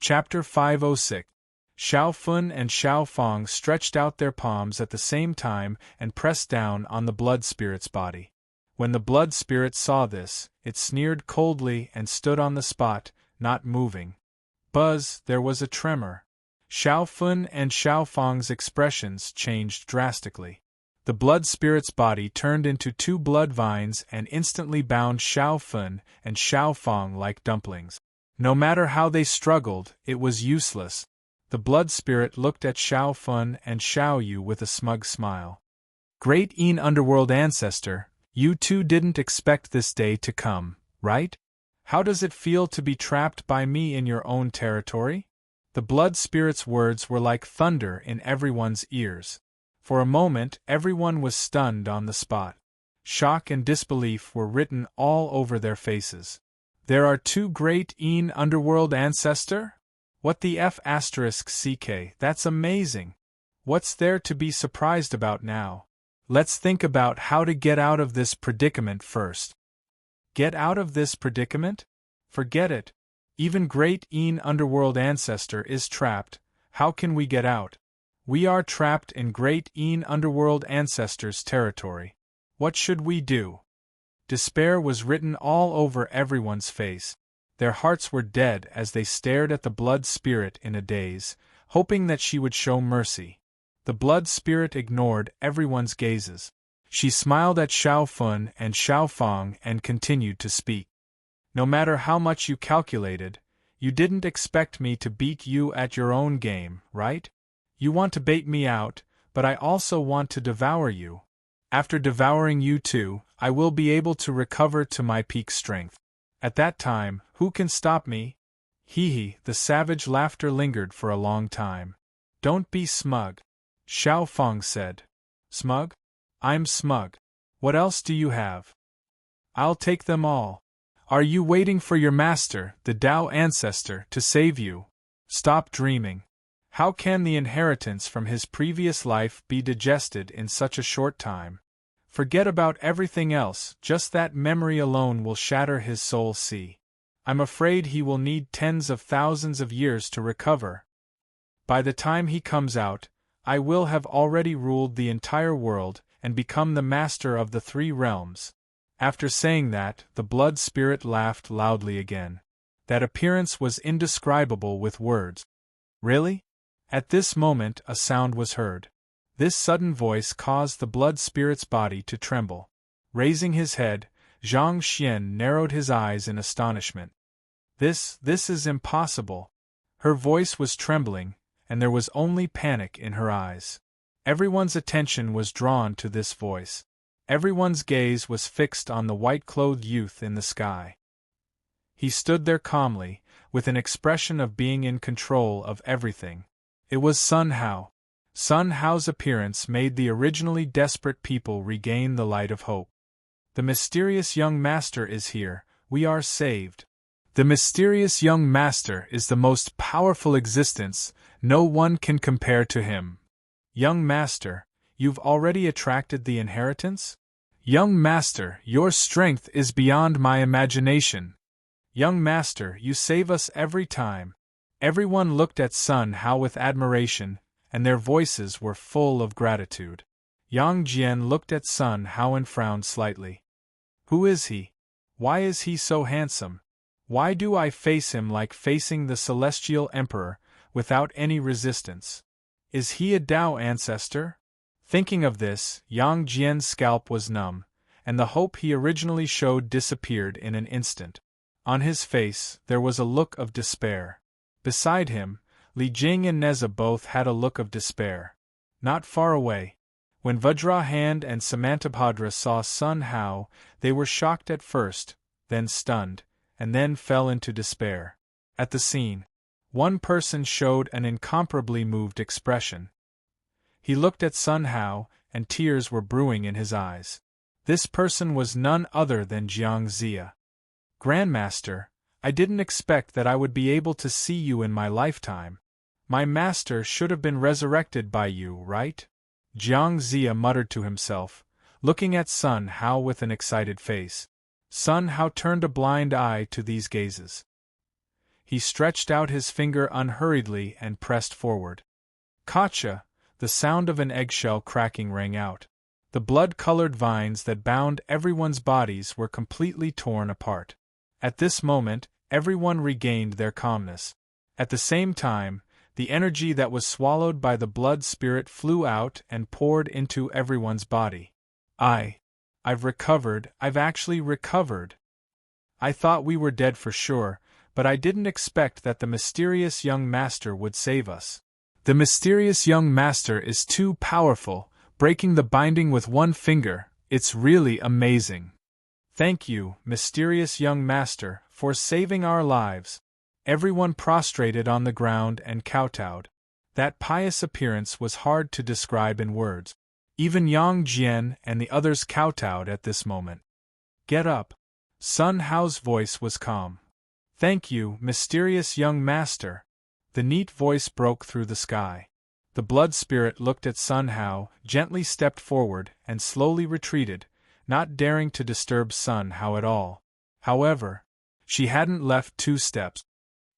Chapter 506. Xiao Fun and Xiao Fong stretched out their palms at the same time and pressed down on the blood spirit's body. When the blood spirit saw this, it sneered coldly and stood on the spot, not moving. Buzz, there was a tremor. Xiao Fun and Xiao Fong's expressions changed drastically. The blood spirit's body turned into two blood vines and instantly bound Xiao Fun and Xiao Fong like dumplings. No matter how they struggled, it was useless. The blood spirit looked at Xiao Fun and Xiao Yu with a smug smile. Great Underworld Ancestor, you two didn't expect this day to come, right? How does it feel to be trapped by me in your own territory? The blood spirit's words were like thunder in everyone's ears. For a moment, everyone was stunned on the spot. Shock and disbelief were written all over their faces. There are two great Underworld Ancestor? What the F***ck, that's amazing. What's there to be surprised about now? Let's think about how to get out of this predicament first. Get out of this predicament? Forget it. Even great Underworld Ancestor is trapped. How can we get out? We are trapped in great Underworld Ancestor's territory. What should we do? Despair was written all over everyone's face. Their hearts were dead as they stared at the blood spirit in a daze, hoping that she would show mercy. The blood spirit ignored everyone's gazes. She smiled at Xiao Fun and Xiao Fong and continued to speak. No matter how much you calculated, you didn't expect me to beat you at your own game, right? You want to bait me out, but I also want to devour you. After devouring you two, I will be able to recover to my peak strength. At that time, who can stop me? Hee, the savage laughter lingered for a long time. Don't be smug, Xiao Fong said. Smug? I'm smug. What else do you have? I'll take them all. Are you waiting for your master, the Tao Ancestor, to save you? Stop dreaming. How can the inheritance from his previous life be digested in such a short time? Forget about everything else, just that memory alone will shatter his soul. See. I'm afraid he will need tens of thousands of years to recover. By the time he comes out, I will have already ruled the entire world and become the master of the three realms. After saying that, the blood spirit laughed loudly again. That appearance was indescribable with words. Really? At this moment a sound was heard. This sudden voice caused the blood spirit's body to tremble. Raising his head, Zhang Xian narrowed his eyes in astonishment. This is impossible. Her voice was trembling, and there was only panic in her eyes. Everyone's attention was drawn to this voice. Everyone's gaze was fixed on the white-clothed youth in the sky. He stood there calmly, with an expression of being in control of everything. It was Sun Hao. Sun Hao's appearance made the originally desperate people regain the light of hope. The mysterious young master is here, we are saved. The mysterious young master is the most powerful existence, no one can compare to him. Young master, you've already attracted the inheritance? Young master, your strength is beyond my imagination. Young master, you save us every time. Everyone looked at Sun Hao with admiration, and their voices were full of gratitude. Yang Jian looked at Sun Hao and frowned slightly. Who is he? Why is he so handsome? Why do I face him like facing the Celestial Emperor, without any resistance? Is he a Tao Ancestor? Thinking of this, Yang Jian's scalp was numb, and the hope he originally showed disappeared in an instant. On his face, there was a look of despair. Beside him, Li Jing and Neza both had a look of despair. Not far away, when Vajrahand and Samantabhadra saw Sun Hao, they were shocked at first, then stunned, and then fell into despair. At the scene, one person showed an incomparably moved expression. He looked at Sun Hao, and tears were brewing in his eyes. This person was none other than Jiang Zia. Grandmaster, I didn't expect that I would be able to see you in my lifetime. My master should have been resurrected by you, right? Jiang Zia muttered to himself, looking at Sun Hao with an excited face. Sun Hao turned a blind eye to these gazes. He stretched out his finger unhurriedly and pressed forward. Gotcha! The sound of an eggshell cracking rang out. The blood-colored vines that bound everyone's bodies were completely torn apart. At this moment, everyone regained their calmness. At the same time, the energy that was swallowed by the blood spirit flew out and poured into everyone's body. I've recovered, I've actually recovered. I thought we were dead for sure, but I didn't expect that the mysterious young master would save us. The mysterious young master is too powerful, breaking the binding with one finger. It's really amazing. Thank you, mysterious young master, for saving our lives. Everyone prostrated on the ground and kowtowed. That pious appearance was hard to describe in words. Even Yang Jian and the others kowtowed at this moment. Get up. Sun Hao's voice was calm. Thank you, mysterious young master. The neat voice broke through the sky. The blood spirit looked at Sun Hao, gently stepped forward, and slowly retreated, not daring to disturb Sun Hao at all. However, she hadn't left 2 steps.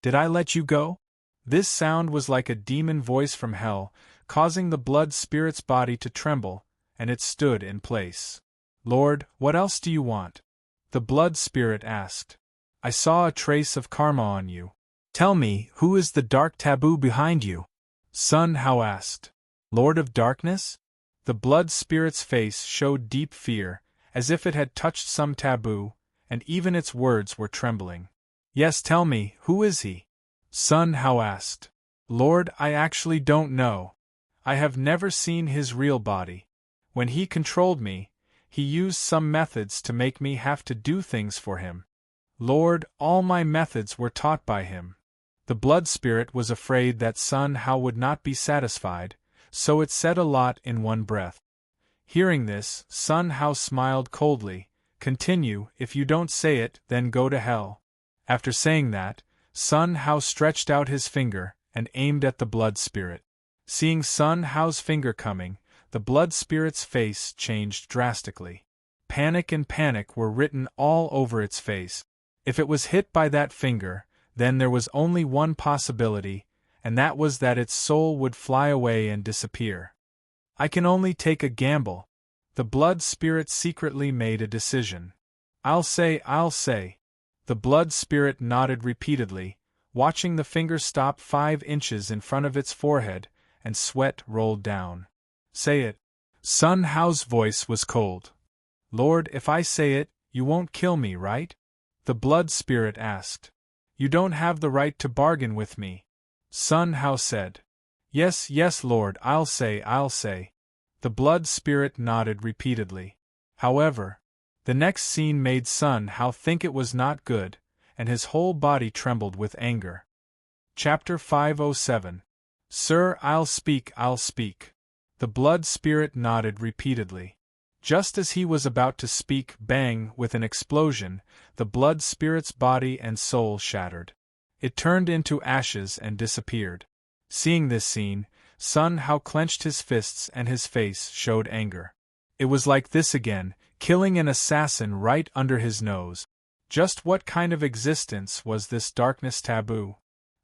Did I let you go? This sound was like a demon voice from hell, causing the blood spirit's body to tremble, and it stood in place. Lord, what else do you want? The blood spirit asked. I saw a trace of karma on you. Tell me, who is the dark taboo behind you? Sun Hao asked. Lord of Darkness? The blood spirit's face showed deep fear, as if it had touched some taboo, and even its words were trembling. Yes, tell me, who is he? Sun Hao asked. Lord, I actually don't know. I have never seen his real body. When he controlled me, he used some methods to make me have to do things for him. Lord, all my methods were taught by him. The blood spirit was afraid that Sun Hao would not be satisfied, so it said a lot in one breath. Hearing this, Sun Hao smiled coldly. Continue, if you don't say it, then go to hell. After saying that, Sun Hao stretched out his finger and aimed at the blood spirit. Seeing Sun Hao's finger coming, the blood spirit's face changed drastically. Panic and panic were written all over its face. If it was hit by that finger, then there was only one possibility, and that was that its soul would fly away and disappear. I can only take a gamble. The blood spirit secretly made a decision. I'll say. The blood spirit nodded repeatedly, watching the finger stop 5 inches in front of its forehead, and sweat rolled down. Say it. Sun Hao's voice was cold. Lord, if I say it, you won't kill me, right? The blood spirit asked. You don't have the right to bargain with me. Sun Hao said. Yes, Lord, I'll say. The blood spirit nodded repeatedly. However, the next scene made Sun Hao think it was not good, and his whole body trembled with anger. Chapter 507. Sir, I'll speak. The blood spirit nodded repeatedly. Just as he was about to speak, bang, with an explosion, the blood spirit's body and soul shattered. It turned into ashes and disappeared. Seeing this scene, Sun Hao clenched his fists and his face showed anger. It was like this again, killing an assassin right under his nose. Just what kind of existence was this darkness taboo?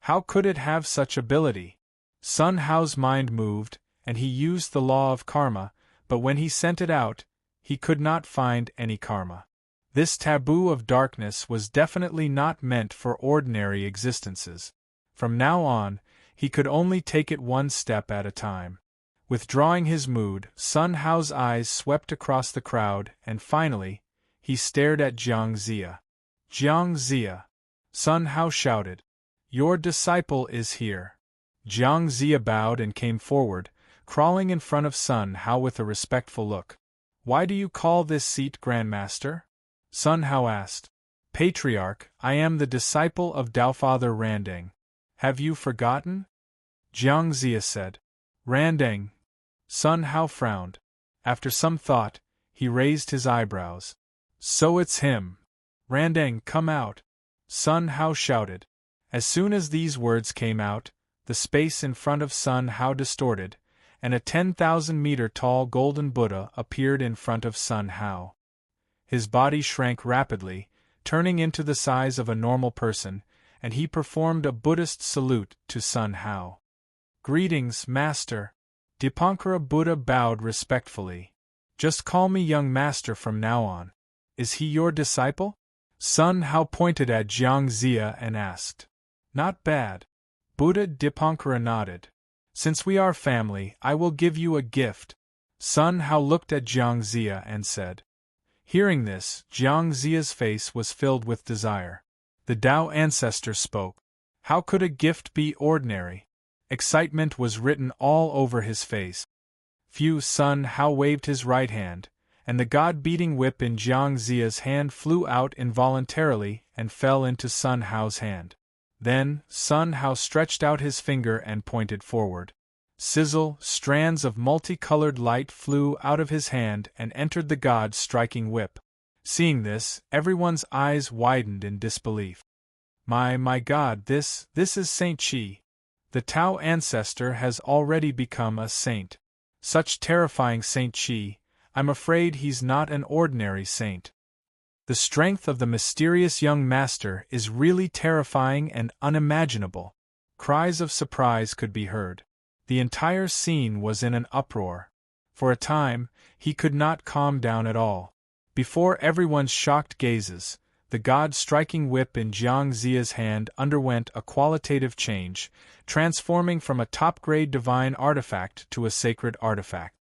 How could it have such ability? Sun Hao's mind moved, and he used the law of karma, but when he sent it out, he could not find any karma. This taboo of darkness was definitely not meant for ordinary existences. From now on, he could only take it one step at a time. Withdrawing his mood, Sun Hao's eyes swept across the crowd, and finally, he stared at Jiang Zia. Jiang Zia! Sun Hao shouted. Your disciple is here. Jiang Zia bowed and came forward, crawling in front of Sun Hao with a respectful look. Why do you call this seat Grandmaster? Sun Hao asked. Patriarch, I am the disciple of Daofather Randeng. Have you forgotten? Jiang Zia said. Randeng. Sun Hao frowned. After some thought, he raised his eyebrows. So it's him. Randeng, come out. Sun Hao shouted. As soon as these words came out, the space in front of Sun Hao distorted, and a 10,000-meter-tall golden Buddha appeared in front of Sun Hao. His body shrank rapidly, turning into the size of a normal person, and he performed a Buddhist salute to Sun Hao. "Greetings, Master." Dipankara Buddha bowed respectfully. "Just call me young master from now on. Is he your disciple?" Sun Hao pointed at Jiang Zia and asked. "Not bad." Buddha Dipankara nodded. "Since we are family, I will give you a gift." Sun Hao looked at Jiang Zia and said. Hearing this, Jiang Zia's face was filled with desire. The Tao Ancestor spoke. How could a gift be ordinary? Excitement was written all over his face. Sun Hao waved his right hand, and the god-beating whip in Jiang Zia's hand flew out involuntarily and fell into Sun Hao's hand. Then, Sun Hao stretched out his finger and pointed forward. Sizzle, strands of multicolored light flew out of his hand and entered the god-striking whip. Seeing this, everyone's eyes widened in disbelief. My God, this is Saint Chi. The Tao Ancestor has already become a saint. Such terrifying Saint Chi, I'm afraid he's not an ordinary saint. The strength of the mysterious young master is really terrifying and unimaginable. Cries of surprise could be heard. The entire scene was in an uproar. For a time, he could not calm down at all. Before everyone's shocked gazes, the god-striking whip in Jiang Zia's hand underwent a qualitative change, transforming from a top-grade divine artifact to a sacred artifact.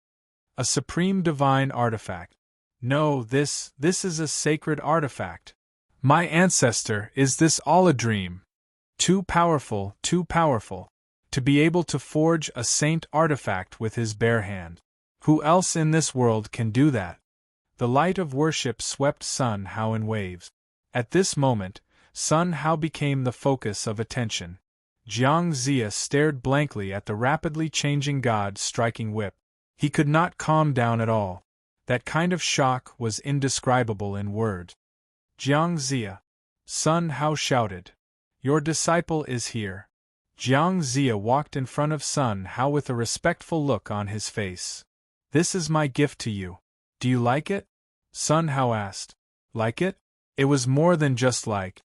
A supreme divine artifact. No, this is a sacred artifact. My ancestor, is this all a dream? Too powerful, to be able to forge a saint artifact with his bare hand. Who else in this world can do that? The light of worship swept Sun Hao in waves. At this moment, Sun Hao became the focus of attention. Jiang Zia stared blankly at the rapidly changing god-striking whip. He could not calm down at all. That kind of shock was indescribable in words. "Jiang Zia!" Sun Hao shouted. "Your disciple is here." Jiang Zia walked in front of Sun Hao with a respectful look on his face. "This is my gift to you. Do you like it?" Sun Hao asked. "Like it?" It was more than just like.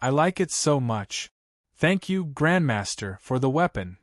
"I like it so much. Thank you, Grandmaster, for the weapon."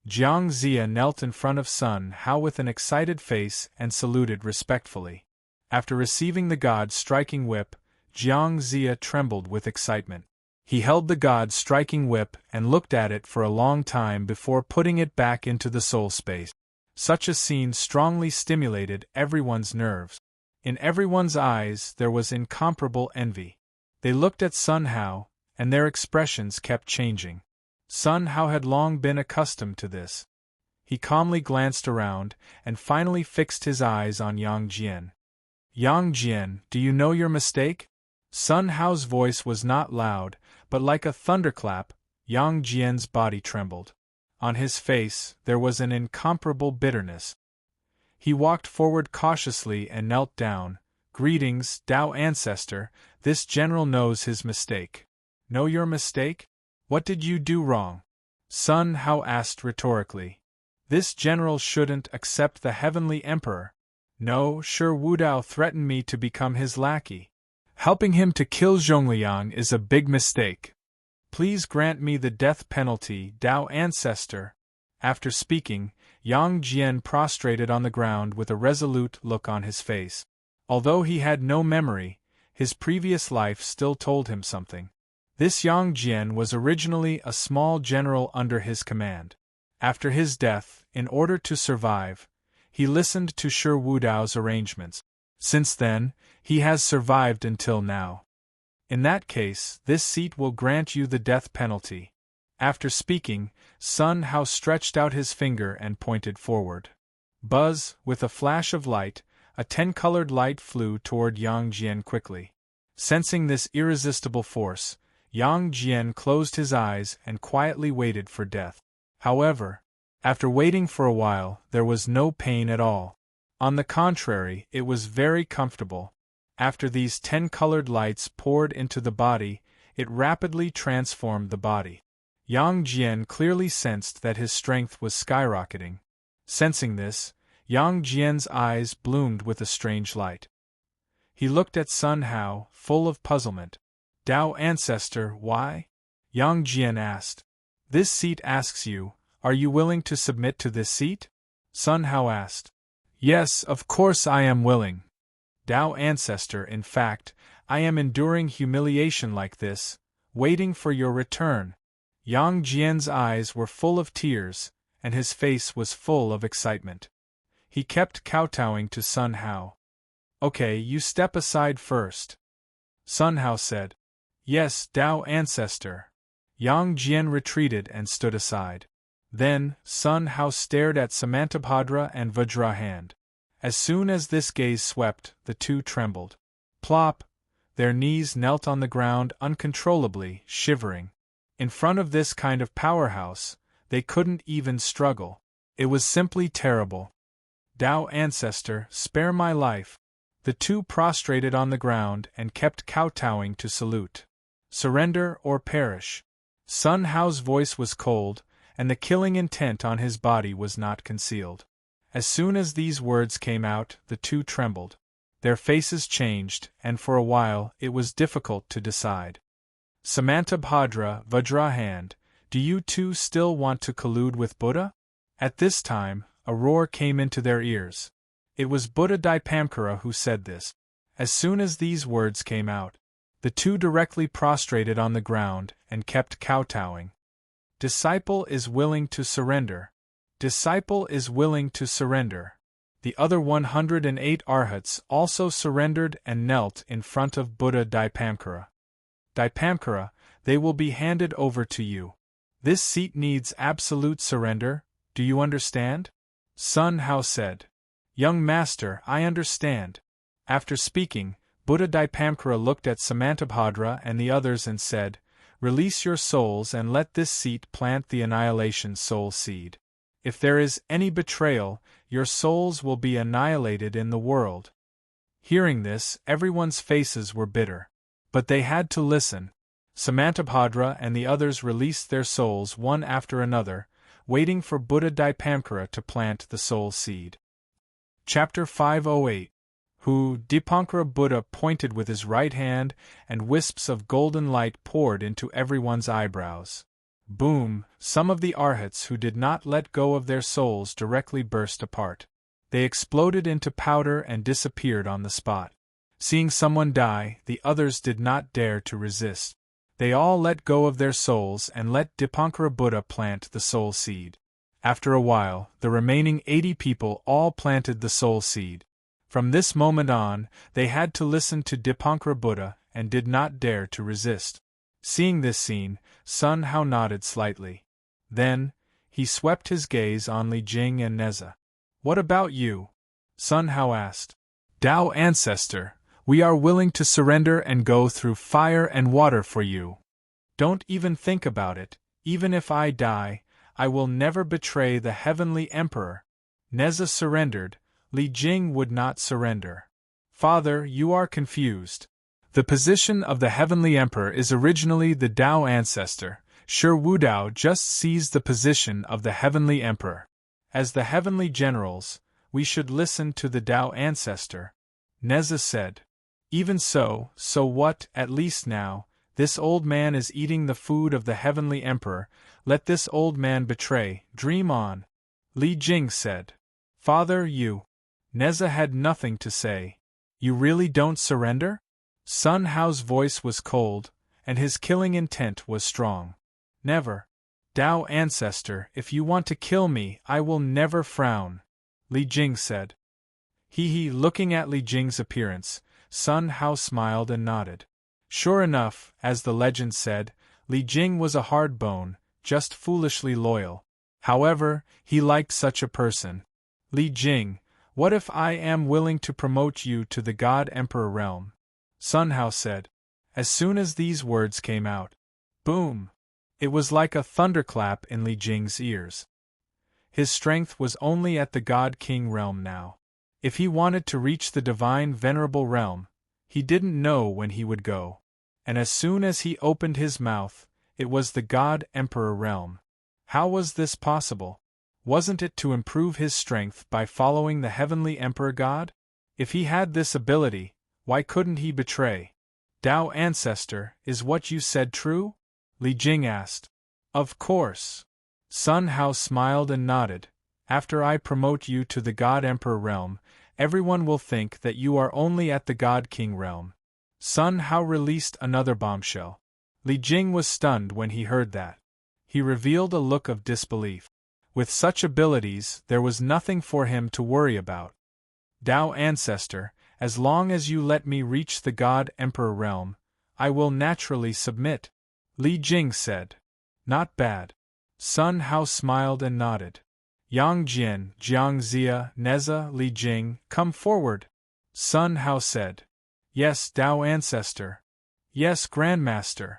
Jiang Zia knelt in front of Sun Hao with an excited face and saluted respectfully. After receiving the god-striking whip, Jiang Zia trembled with excitement. He held the god-striking whip and looked at it for a long time before putting it back into the soul space. Such a scene strongly stimulated everyone's nerves. In everyone's eyes there was incomparable envy. They looked at Sun Hao, and their expressions kept changing. Sun Hao had long been accustomed to this. He calmly glanced around, and finally fixed his eyes on Yang Jian. "Yang Jian, do you know your mistake?" Sun Hao's voice was not loud, but like a thunderclap, Yang Jian's body trembled. On his face, there was an incomparable bitterness. He walked forward cautiously and knelt down. "Greetings, Tao Ancestor, this general knows his mistake." "Know your mistake? What did you do wrong?" Sun Hao asked rhetorically. "This general shouldn't accept the Heavenly Emperor. No, sure, Wu Dao threatened me to become his lackey. Helping him to kill Zhongliang is a big mistake. Please grant me the death penalty, Tao Ancestor." After speaking, Yang Jian prostrated on the ground with a resolute look on his face. Although he had no memory, his previous life still told him something. This Yang Jian was originally a small general under his command. After his death, in order to survive, he listened to Shi Wu Dao's arrangements. Since then, he has survived until now. In that case, this seat will grant you the death penalty. After speaking, Sun Hao stretched out his finger and pointed forward. Buzz, with a flash of light, a 10-colored light flew toward Yang Jian quickly. Sensing this irresistible force, Yang Jian closed his eyes and quietly waited for death. However, after waiting for a while, there was no pain at all. On the contrary, it was very comfortable. After these 10-colored lights poured into the body, it rapidly transformed the body. Yang Jian clearly sensed that his strength was skyrocketing. Sensing this, Yang Jian's eyes bloomed with a strange light. He looked at Sun Hao, full of puzzlement. "Tao Ancestor, why? Yang Jian asked. This seat asks you, are you willing to submit to this seat? Sun Hao asked. Yes, of course I am willing. Tao Ancestor, in fact, I am enduring humiliation like this, waiting for your return. Yang Jian's eyes were full of tears, and his face was full of excitement. He kept kowtowing to Sun Hao. Okay, you step aside first. Sun Hao said. Yes, Tao Ancestor. Yang Jian retreated and stood aside. Then, Sun Hao stared at Samantabhadra and Vajrahand. As soon as this gaze swept, the two trembled. Plop! Their knees knelt on the ground uncontrollably, shivering. In front of this kind of powerhouse, they couldn't even struggle. It was simply terrible. Tao Ancestor, spare my life. The two prostrated on the ground and kept kowtowing to salute. Surrender or perish. Sun Hao's voice was cold, and the killing intent on his body was not concealed. As soon as these words came out, the two trembled. Their faces changed, and for a while it was difficult to decide. Samantabhadra, Vajrahand, do you two still want to collude with Buddha? At this time, a roar came into their ears. It was Buddha Dipamkara who said this. As soon as these words came out, the two directly prostrated on the ground and kept kowtowing. Disciple is willing to surrender. Disciple is willing to surrender. The other 108 arhats also surrendered and knelt in front of Buddha Dipamkara. Dipamkara, they will be handed over to you. This seat needs absolute surrender, do you understand? Sun Hao said. Young master, I understand. After speaking, Buddha Dipamkara looked at Samantabhadra and the others and said, Release your souls and let this seat plant the annihilation soul seed. If there is any betrayal, your souls will be annihilated in the world. Hearing this, everyone's faces were bitter. But they had to listen. Samantabhadra and the others released their souls one after another, waiting for Buddha Dipamkara to plant the soul seed. Chapter 508. Who Dipankara Buddha pointed with his right hand, and wisps of golden light poured into everyone's eyebrows. Boom! Some of the arhats who did not let go of their souls directly burst apart. They exploded into powder and disappeared on the spot. Seeing someone die, the others did not dare to resist. They all let go of their souls and let Dipankara Buddha plant the soul seed. After a while, the remaining 80 people all planted the soul seed. From this moment on, they had to listen to Dipankara Buddha and did not dare to resist. Seeing this scene, Sun Hao nodded slightly. Then, he swept his gaze on Li Jing and Neza. What about you? Sun Hao asked. Tao Ancestor, we are willing to surrender and go through fire and water for you. Don't even think about it, even if I die, I will never betray the Heavenly Emperor. Neza surrendered. Li Jing would not surrender. Father, you are confused. The position of the Heavenly Emperor is originally the Tao Ancestor. Shi Wudao just seized the position of the Heavenly Emperor. As the Heavenly Generals, we should listen to the Tao Ancestor. Neza said. Even so, so what, at least now, this old man is eating the food of the Heavenly Emperor, let this old man betray, dream on. Li Jing said. Father, you. Neza had nothing to say. You really don't surrender? Sun Hao's voice was cold, and his killing intent was strong. Never. Tao Ancestor, if you want to kill me, I will never frown. Li Jing said. Looking at Li Jing's appearance, Sun Hao smiled and nodded. Sure enough, as the legend said, Li Jing was a hard bone, just foolishly loyal. However, he liked such a person. Li Jing, what if I am willing to promote you to the God Emperor realm? Sun Hao said. As soon as these words came out, boom! It was like a thunderclap in Li Jing's ears. His strength was only at the God King realm now. If he wanted to reach the divine venerable realm, he didn't know when he would go. And as soon as he opened his mouth, it was the God Emperor realm. How was this possible? Wasn't it to improve his strength by following the Heavenly Emperor God? If he had this ability, why couldn't he betray? Tao Ancestor, is what you said true? Li Jing asked. Of course. Sun Hao smiled and nodded. After I promote you to the God Emperor realm, everyone will think that you are only at the God King realm. Sun Hao released another bombshell. Li Jing was stunned when he heard that. He revealed a look of disbelief. With such abilities, there was nothing for him to worry about. Tao Ancestor, as long as you let me reach the God Emperor realm, I will naturally submit, Li Jing said. Not bad. Sun Hao smiled and nodded. Yang Jian, Jiang Zia, Neza, Li Jing, come forward. Sun Hao said. Yes, Tao Ancestor. Yes, Grandmaster.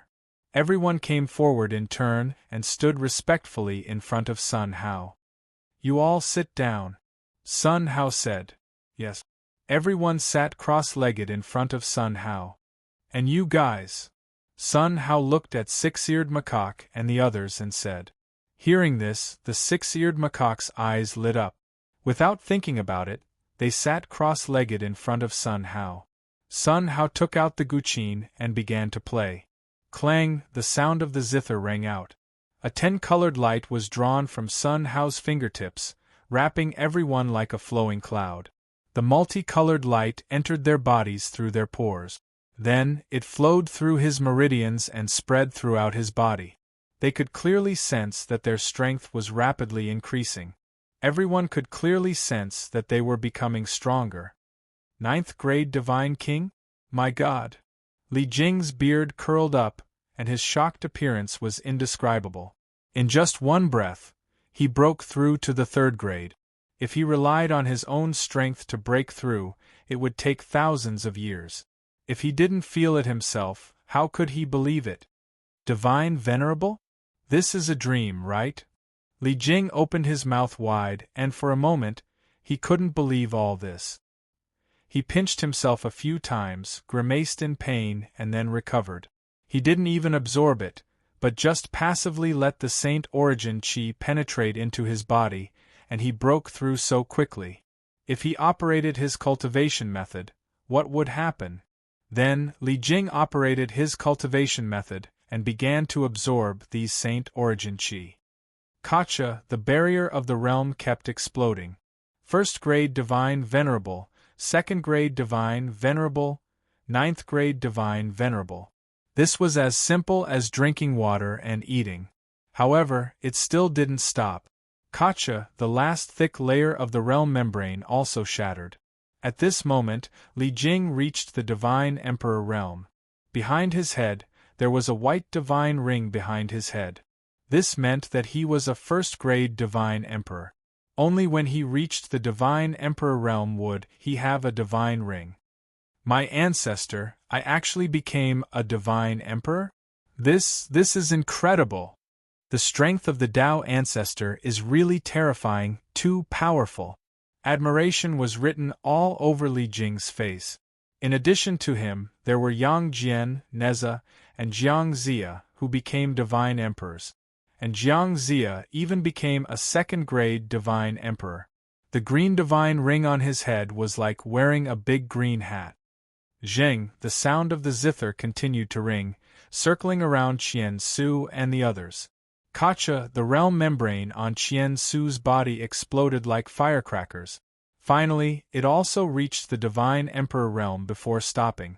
Everyone came forward in turn and stood respectfully in front of Sun Hao. You all sit down. Sun Hao said. Yes. Everyone sat cross-legged in front of Sun Hao. And you guys? Sun Hao looked at Six-Eared Macaque and the others and said. Hearing this, the Six-Eared Macaque's eyes lit up. Without thinking about it, they sat cross-legged in front of Sun Hao. Sun Hao took out the guqin and began to play. Clang, the sound of the zither rang out. A 10-colored light was drawn from Sun Hao's fingertips, wrapping everyone like a flowing cloud. The multicolored light entered their bodies through their pores. Then, it flowed through his meridians and spread throughout his body. They could clearly sense that their strength was rapidly increasing. Everyone could clearly sense that they were becoming stronger. 9th grade Divine King? My God! Li Jing's beard curled up, and his shocked appearance was indescribable. In just one breath, he broke through to the 3rd grade. If he relied on his own strength to break through, it would take thousands of years. If he didn't feel it himself, how could he believe it? Divine Venerable? This is a dream, right? Li Jing opened his mouth wide, and for a moment, he couldn't believe all this. He pinched himself a few times, grimaced in pain, and then recovered. He didn't even absorb it, but just passively let the Saint Origin Qi penetrate into his body, and he broke through so quickly. If he operated his cultivation method, what would happen? Then, Li Jing operated his cultivation method, and began to absorb these Saint Origin Qi. Kacha, the barrier of the realm kept exploding. 1st grade Divine Venerable, 2nd grade Divine Venerable, 9th grade Divine Venerable. This was as simple as drinking water and eating. However, it still didn't stop. Kacha, the last thick layer of the realm membrane, also shattered. At this moment, Li Jing reached the Divine Emperor realm. Behind his head, there was a white divine ring behind his head. This meant that he was a 1st grade Divine Emperor. Only when he reached the Divine Emperor realm would he have a divine ring. My ancestor, I actually became a Divine Emperor? This is incredible. The strength of the Tao Ancestor is really terrifying, too powerful. Admiration was written all over Li Jing's face. In addition to him, there were Yang Jian, Neza, and Jiang Zia, who became Divine Emperors. And Jiang Zia even became a 2nd grade Divine Emperor. The green divine ring on his head was like wearing a big green hat. Zheng, the sound of the zither continued to ring, circling around Qian Su and the others. Kacha, the realm membrane on Qian Su's body, exploded like firecrackers. Finally, it also reached the Divine Emperor realm before stopping.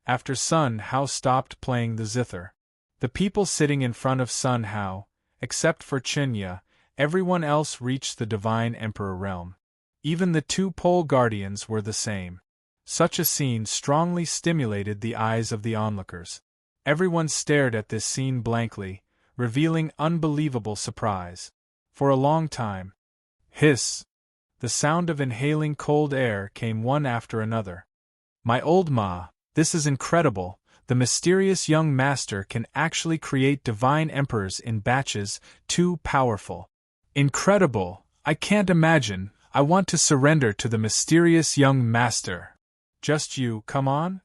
After Sun Hao stopped playing the zither. The people sitting in front of Sun Hao, except for Qinya, everyone else reached the Divine Emperor realm. Even the 2 pole guardians were the same. Such a scene strongly stimulated the eyes of the onlookers. Everyone stared at this scene blankly, revealing unbelievable surprise. For a long time. Hiss! The sound of inhaling cold air came one after another. My old ma, this is incredible. The mysterious young master can actually create divine emperors in batches, too powerful. Incredible! I can't imagine. I want to surrender to the mysterious young master. Just you, come on?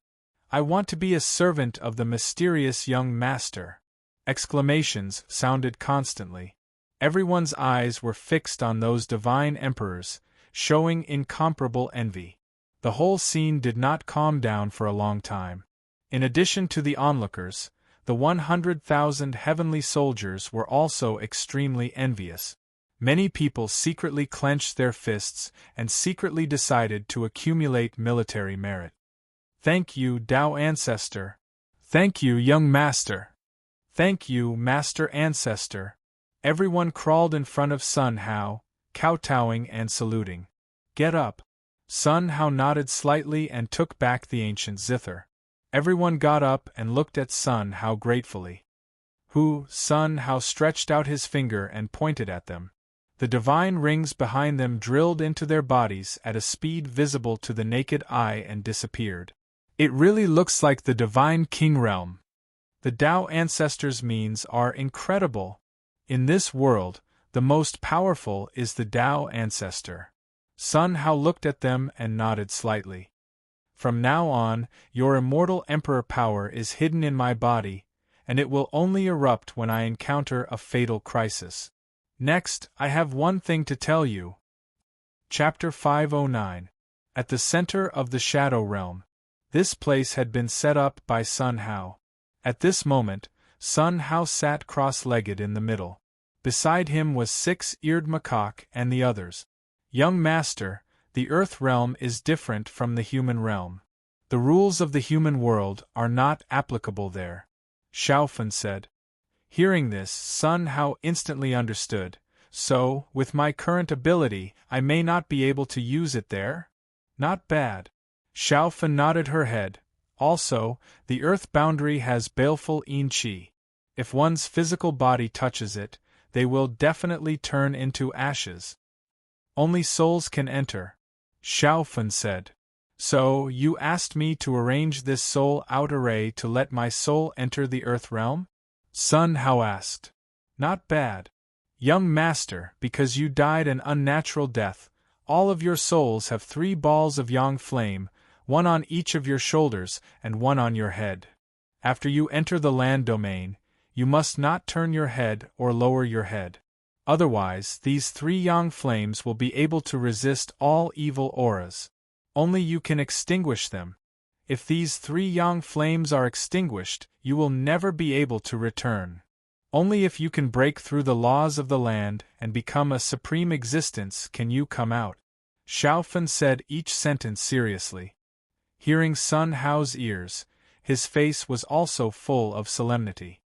I want to be a servant of the mysterious young master. Exclamations sounded constantly. Everyone's eyes were fixed on those divine emperors, showing incomparable envy. The whole scene did not calm down for a long time. In addition to the onlookers, The 100,000 heavenly soldiers were also extremely envious. Many people secretly clenched their fists and secretly decided to accumulate military merit. Thank you, Tao Ancestor. Thank you, young master. Thank you, Master Ancestor. Everyone crawled in front of Sun Hao, kowtowing and saluting. Get up. Sun Hao nodded slightly and took back the ancient zither. Everyone got up and looked at Sun Hao gratefully. Sun Hao stretched out his finger and pointed at them. The divine rings behind them drilled into their bodies at a speed visible to the naked eye and disappeared. It really looks like the divine king realm. The Tao Ancestors' means are incredible. In this world, the most powerful is the Tao Ancestor. Sun Hao looked at them and nodded slightly. From now on, your immortal emperor power is hidden in my body, and it will only erupt when I encounter a fatal crisis. Next, I have one thing to tell you. Chapter 509. At the center of the Shadow Realm. This place had been set up by Sun Hao. At this moment, Sun Hao sat cross-legged in the middle. Beside him was Six-Eared Macaque and the others. Young master, the Earth realm is different from the human realm. The rules of the human world are not applicable there, Xiaofan said. Hearing this, Sun Hao instantly understood. So, with my current ability, I may not be able to use it there? Not bad. Xiaofan nodded her head. Also, the Earth boundary has baleful yin qi. If one's physical body touches it, they will definitely turn into ashes. Only souls can enter, Xiaofan said. So, you asked me to arrange this soul-out array to let my soul enter the Earth realm? Sun Hao asked. Not bad. Young master, because you died an unnatural death, all of your souls have 3 balls of yang flame, one on each of your shoulders and one on your head. After you enter the land domain, you must not turn your head or lower your head. Otherwise, these 3 yang flames will be able to resist all evil auras. Only you can extinguish them. If these 3 yang flames are extinguished, you will never be able to return. Only if you can break through the laws of the land and become a supreme existence can you come out. Xiaofan said each sentence seriously. Hearing Sun Hao's ears, his face was also full of solemnity.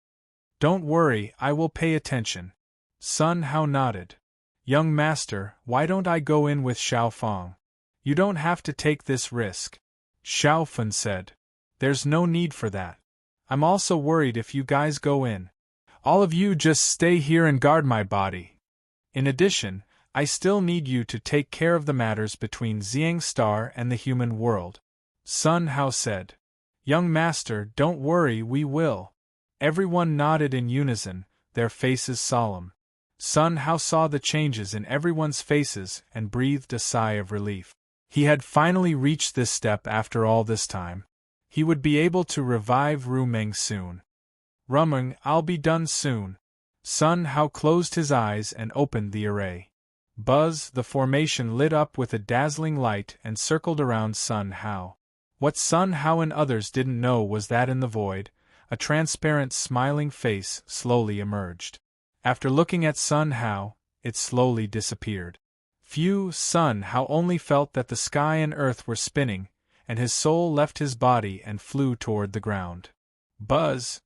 Don't worry, I will pay attention. Sun Hao nodded. Young master, why don't I go in with Xiaofang? You don't have to take this risk. Xiaofan said. There's no need for that. I'm also worried if you guys go in. All of you just stay here and guard my body. In addition, I still need you to take care of the matters between Xiang Star and the human world. Sun Hao said. Young master, don't worry, we will. Everyone nodded in unison, their faces solemn. Sun Hao saw the changes in everyone's faces and breathed a sigh of relief. He had finally reached this step after all this time. He would be able to revive Ru Meng soon. Rumeng, I'll be done soon. Sun Hao closed his eyes and opened the array. Buzz, the formation lit up with a dazzling light and circled around Sun Hao. What Sun Hao and others didn't know was that in the void, a transparent smiling face slowly emerged. After looking at Sun Hao, it slowly disappeared. Sun Hao only felt that the sky and earth were spinning, and his soul left his body and flew toward the ground. Buzz!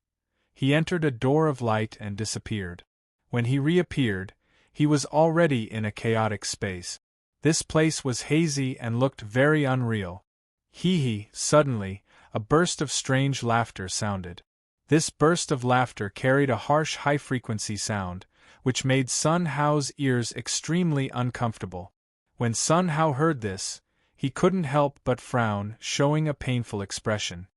He entered a door of light and disappeared. When he reappeared, he was already in a chaotic space. This place was hazy and looked very unreal. Suddenly, a burst of strange laughter sounded. This burst of laughter carried a harsh high-frequency sound, which made Sun Hao's ears extremely uncomfortable. When Sun Hao heard this, he couldn't help but frown, showing a painful expression.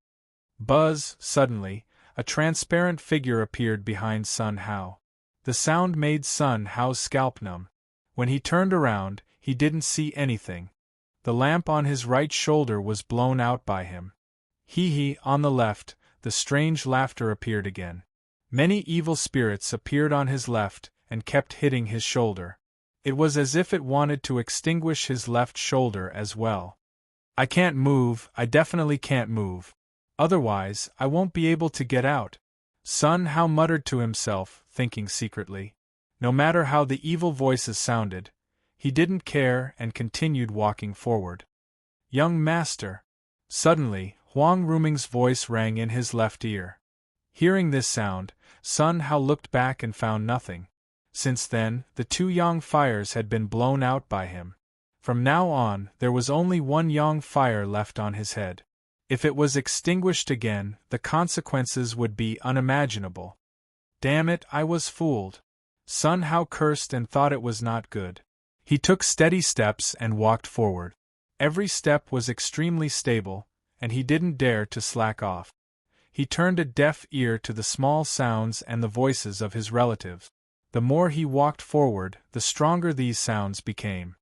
Buzz, suddenly, a transparent figure appeared behind Sun Hao. The sound made Sun Hao's scalp numb. When he turned around, he didn't see anything. The lamp on his right shoulder was blown out by him. On the left, the strange laughter appeared again. Many evil spirits appeared on his left and kept hitting his shoulder. It was as if it wanted to extinguish his left shoulder as well. I can't move, I definitely can't move. Otherwise, I won't be able to get out. Sun Hao muttered to himself, thinking secretly. No matter how the evil voices sounded, he didn't care and continued walking forward. Young master! Suddenly, Huang Ruming's voice rang in his left ear. Hearing this sound, Sun Hao looked back and found nothing. Since then, the 2 yang fires had been blown out by him. From now on, there was only 1 yang fire left on his head. If it was extinguished again, the consequences would be unimaginable. Damn it, I was fooled. Sun Hao cursed and thought it was not good. He took steady steps and walked forward. Every step was extremely stable, and he didn't dare to slack off. He turned a deaf ear to the small sounds and the voices of his relatives. The more he walked forward, the stronger these sounds became.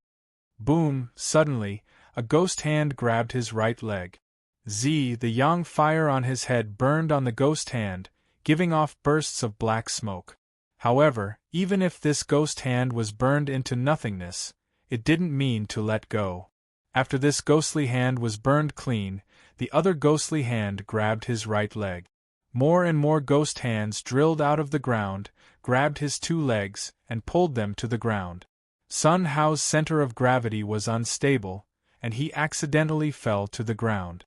Boom! Suddenly, a ghost hand grabbed his right leg. The yang fire on his head burned on the ghost hand, giving off bursts of black smoke. However, even if this ghost hand was burned into nothingness, it didn't mean to let go. After this ghostly hand was burned clean, the other ghostly hand grabbed his right leg. More and more ghost hands drilled out of the ground, grabbed his 2 legs, and pulled them to the ground. Sun Hao's center of gravity was unstable, and he accidentally fell to the ground.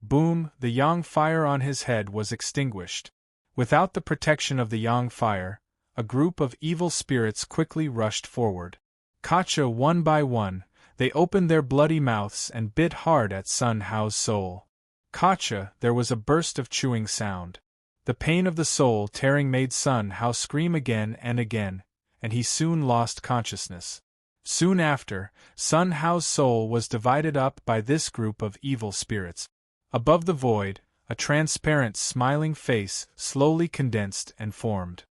Boom! The yang fire on his head was extinguished. Without the protection of the yang fire, a group of evil spirits quickly rushed forward. Gotcha! One by one, they opened their bloody mouths and bit hard at Sun Hao's soul. Gotcha! There was a burst of chewing sound. The pain of the soul tearing made Sun Hao scream again, and he soon lost consciousness. Soon after, Sun Hao's soul was divided up by this group of evil spirits. Above the void, a transparent, smiling face slowly condensed and formed.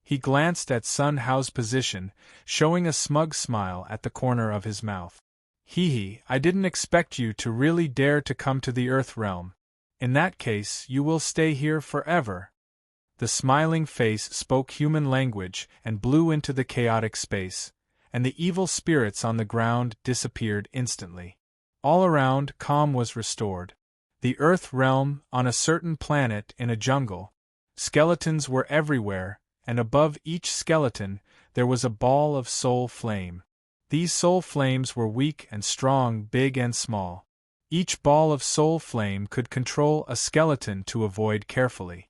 He glanced at Sun Hao's position, showing a smug smile at the corner of his mouth. Hee, I didn't expect you to really dare to come to the Earth realm. In that case, you will stay here forever. The smiling face spoke human language and blew into the chaotic space, and the evil spirits on the ground disappeared instantly. All around, calm was restored. The Earth realm, on a certain planet in a jungle. Skeletons were everywhere, and above each skeleton, there was a ball of soul flame. These soul flames were weak and strong, big and small. Each ball of soul flame could control a skeleton to avoid carefully.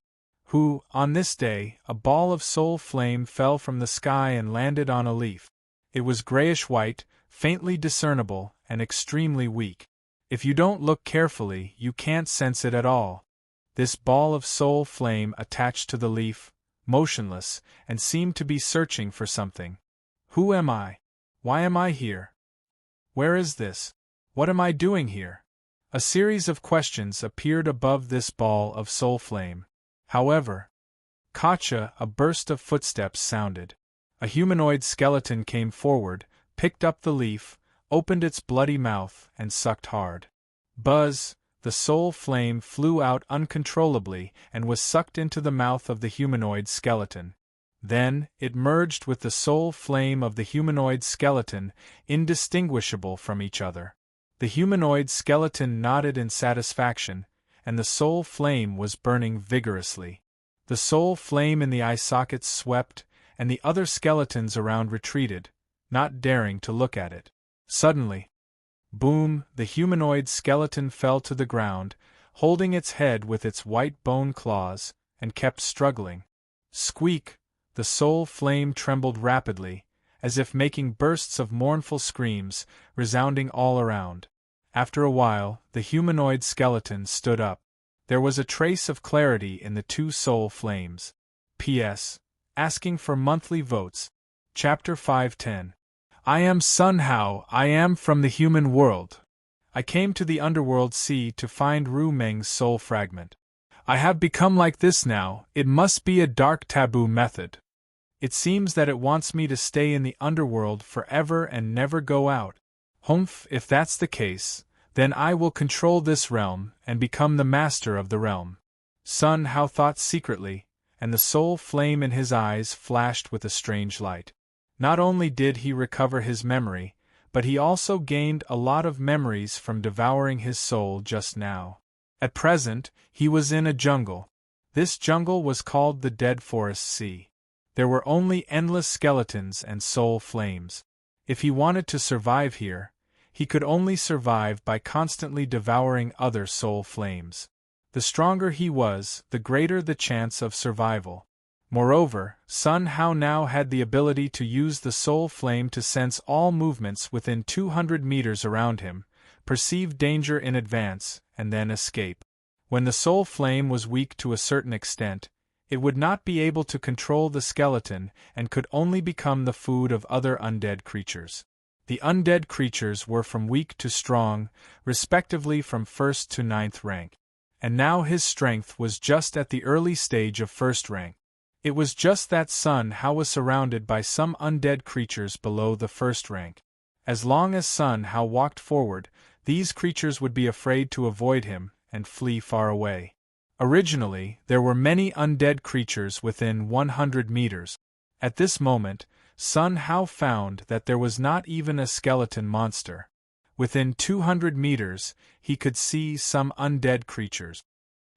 On this day, a ball of soul flame fell from the sky and landed on a leaf. It was grayish-white, faintly discernible, and extremely weak. If you don't look carefully, you can't sense it at all. This ball of soul flame attached to the leaf, motionless, and seemed to be searching for something. Who am I? Why am I here? Where is this? What am I doing here? A series of questions appeared above this ball of soul flame. However, Gotcha! A burst of footsteps sounded. A humanoid skeleton came forward, picked up the leaf, opened its bloody mouth, and sucked hard. Buzz! The soul flame flew out uncontrollably and was sucked into the mouth of the humanoid skeleton. Then, it merged with the soul flame of the humanoid skeleton, indistinguishable from each other. The humanoid skeleton nodded in satisfaction, and the soul flame was burning vigorously. The soul flame in the eye sockets swept, and the other skeletons around retreated, not daring to look at it. Suddenly, boom! The humanoid skeleton fell to the ground, holding its head with its white bone claws, and kept struggling. Squeak! The soul flame trembled rapidly, as if making bursts of mournful screams, resounding all around. After a while, the humanoid skeleton stood up. There was a trace of clarity in the 2 soul flames. P.S. Asking for monthly votes. Chapter 510. I am Sun Hao, I am from the human world. I came to the underworld sea to find Ru Meng's soul fragment. I have become like this now, it must be a dark taboo method. It seems that it wants me to stay in the underworld forever and never go out. Humph, if that's the case, then I will control this realm and become the master of the realm. Sun Hao thought secretly, and the soul flame in his eyes flashed with a strange light. Not only did he recover his memory, but he also gained a lot of memories from devouring his soul just now. At present, he was in a jungle. This jungle was called the Dead Forest Sea. There were only endless skeletons and soul flames. If he wanted to survive here, he could only survive by constantly devouring other soul flames. The stronger he was, the greater the chance of survival. Moreover, Sun Hao now had the ability to use the soul flame to sense all movements within 200 meters around him, perceive danger in advance, and then escape. When the soul flame was weak to a certain extent, it would not be able to control the skeleton and could only become the food of other undead creatures. The undead creatures were from weak to strong, respectively from 1st to 9th rank. And now his strength was just at the early stage of 1st rank. It was just that Sun Hao was surrounded by some undead creatures below the 1st rank. As long as Sun Hao walked forward, these creatures would be afraid to avoid him and flee far away. Originally, there were many undead creatures within 100 meters. At this moment, Sun Hao found that there was not even a skeleton monster. Within 200 meters, he could see some undead creatures.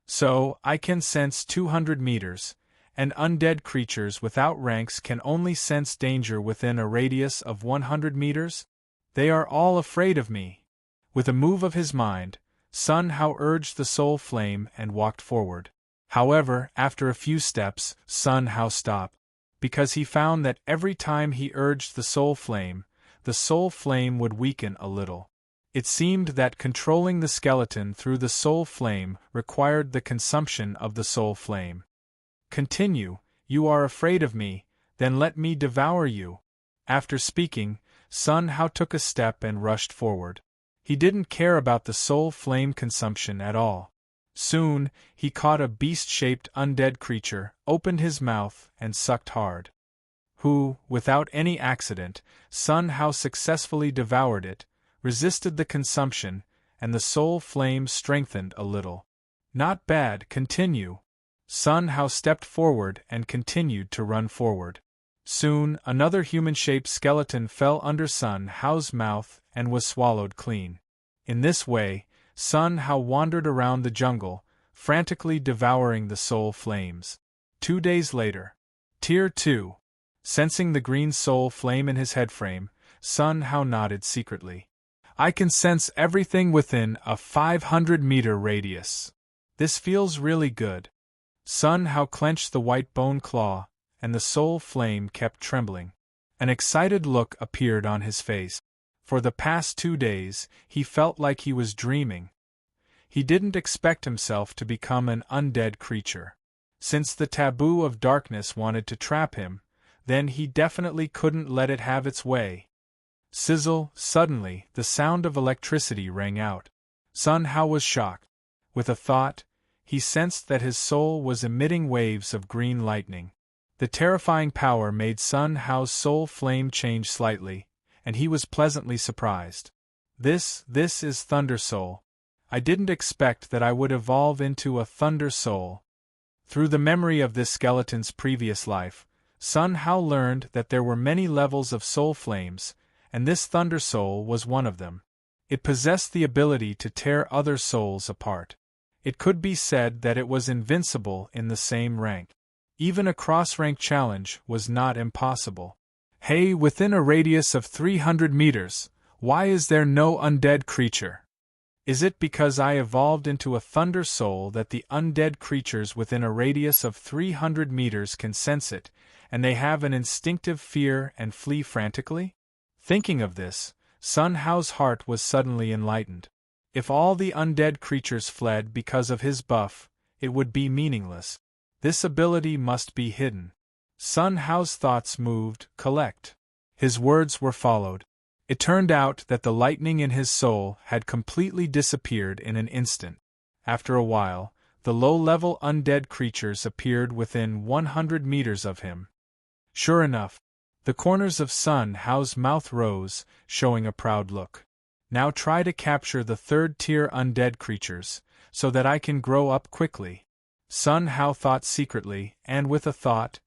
So, I can sense 200 meters, and undead creatures without ranks can only sense danger within a radius of 100 meters? They are all afraid of me. With a move of his mind, Sun Hao urged the soul flame and walked forward. However, after a few steps, Sun Hao stopped, because he found that every time he urged the soul flame would weaken a little. It seemed that controlling the skeleton through the soul flame required the consumption of the soul flame. Continue, you are afraid of me, then let me devour you. After speaking, Sun Hao took a step and rushed forward. He didn't care about the soul flame consumption at all. Soon, he caught a beast-shaped undead creature, opened his mouth, and sucked hard. Without any accident, Sun Hao successfully devoured it, resisted the consumption, and the soul flame strengthened a little. Not bad, continue. Sun Hao stepped forward and continued to run forward. Soon, another human-shaped skeleton fell under Sun Hao's mouth and was swallowed clean. In this way, Sun Hao wandered around the jungle, frantically devouring the soul flames. 2 days later. Tier 2. Sensing the green soul flame in his headframe, Sun Hao nodded secretly. I can sense everything within a 500-meter radius. This feels really good. Sun Hao clenched the white bone claw, and the soul flame kept trembling. An excited look appeared on his face. For the past 2 days, he felt like he was dreaming. He didn't expect himself to become an undead creature. Since the taboo of darkness wanted to trap him, then he definitely couldn't let it have its way. Sizzle, suddenly, the sound of electricity rang out. Sun Hao was shocked. With a thought, he sensed that his soul was emitting waves of green lightning. The terrifying power made Sun Hao's soul flame change slightly, and he was pleasantly surprised. This is Thunder Soul. I didn't expect that I would evolve into a Thunder Soul. Through the memory of this skeleton's previous life, Sun Hao learned that there were many levels of soul flames, and this Thunder Soul was one of them. It possessed the ability to tear other souls apart. It could be said that it was invincible in the same rank. Even a cross-rank challenge was not impossible. Hey, within a radius of 300 meters, why is there no undead creature? Is it because I evolved into a Thunder Soul that the undead creatures within a radius of 300 meters can sense it, and they have an instinctive fear and flee frantically? Thinking of this, Sun Hao's heart was suddenly enlightened. If all the undead creatures fled because of his buff, it would be meaningless. This ability must be hidden. Sun Hao's thoughts moved, collect. His words were followed. It turned out that the lightning in his soul had completely disappeared in an instant. After a while, the low-level undead creatures appeared within 100 meters of him. Sure enough, the corners of Sun Hao's mouth rose, showing a proud look. Now try to capture the 3rd-tier undead creatures, so that I can grow up quickly. Sun Hao thought secretly, and with a thought,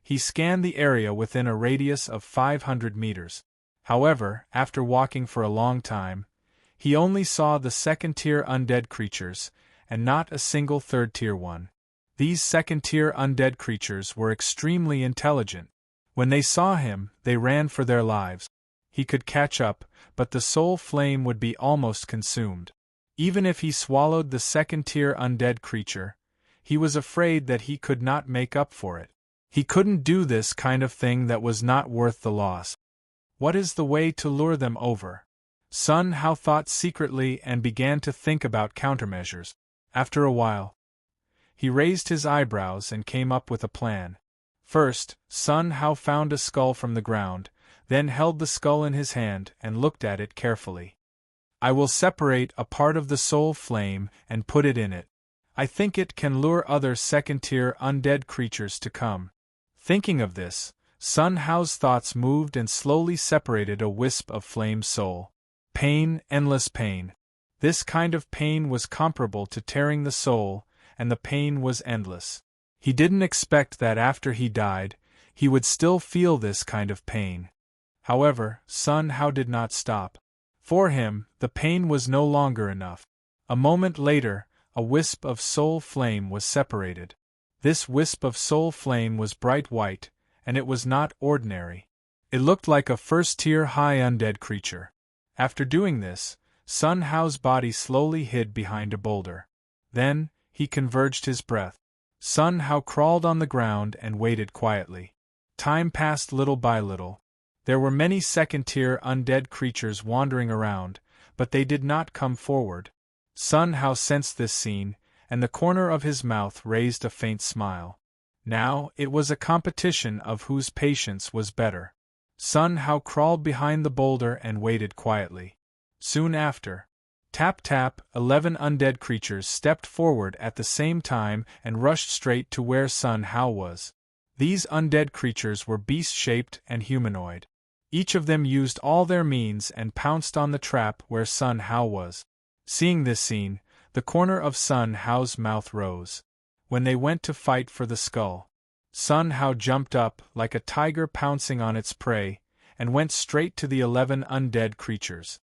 he scanned the area within a radius of 500 meters. However, after walking for a long time, he only saw the 2nd-tier undead creatures, and not a single 3rd-tier one. These second-tier undead creatures were extremely intelligent. When they saw him, they ran for their lives. He could catch up, but the soul flame would be almost consumed. Even if he swallowed the second-tier undead creature, he was afraid that he could not make up for it. He couldn't do this kind of thing that was not worth the loss. What is the way to lure them over? Sun Hao thought secretly and began to think about countermeasures. After a while, he raised his eyebrows and came up with a plan. First, Sun Hao found a skull from the ground, then held the skull in his hand and looked at it carefully. I will separate a part of the soul flame and put it in it. I think it can lure other second-tier undead creatures to come. Thinking of this, Sun Hao's thoughts moved and slowly separated a wisp of flame soul. Pain, endless pain. This kind of pain was comparable to tearing the soul, and the pain was endless. He didn't expect that after he died, he would still feel this kind of pain. However, Sun Hao did not stop. For him, the pain was no longer enough. A moment later, a wisp of soul flame was separated. This wisp of soul flame was bright white, and it was not ordinary. It looked like a first-tier high undead creature. After doing this, Sun Hao's body slowly hid behind a boulder. Then, he converged his breath. Sun Hao crawled on the ground and waited quietly. Time passed little by little. There were many second-tier undead creatures wandering around, but they did not come forward. Sun Hao sensed this scene, and the corner of his mouth raised a faint smile. Now, it was a competition of whose patience was better. Sun Hao crawled behind the boulder and waited quietly. Soon after, tap-tap, 11 undead creatures stepped forward at the same time and rushed straight to where Sun Hao was. These undead creatures were beast-shaped and humanoid. Each of them used all their means and pounced on the trap where Sun Hao was. Seeing this scene, the corner of Sun Hao's mouth rose. When they went to fight for the skull, Sun Hao jumped up like a tiger pouncing on its prey, and went straight to the 11 undead creatures.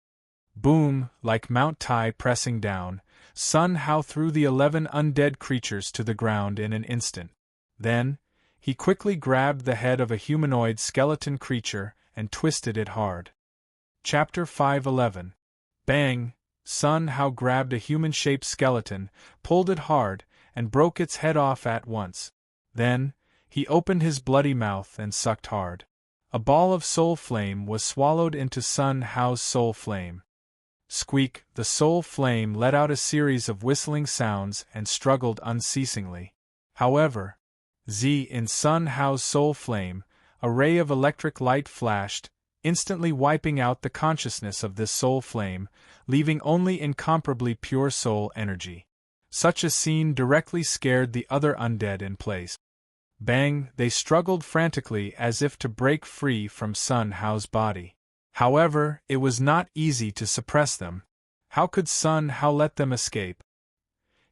Boom, like Mount Tai pressing down, Sun Hao threw the 11 undead creatures to the ground in an instant. Then, he quickly grabbed the head of a humanoid skeleton creature and twisted it hard. Chapter 5:11. Bang! Sun Hao grabbed a human-shaped skeleton, pulled it hard, and broke its head off at once. Then, he opened his bloody mouth and sucked hard. A ball of soul flame was swallowed into Sun Hao's soul flame. Squeak! The soul flame let out a series of whistling sounds and struggled unceasingly. However, in Sun Hao's soul flame, a ray of electric light flashed, instantly wiping out the consciousness of this soul flame, leaving only incomparably pure soul energy. Such a scene directly scared the other undead in place. Bang! They struggled frantically as if to break free from Sun Hao's body. However, it was not easy to suppress them. How could Sun Hao let them escape?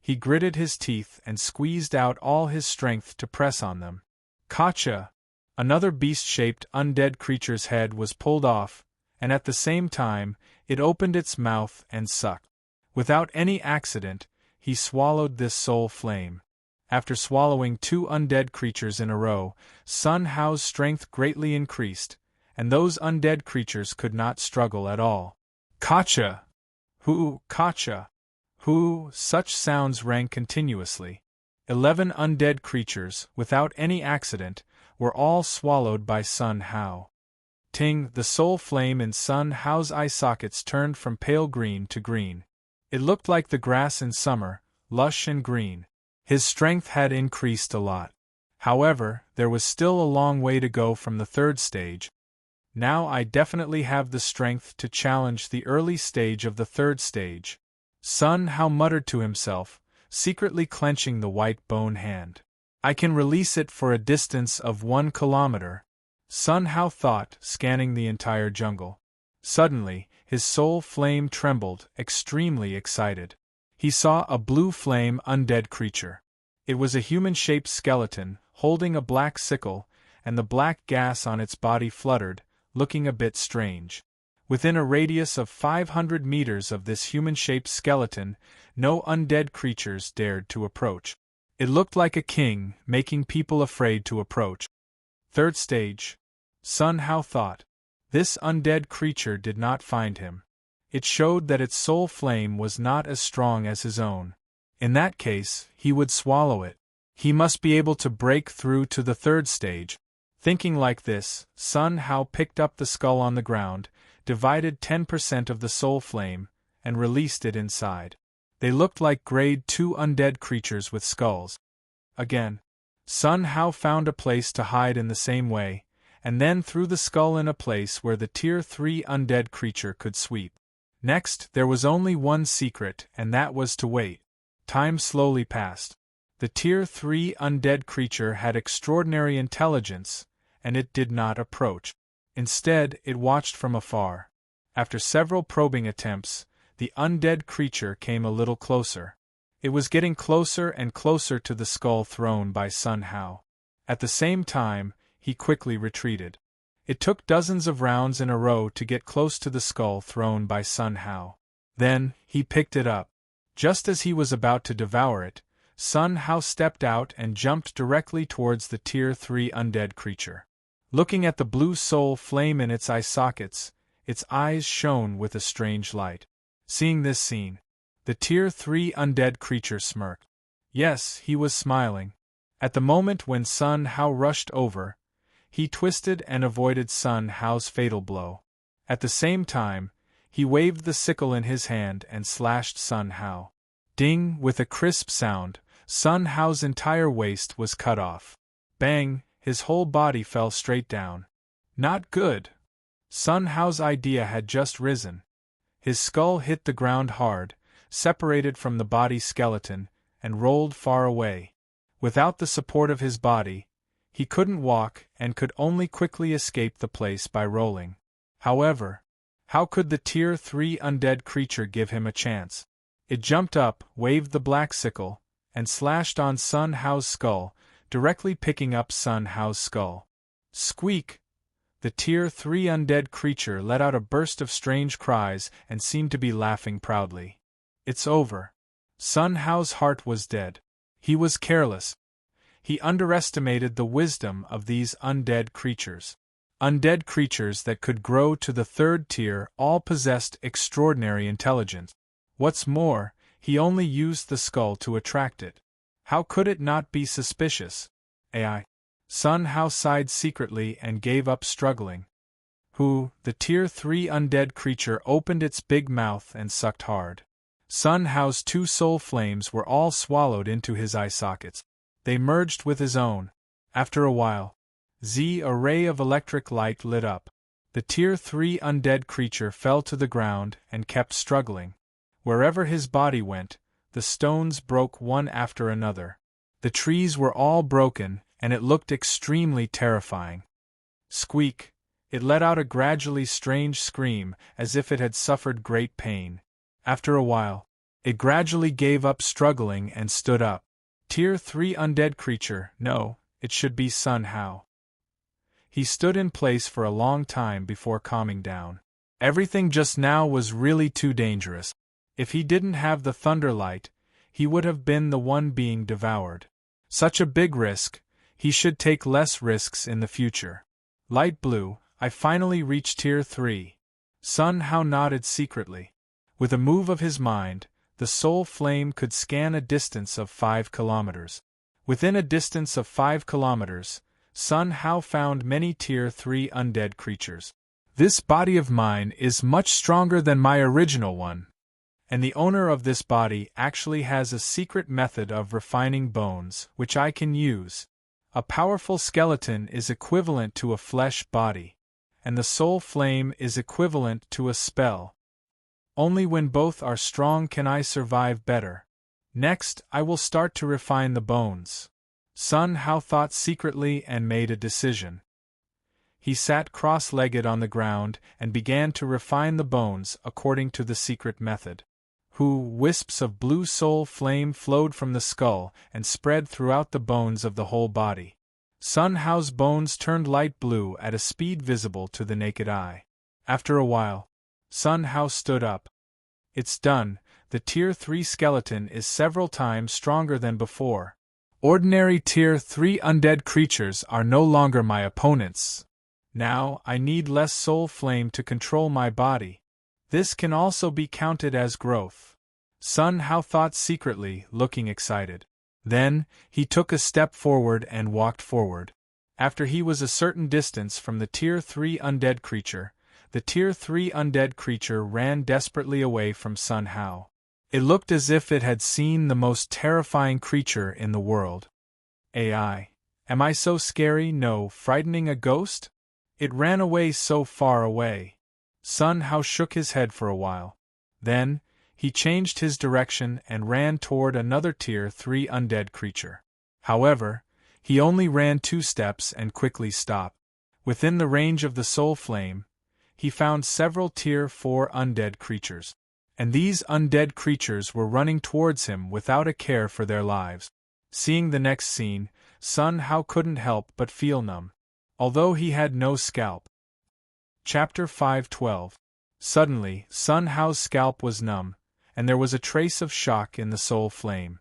He gritted his teeth and squeezed out all his strength to press on them. Gotcha! Another beast-shaped undead creature's head was pulled off, and at the same time, it opened its mouth and sucked. Without any accident, he swallowed this soul flame. After swallowing 2 undead creatures in a row, Sun Hao's strength greatly increased, and those undead creatures could not struggle at all. Gotcha! Hoo! Gotcha! Hoo! Such sounds rang continuously. 11 undead creatures, without any accident, were all swallowed by Sun Hao. Ting! The soul flame in Sun Hao's eye sockets turned from pale green to green. It looked like the grass in summer, lush and green. His strength had increased a lot. However, there was still a long way to go from the 3rd stage. Now I definitely have the strength to challenge the early stage of the 3rd stage. Sun Hao muttered to himself, secretly clenching the white bone hand. I can release it for a distance of 1 kilometer. Sun Hao thought, scanning the entire jungle. Suddenly, his soul flame trembled, extremely excited. He saw a blue flame undead creature. It was a human-shaped skeleton, holding a black sickle, and the black gas on its body fluttered, looking a bit strange. Within a radius of 500 meters of this human-shaped skeleton, no undead creatures dared to approach. It looked like a king, making people afraid to approach. Third stage. Sun Hao thought. This undead creature did not find him. It showed that its soul flame was not as strong as his own. In that case, he would swallow it. He must be able to break through to the third stage. Thinking like this, Sun Hao picked up the skull on the ground, divided 10% of the soul flame, and released it inside. They looked like grade 2 undead creatures with skulls. Again, Sun Hao found a place to hide in the same way, and then threw the skull in a place where the tier 3 undead creature could sweep. Next, there was only one secret, and that was to wait. Time slowly passed. The tier 3 undead creature had extraordinary intelligence, and it did not approach. Instead, it watched from afar. After several probing attempts, the undead creature came a little closer. It was getting closer and closer to the skull thrown by Sun Hao. At the same time, he quickly retreated. It took dozens of rounds in a row to get close to the skull thrown by Sun Hao. Then, he picked it up. Just as he was about to devour it, Sun Hao stepped out and jumped directly towards the tier 3 undead creature. Looking at the blue soul flame in its eye sockets, its eyes shone with a strange light. Seeing this scene, the tier 3 undead creature smirked. Yes, he was smiling. At the moment when Sun Hao rushed over, he twisted and avoided Sun Hao's fatal blow. At the same time, he waved the sickle in his hand and slashed Sun Hao. Ding! With a crisp sound, Sun Hao's entire waist was cut off. Bang! His whole body fell straight down. Not good! Sun Hao's idea had just risen. His skull hit the ground hard, separated from the body's skeleton, and rolled far away. Without the support of his body, he couldn't walk and could only quickly escape the place by rolling. However, how could the tier 3 undead creature give him a chance? It jumped up, waved the black sickle, and slashed on Sun Hao's skull, directly picking up Sun Hao's skull. Squeak! The tier 3 undead creature let out a burst of strange cries and seemed to be laughing proudly. It's over. Sun Hao's heart was dead. He was careless. He underestimated the wisdom of these undead creatures. Undead creatures that could grow to the third tier all possessed extraordinary intelligence. What's more, he only used the skull to attract it. How could it not be suspicious? AI. Sun Hao sighed secretly and gave up struggling. The tier 3 undead creature opened its big mouth and sucked hard. Sun Hao's 2 soul flames were all swallowed into his eye sockets. They merged with his own. After a while, a ray of electric light lit up. The tier 3 undead creature fell to the ground and kept struggling. Wherever his body went, the stones broke one after another. The trees were all broken, and it looked extremely terrifying. Squeak! It let out a gradually strange scream, as if it had suffered great pain. After a while, it gradually gave up struggling and stood up. Tier 3 undead creature, no, it should be Sun Hao. He stood in place for a long time before calming down. Everything just now was really too dangerous. If he didn't have the thunderlight, he would have been the one being devoured. Such a big risk, he should take less risks in the future. Light blue, I finally reached tier 3. Sun Hao nodded secretly. With a move of his mind, the soul flame could scan a distance of 5 kilometers. Within a distance of 5 kilometers, Sun Hao found many tier 3 undead creatures. This body of mine is much stronger than my original one. And the owner of this body actually has a secret method of refining bones, which I can use. A powerful skeleton is equivalent to a flesh body, and the soul flame is equivalent to a spell. Only when both are strong can I survive better. Next, I will start to refine the bones. Sun Hao thought secretly and made a decision. He sat cross-legged on the ground and began to refine the bones according to the secret method. Wisps of blue soul flame flowed from the skull and spread throughout the bones of the whole body. Sun Hao's bones turned light blue at a speed visible to the naked eye. After a while, Sun Hao stood up. It's done, the tier 3 skeleton is several times stronger than before. Ordinary Tier 3 undead creatures are no longer my opponents. Now, I need less soul flame to control my body. This can also be counted as growth. Sun Hao thought secretly, looking excited. Then, he took a step forward and walked forward. After he was a certain distance from the Tier 3 undead creature, the Tier 3 undead creature ran desperately away from Sun Hao. It looked as if it had seen the most terrifying creature in the world. AI. Am I so scary? No, frightening a ghost? It ran away so far away. Sun Hao shook his head for a while. Then, he changed his direction and ran toward another Tier 3 undead creature. However, he only ran 2 steps and quickly stopped. Within the range of the soul flame, he found several Tier 4 undead creatures. And these undead creatures were running towards him without a care for their lives. Seeing the next scene, Sun Hao couldn't help but feel numb, although he had no scalp. Chapter 5:12. Suddenly, Sun Hao's scalp was numb, and there was a trace of shock in the soul flame.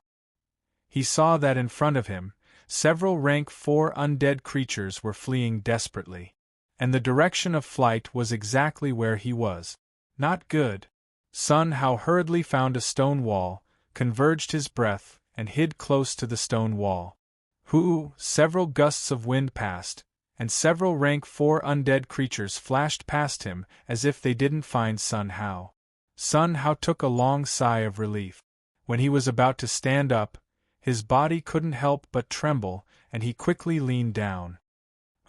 He saw that in front of him, several rank 4 undead creatures were fleeing desperately, and the direction of flight was exactly where he was. Not good. Sun Hao hurriedly found a stone wall, converged his breath, and hid close to the stone wall. Several gusts of wind passed, and several rank 4 undead creatures flashed past him as if they didn't find Sun Hao. Sun Hao took a long sigh of relief. When he was about to stand up, his body couldn't help but tremble, and he quickly leaned down.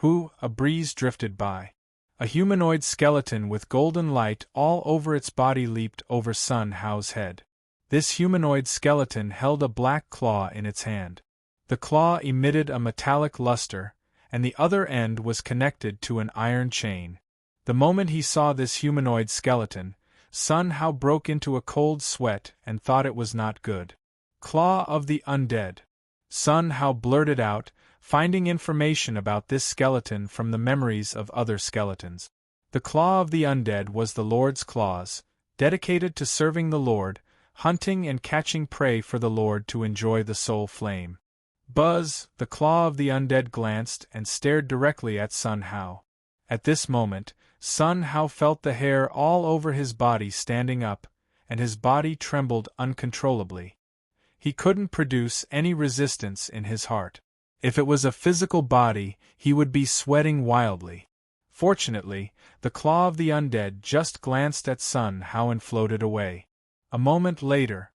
A breeze drifted by. A humanoid skeleton with golden light all over its body leaped over Sun Hao's head. This humanoid skeleton held a black claw in its hand. The claw emitted a metallic luster, and the other end was connected to an iron chain. The moment he saw this humanoid skeleton, Sun Hao broke into a cold sweat and thought it was not good. Claw of the undead. Sun Hao blurted out, finding information about this skeleton from the memories of other skeletons. The claw of the undead was the Lord's claws, dedicated to serving the Lord, hunting and catching prey for the Lord to enjoy the soul flame. Buzz, the claw of the undead glanced and stared directly at Sun Hao. At this moment, Sun Hao felt the hair all over his body standing up, and his body trembled uncontrollably. He couldn't produce any resistance in his heart. If it was a physical body, he would be sweating wildly. Fortunately, the claw of the undead just glanced at Sun Hao and floated away. A moment later,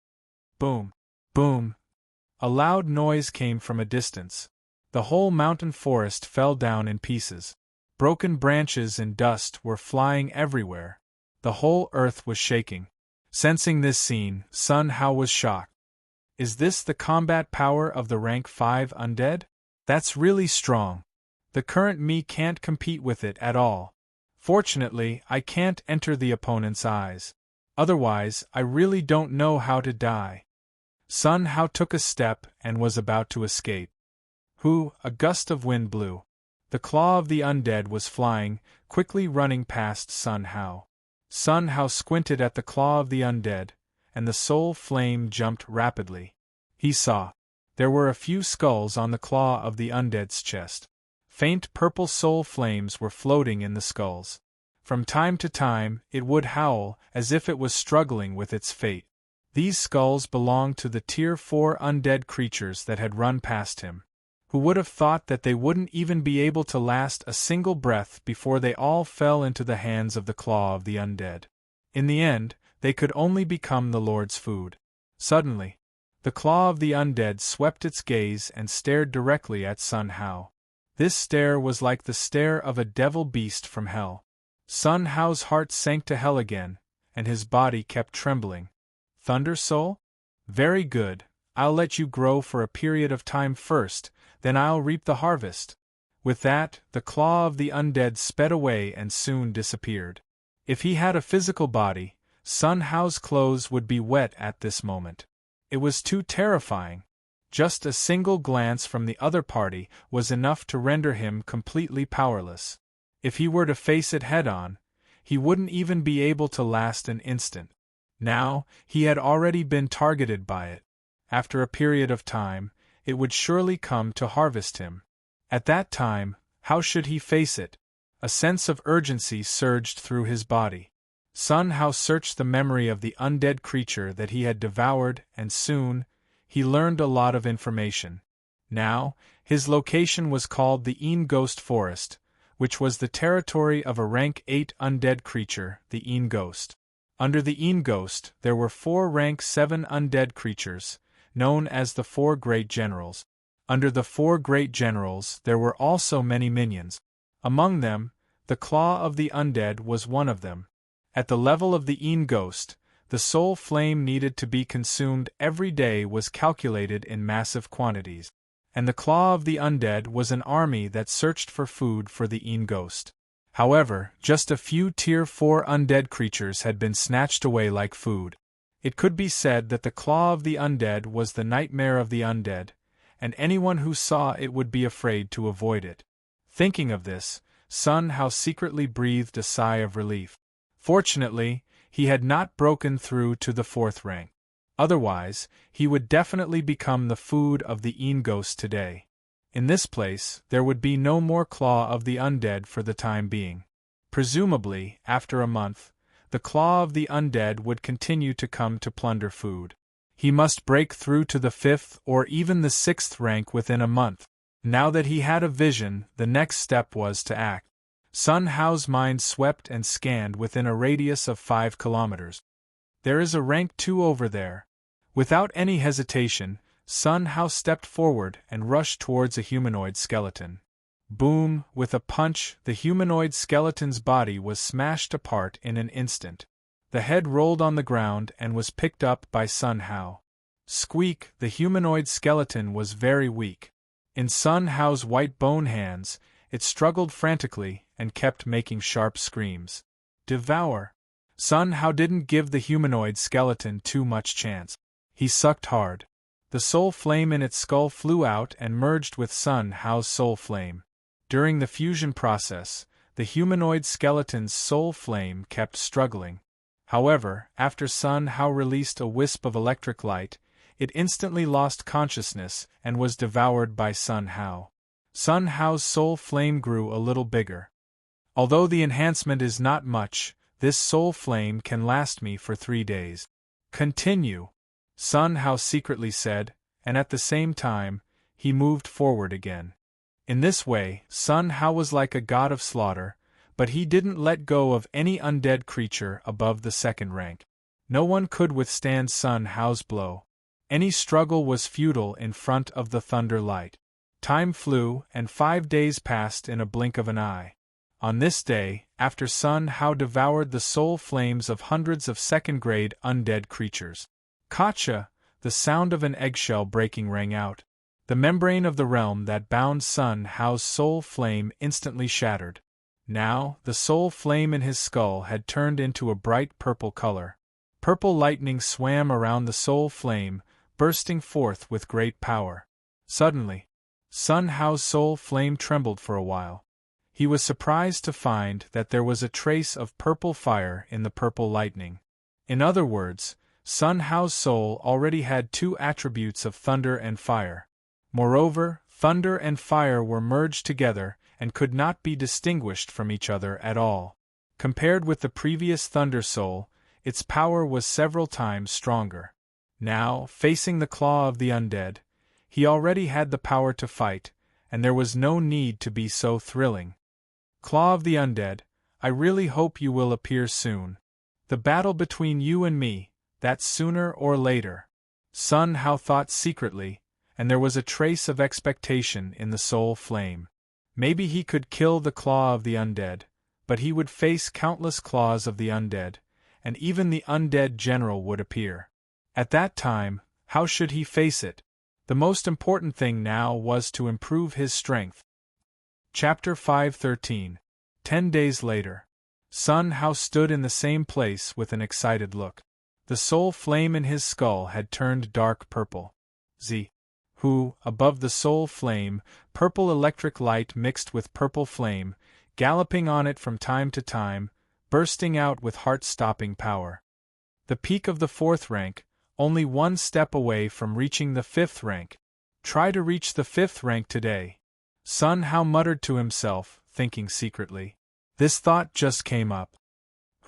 boom, boom, a loud noise came from a distance. The whole mountain forest fell down in pieces. Broken branches and dust were flying everywhere. The whole earth was shaking. Sensing this scene, Sun Hao was shocked. Is this the combat power of the rank 5 undead? That's really strong. The current me can't compete with it at all. Fortunately, I can't enter the opponent's eyes. Otherwise, I really don't know how to die. Sun Hao took a step and was about to escape. A gust of wind blew. The claw of the undead was flying, quickly running past Sun Hao. Sun Hao squinted at the claw of the undead, and the soul flame jumped rapidly. He saw. There were a few skulls on the claw of the undead's chest. Faint purple soul flames were floating in the skulls. From time to time, it would howl as if it was struggling with its fate. These skulls belonged to the Tier 4 undead creatures that had run past him. Who would have thought that they wouldn't even be able to last a single breath before they all fell into the hands of the claw of the undead? In the end, they could only become the Lord's food. Suddenly, the claw of the undead swept its gaze and stared directly at Sun Hao. This stare was like the stare of a devil beast from hell. Sun Hao's heart sank to hell again, and his body kept trembling. Thunder Soul? Very good, I'll let you grow for a period of time first, then I'll reap the harvest. With that, the claw of the undead sped away and soon disappeared. If he had a physical body, Sun Hao's clothes would be wet at this moment. It was too terrifying. Just a single glance from the other party was enough to render him completely powerless. If he were to face it head-on, he wouldn't even be able to last an instant. Now, he had already been targeted by it. After a period of time, it would surely come to harvest him. At that time, how should he face it? A sense of urgency surged through his body. Sun Hao searched the memory of the undead creature that he had devoured, and soon, he learned a lot of information. Now, his location was called the Ghost Forest, which was the territory of a rank 8 undead creature, the Ghost. Under the Ghost, there were 4 rank 7 undead creatures, known as the 4 Great Generals. Under the 4 Great Generals, there were also many minions. Among them, the Claw of the Undead was one of them. At the level of the Ghost, the soul flame needed to be consumed every day was calculated in massive quantities. And the Claw of the Undead was an army that searched for food for the Ghost. However, just a few Tier 4 undead creatures had been snatched away like food. It could be said that the Claw of the Undead was the nightmare of the undead, and anyone who saw it would be afraid to avoid it. Thinking of this, Sun Hao secretly breathed a sigh of relief. Fortunately, he had not broken through to the 4th rank. Otherwise, he would definitely become the food of the Ghost today. In this place, there would be no more Claw of the Undead for the time being. Presumably, after a month, the Claw of the Undead would continue to come to plunder food. He must break through to the 5th or even the 6th rank within a month. Now that he had a vision, the next step was to act. Sun Hao's mind swept and scanned within a radius of 5 kilometers. There is a rank 2 over there. Without any hesitation, Sun Hao stepped forward and rushed towards a humanoid skeleton. Boom! With a punch, the humanoid skeleton's body was smashed apart in an instant. The head rolled on the ground and was picked up by Sun Hao. Squeak! The humanoid skeleton was very weak. In Sun Hao's white bone hands, it struggled frantically and kept making sharp screams. Devour! Sun Hao didn't give the humanoid skeleton too much chance. He sucked hard. The soul flame in its skull flew out and merged with Sun Hao's soul flame. During the fusion process, the humanoid skeleton's soul flame kept struggling. However, after Sun Hao released a wisp of electric light, it instantly lost consciousness and was devoured by Sun Hao. Sun Hao's soul flame grew a little bigger. Although the enhancement is not much, this soul flame can last me for 3 days. Continue, Sun Hao secretly said, and at the same time, he moved forward again. In this way, Sun Hao was like a god of slaughter, but he didn't let go of any undead creature above the 2nd rank. No one could withstand Sun Hao's blow. Any struggle was futile in front of the thunder light. Time flew, and 5 days passed in a blink of an eye. On this day, after Sun Hao devoured the soul flames of hundreds of 2nd-grade undead creatures. Gotcha! The sound of an eggshell breaking rang out. The membrane of the realm that bound Sun Hao's soul flame instantly shattered. Now, the soul flame in his skull had turned into a bright purple color. Purple lightning swam around the soul flame, bursting forth with great power. Suddenly, Sun Hao's soul flame trembled for a while. He was surprised to find that there was a trace of purple fire in the purple lightning. In other words, Sun Hao's soul already had 2 attributes of thunder and fire. Moreover, thunder and fire were merged together and could not be distinguished from each other at all. Compared with the previous thunder soul, its power was several times stronger. Now, facing the Claw of the Undead, he already had the power to fight, and there was no need to be so thrilling. Claw of the Undead, I really hope you will appear soon. The battle between you and me, that's sooner or later. Sun Hao thought secretly, and there was a trace of expectation in the soul flame. Maybe he could kill the Claw of the Undead, but he would face countless Claws of the Undead, and even the Undead General would appear. At that time, how should he face it? The most important thing now was to improve his strength. Chapter 5:13. 10 days later. Sun Hao stood in the same place with an excited look. The soul flame in his skull had turned dark purple. Above the soul flame, purple electric light mixed with purple flame, galloping on it from time to time, bursting out with heart-stopping power. The peak of the 4th rank, only 1 step away from reaching the 5th rank. Try to reach the 5th rank today. Sun Hao muttered to himself, thinking secretly. This thought just came up.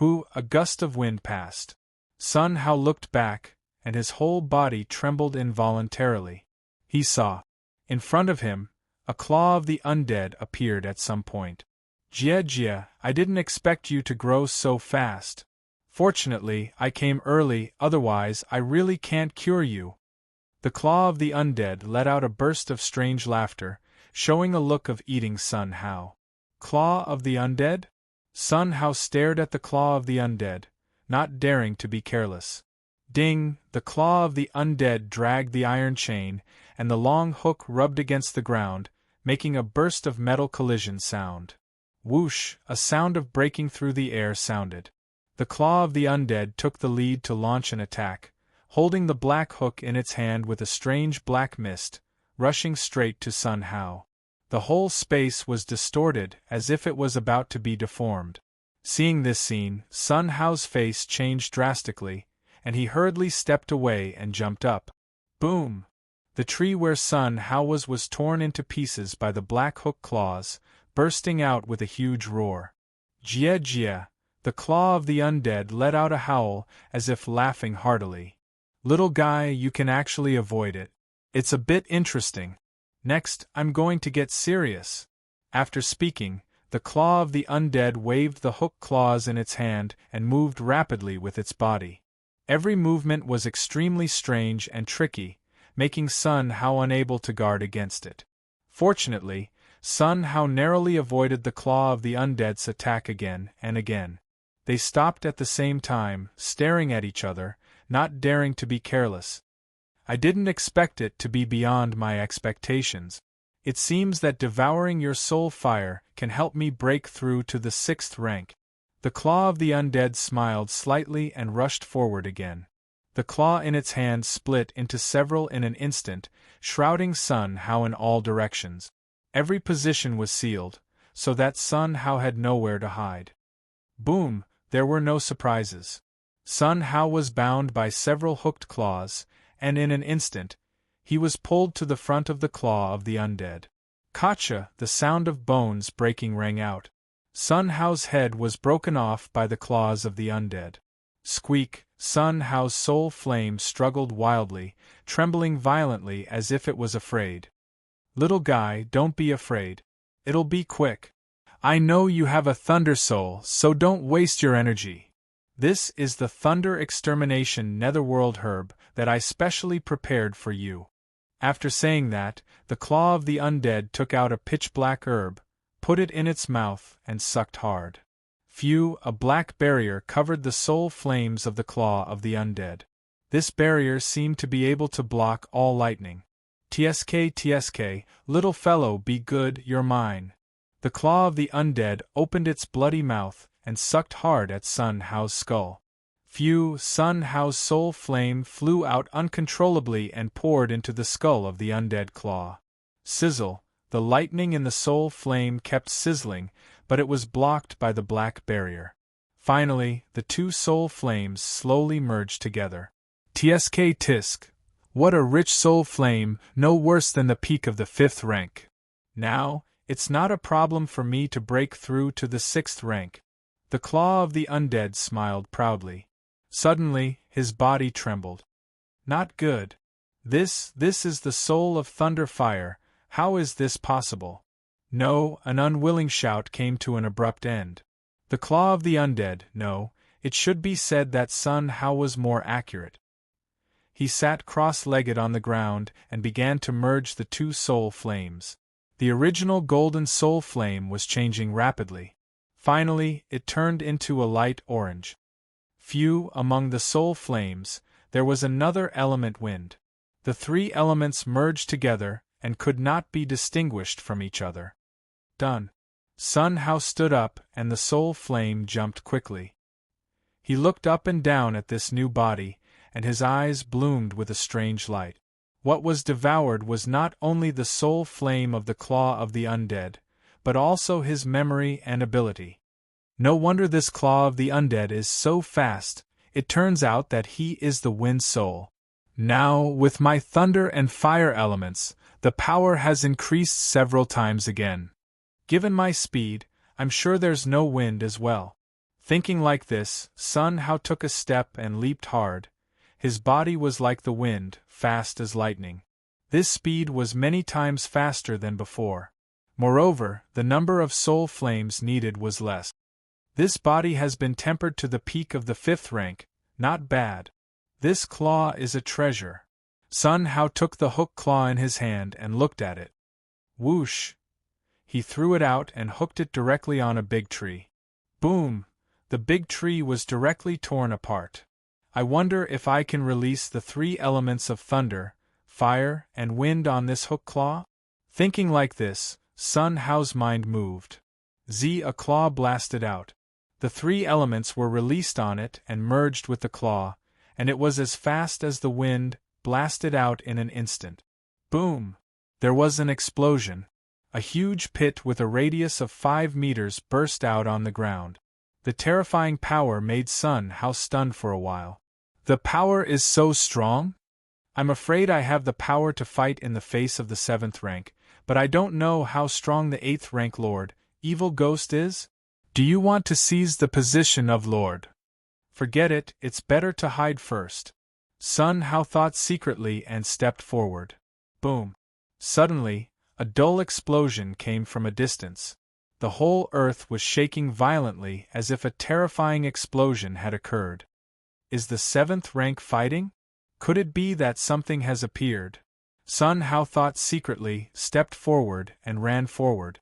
A gust of wind passed. Sun Hao looked back, and his whole body trembled involuntarily. He saw. In front of him, a claw of the undead appeared at some point. Jie, I didn't expect you to grow so fast. Fortunately, I came early, otherwise I really can't cure you. The claw of the undead let out a burst of strange laughter, showing a look of eating Sun Hao. Claw of the undead? Sun Hao stared at the claw of the undead, not daring to be careless. Ding! The claw of the undead dragged the iron chain, and the long hook rubbed against the ground, making a burst of metal collision sound. Whoosh! A sound of breaking through the air sounded. The claw of the undead took the lead to launch an attack, holding the black hook in its hand with a strange black mist, rushing straight to Sun Hao. The whole space was distorted as if it was about to be deformed. Seeing this scene, Sun Hao's face changed drastically, and he hurriedly stepped away and jumped up. Boom! The tree where Sun Hao was torn into pieces by the black hook claws, bursting out with a huge roar. Jie! The claw of the undead let out a howl, as if laughing heartily. Little guy, you can actually avoid it. It's a bit interesting. Next, I'm going to get serious. After speaking, the claw of the undead waved the hook claws in its hand and moved rapidly with its body. Every movement was extremely strange and tricky, making Sun Hao unable to guard against it. Fortunately, Sun Hao narrowly avoided the claw of the undead's attack again and again. They stopped at the same time, staring at each other, not daring to be careless. I didn't expect it to be beyond my expectations. It seems that devouring your soul fire can help me break through to the 6th rank. The claw of the undead smiled slightly and rushed forward again. The claw in its hand split into several in an instant, shrouding Sun Hao in all directions. Every position was sealed, so that Sun Hao had nowhere to hide. Boom! There were no surprises. Sun Hao was bound by several hooked claws, and in an instant, he was pulled to the front of the claw of the undead. Gotcha! The sound of bones breaking rang out. Sun Hao's head was broken off by the claws of the undead. Squeak! Sun Hao's soul flame struggled wildly, trembling violently as if it was afraid. Little guy, don't be afraid. It'll be quick. I know you have a thunder soul, so don't waste your energy. This is the Thunder Extermination Netherworld herb that I specially prepared for you. After saying that, the claw of the undead took out a pitch-black herb, put it in its mouth, and sucked hard. Phew! A black barrier covered the soul flames of the claw of the undead. This barrier seemed to be able to block all lightning. Tsk, little fellow, be good, you're mine. The claw of the undead opened its bloody mouth and sucked hard at Sun Hao's skull. Phew! Sun Hao's soul flame flew out uncontrollably and poured into the skull of the undead claw. Sizzle! The lightning in the soul flame kept sizzling, but it was blocked by the black barrier. Finally, the two soul flames slowly merged together. Tisk! What a rich soul flame, no worse than the peak of the 5th rank. Now, it's not a problem for me to break through to the 6th rank. The claw of the undead smiled proudly. Suddenly, his body trembled. Not good. This is the soul of thunder fire. How is this possible? No, an unwilling shout came to an abrupt end. The claw of the undead, no, it should be said that Sun Hao was more accurate. He sat cross-legged on the ground and began to merge the two soul flames. The original golden soul flame was changing rapidly. Finally, it turned into a light orange. Phew! Among the soul flames, there was another element, wind. The three elements merged together and could not be distinguished from each other. Done. Sun Hao stood up and the soul flame jumped quickly. He looked up and down at this new body, and his eyes bloomed with a strange light. What was devoured was not only the soul flame of the claw of the undead, but also his memory and ability. No wonder this claw of the undead is so fast. It turns out that he is the wind soul. Now, with my thunder and fire elements, The power has increased several times again. Given my speed, I'm sure there's no wind as well. Thinking like this, Sun Hao took a step and leaped hard. His body was like the wind, fast as lightning. This speed was many times faster than before. Moreover, the number of soul flames needed was less. This body has been tempered to the peak of the 5th rank, not bad. This claw is a treasure. Sun Hao took the hook claw in his hand and looked at it. Whoosh! He threw it out and hooked it directly on a big tree. Boom! The big tree was directly torn apart. I wonder if I can release the 3 elements of thunder, fire, and wind on this hook claw? Thinking like this, Sun Hao's mind moved. A claw blasted out. The 3 elements were released on it and merged with the claw, and it was as fast as the wind, blasted out in an instant. Boom! There was an explosion. A huge pit with a radius of 5 meters burst out on the ground. The terrifying power made Sun Hao stunned for a while. The power is so strong? I'm afraid I have the power to fight in the face of the 7th rank, but I don't know how strong the 8th rank Lord, Evil Ghost is? Do you want to seize the position of Lord? Forget it, it's better to hide first. Sun Hao thought secretly and stepped forward. Boom! Suddenly, a dull explosion came from a distance. The whole earth was shaking violently as if a terrifying explosion had occurred. Is the 7th rank fighting? Could it be that something has appeared? Sun Hao thought secretly, stepped forward, and ran forward.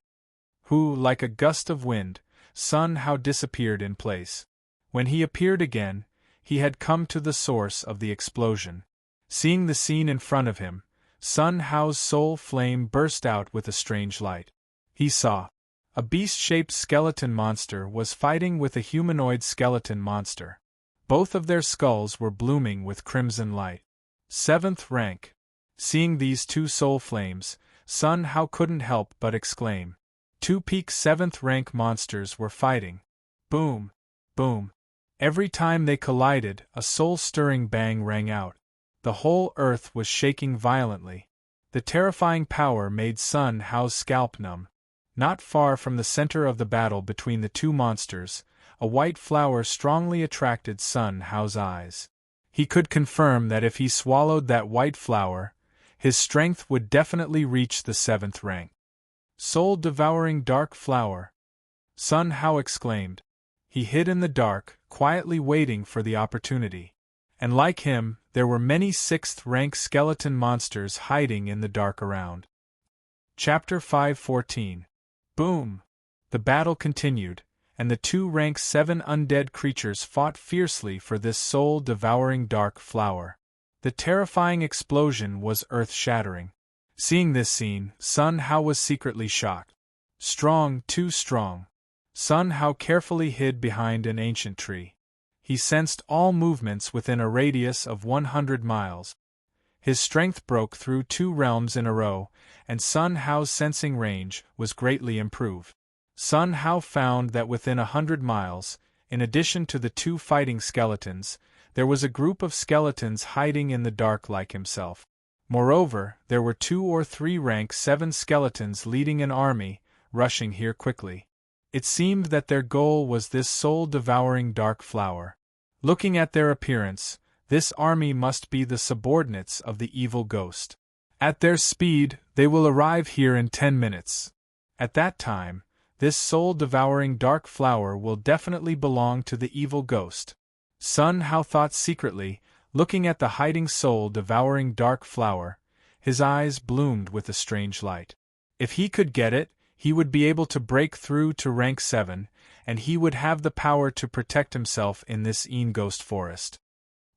Like a gust of wind, Sun Hao disappeared in place. When he appeared again, he had come to the source of the explosion. Seeing the scene in front of him, Sun Hao's soul flame burst out with a strange light. He saw a beast-shaped skeleton monster was fighting with a humanoid skeleton monster. Both of their skulls were blooming with crimson light. 7th rank. Seeing these 2 soul flames, Sun Hao couldn't help but exclaim. 2 peak 7th rank monsters were fighting. Boom! Boom! Every time they collided, a soul-stirring bang rang out. The whole earth was shaking violently. The terrifying power made Sun Hao's scalp numb. Not far from the center of the battle between the 2 monsters, a white flower strongly attracted Sun Hao's eyes. He could confirm that if he swallowed that white flower, his strength would definitely reach the 7th rank. Soul-devouring dark flower! Sun Hao exclaimed. He hid in the dark, quietly waiting for the opportunity. And like him, there were many 6th rank skeleton monsters hiding in the dark around. Chapter 514. Boom! The battle continued, and the 2 rank 7 undead creatures fought fiercely for this soul-devouring dark flower. The terrifying explosion was earth-shattering. Seeing this scene, Sun Hao was secretly shocked. Strong, too strong. Sun Hao carefully hid behind an ancient tree. He sensed all movements within a radius of 100 miles. His strength broke through 2 realms in a row, and Sun Hao's sensing range was greatly improved. Sun Hao found that within 100 miles, in addition to the 2 fighting skeletons, there was a group of skeletons hiding in the dark like himself. Moreover, there were 2 or 3 rank 7 skeletons leading an army, rushing here quickly. It seemed that their goal was this soul-devouring dark flower. Looking at their appearance, this army must be the subordinates of the evil ghost. At their speed, they will arrive here in 10 minutes. At that time, this soul-devouring dark flower will definitely belong to the evil ghost. Sun Hao thought secretly, looking at the hiding soul-devouring dark flower. His eyes bloomed with a strange light. If he could get it, he would be able to break through to rank 7, and he would have the power to protect himself in this ghost forest.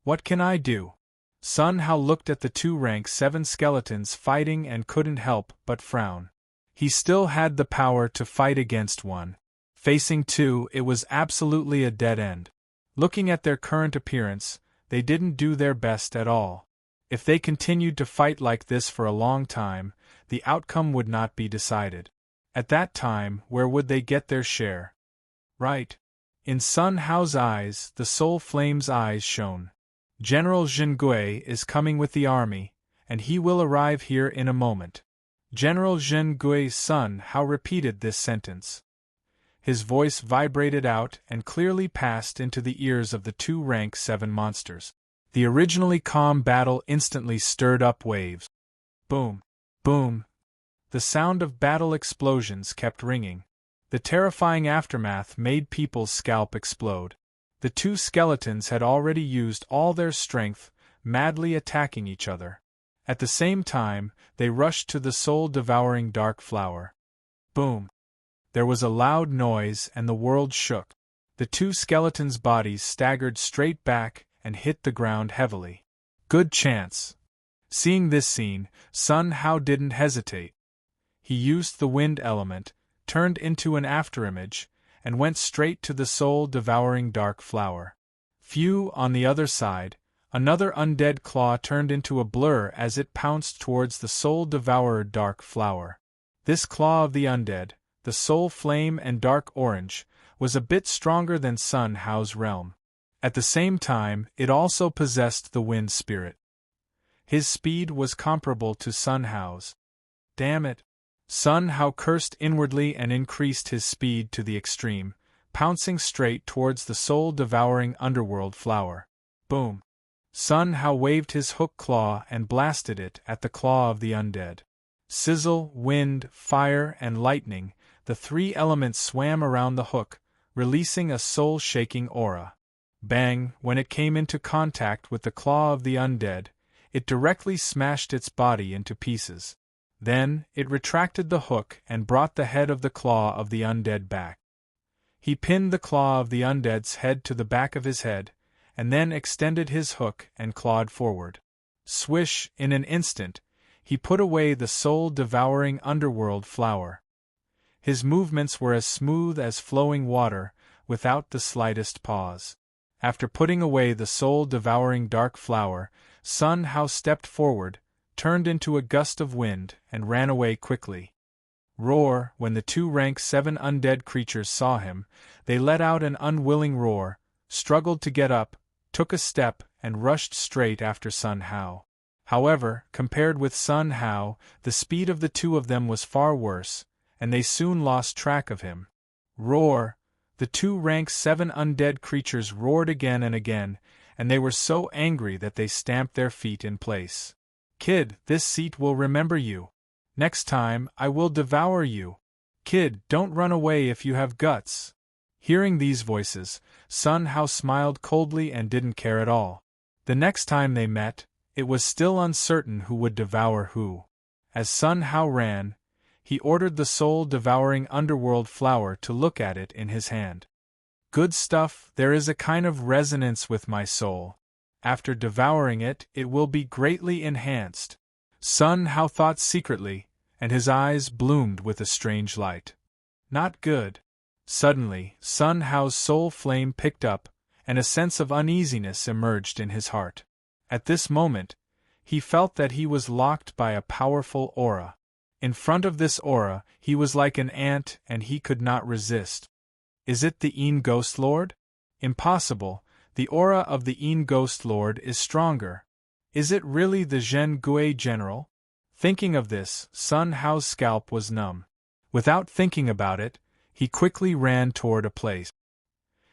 What can I do? Sun Hao looked at the 2 rank 7 skeletons fighting and couldn't help but frown. He still had the power to fight against one. Facing 2, it was absolutely a dead end. Looking at their current appearance, they didn't do their best at all. If they continued to fight like this for a long time, the outcome would not be decided. At that time, where would they get their share? Right. In Sun Hao's eyes, the soul flame's eyes shone. General Jingui is coming with the army, and he will arrive here in a moment. General Zhen Gui's Sun Hao repeated this sentence. His voice vibrated out and clearly passed into the ears of the two rank 7 monsters. The originally calm battle instantly stirred up waves. Boom! Boom! The sound of battle explosions kept ringing. The terrifying aftermath made people's scalp explode. The two skeletons had already used all their strength, madly attacking each other. At the same time, they rushed to the soul-devouring dark flower. Boom! There was a loud noise and the world shook. The two skeletons' bodies staggered straight back and hit the ground heavily. Good chance! Seeing this scene, Sun Hao didn't hesitate. He used the wind element, turned into an afterimage, and went straight to the soul-devouring dark flower. Phew! On the other side, another undead claw turned into a blur as it pounced towards the soul-devourer dark flower. This claw of the undead, the soul flame and dark orange, was a bit stronger than Sun Hao's realm. At the same time, it also possessed the wind spirit. His speed was comparable to Sun Hao's. Damn it! Sun Hao cursed inwardly and increased his speed to the extreme, pouncing straight towards the soul-devouring underworld flower. Boom! Sun Hao waved his hook claw and blasted it at the claw of the undead. Sizzle, wind, fire, and lightning, the three elements swam around the hook, releasing a soul-shaking aura. Bang! When it came into contact with the claw of the undead, it directly smashed its body into pieces. Then, it retracted the hook and brought the head of the claw of the undead back. He pinned the claw of the undead's head to the back of his head, and then extended his hook and clawed forward. Swish! In an instant, he put away the soul-devouring underworld flower. His movements were as smooth as flowing water, without the slightest pause. After putting away the soul-devouring dark flower, Sun Hao stepped forward, turned into a gust of wind, and ran away quickly. Roar! When the two rank 7 undead creatures saw him, they let out an unwilling roar, struggled to get up, took a step, and rushed straight after Sun Hao. However, compared with Sun Hao, the speed of the two of them was far worse, and they soon lost track of him. Roar! The two rank 7 undead creatures roared again and again, and they were so angry that they stamped their feet in place. Kid, this seat will remember you. Next time, I will devour you. Kid, don't run away if you have guts. Hearing these voices, Sun Hao smiled coldly and didn't care at all. The next time they met, it was still uncertain who would devour who. As Sun Hao ran, he ordered the soul-devouring underworld flower to look at it in his hand. Good stuff, there is a kind of resonance with my soul. After devouring it, it will be greatly enhanced. Sun Hao thought secretly, and his eyes bloomed with a strange light. Not good. Suddenly, Sun Hao's soul flame picked up, and a sense of uneasiness emerged in his heart. At this moment, he felt that he was locked by a powerful aura. In front of this aura, he was like an ant and he could not resist. Is it the Een Ghost Lord? Impossible, the aura of the Een Ghost Lord is stronger. Is it really the Zhen Gui General? Thinking of this, Sun Hao's scalp was numb. Without thinking about it, he quickly ran toward a place.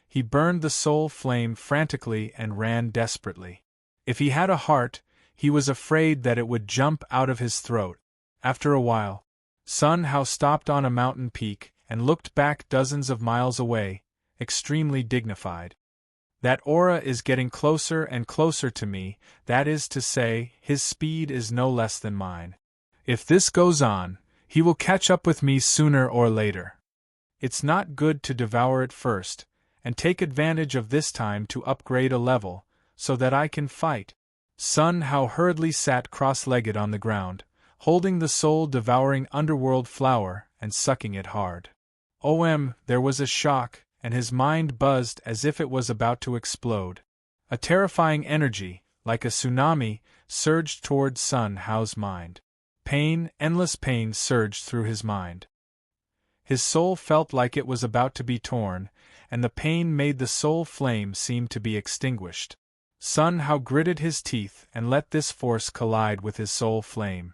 He burned the soul flame frantically and ran desperately. If he had a heart, he was afraid that it would jump out of his throat. After a while, Sun Hao stopped on a mountain peak and looked back dozens of miles away, extremely dignified. That aura is getting closer and closer to me, that is to say, his speed is no less than mine. If this goes on, he will catch up with me sooner or later. It's not good to devour it first, and take advantage of this time to upgrade a level, so that I can fight. Sun Hao hurriedly sat cross-legged on the ground, holding the soul-devouring underworld flower and sucking it hard. There was a shock, and his mind buzzed as if it was about to explode. A terrifying energy, like a tsunami, surged toward Sun Hao's mind. Pain, endless pain surged through his mind. His soul felt like it was about to be torn, and the pain made the soul flame seem to be extinguished. Sun Hao gritted his teeth and let this force collide with his soul flame.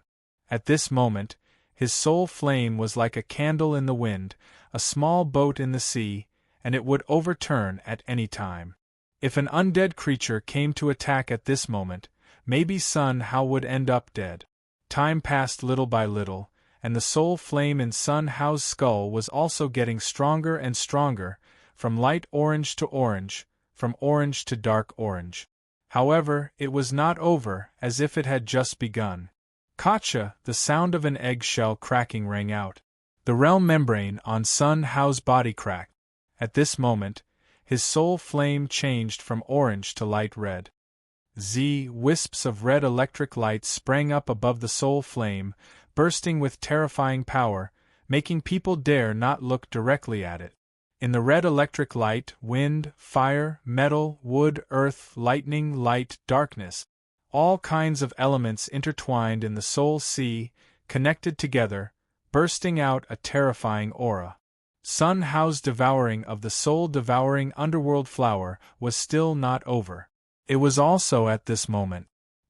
At this moment, His soul flame was like a candle in the wind, a small boat in the sea, and it would overturn at any time. If an undead creature came to attack at this moment, maybe Sun Hao would end up dead. Time passed little by little, and the soul flame in Sun Hao's skull was also getting stronger and stronger, from light orange to orange, from orange to dark orange. However, it was not over, as if it had just begun. Gotcha! The sound of an egg-shell cracking rang out. The realm membrane on Sun Hao's body cracked. At this moment, his soul flame changed from orange to light red. Wisps of red electric light sprang up above the soul flame, bursting with terrifying power, making people dare not look directly at it. In the red electric light, wind, fire, metal, wood, earth, lightning, light, darkness, all kinds of elements intertwined in the soul sea, connected together, bursting out a terrifying aura. Sun Hao's devouring of the soul-devouring underworld flower was still not over. It was also at this moment.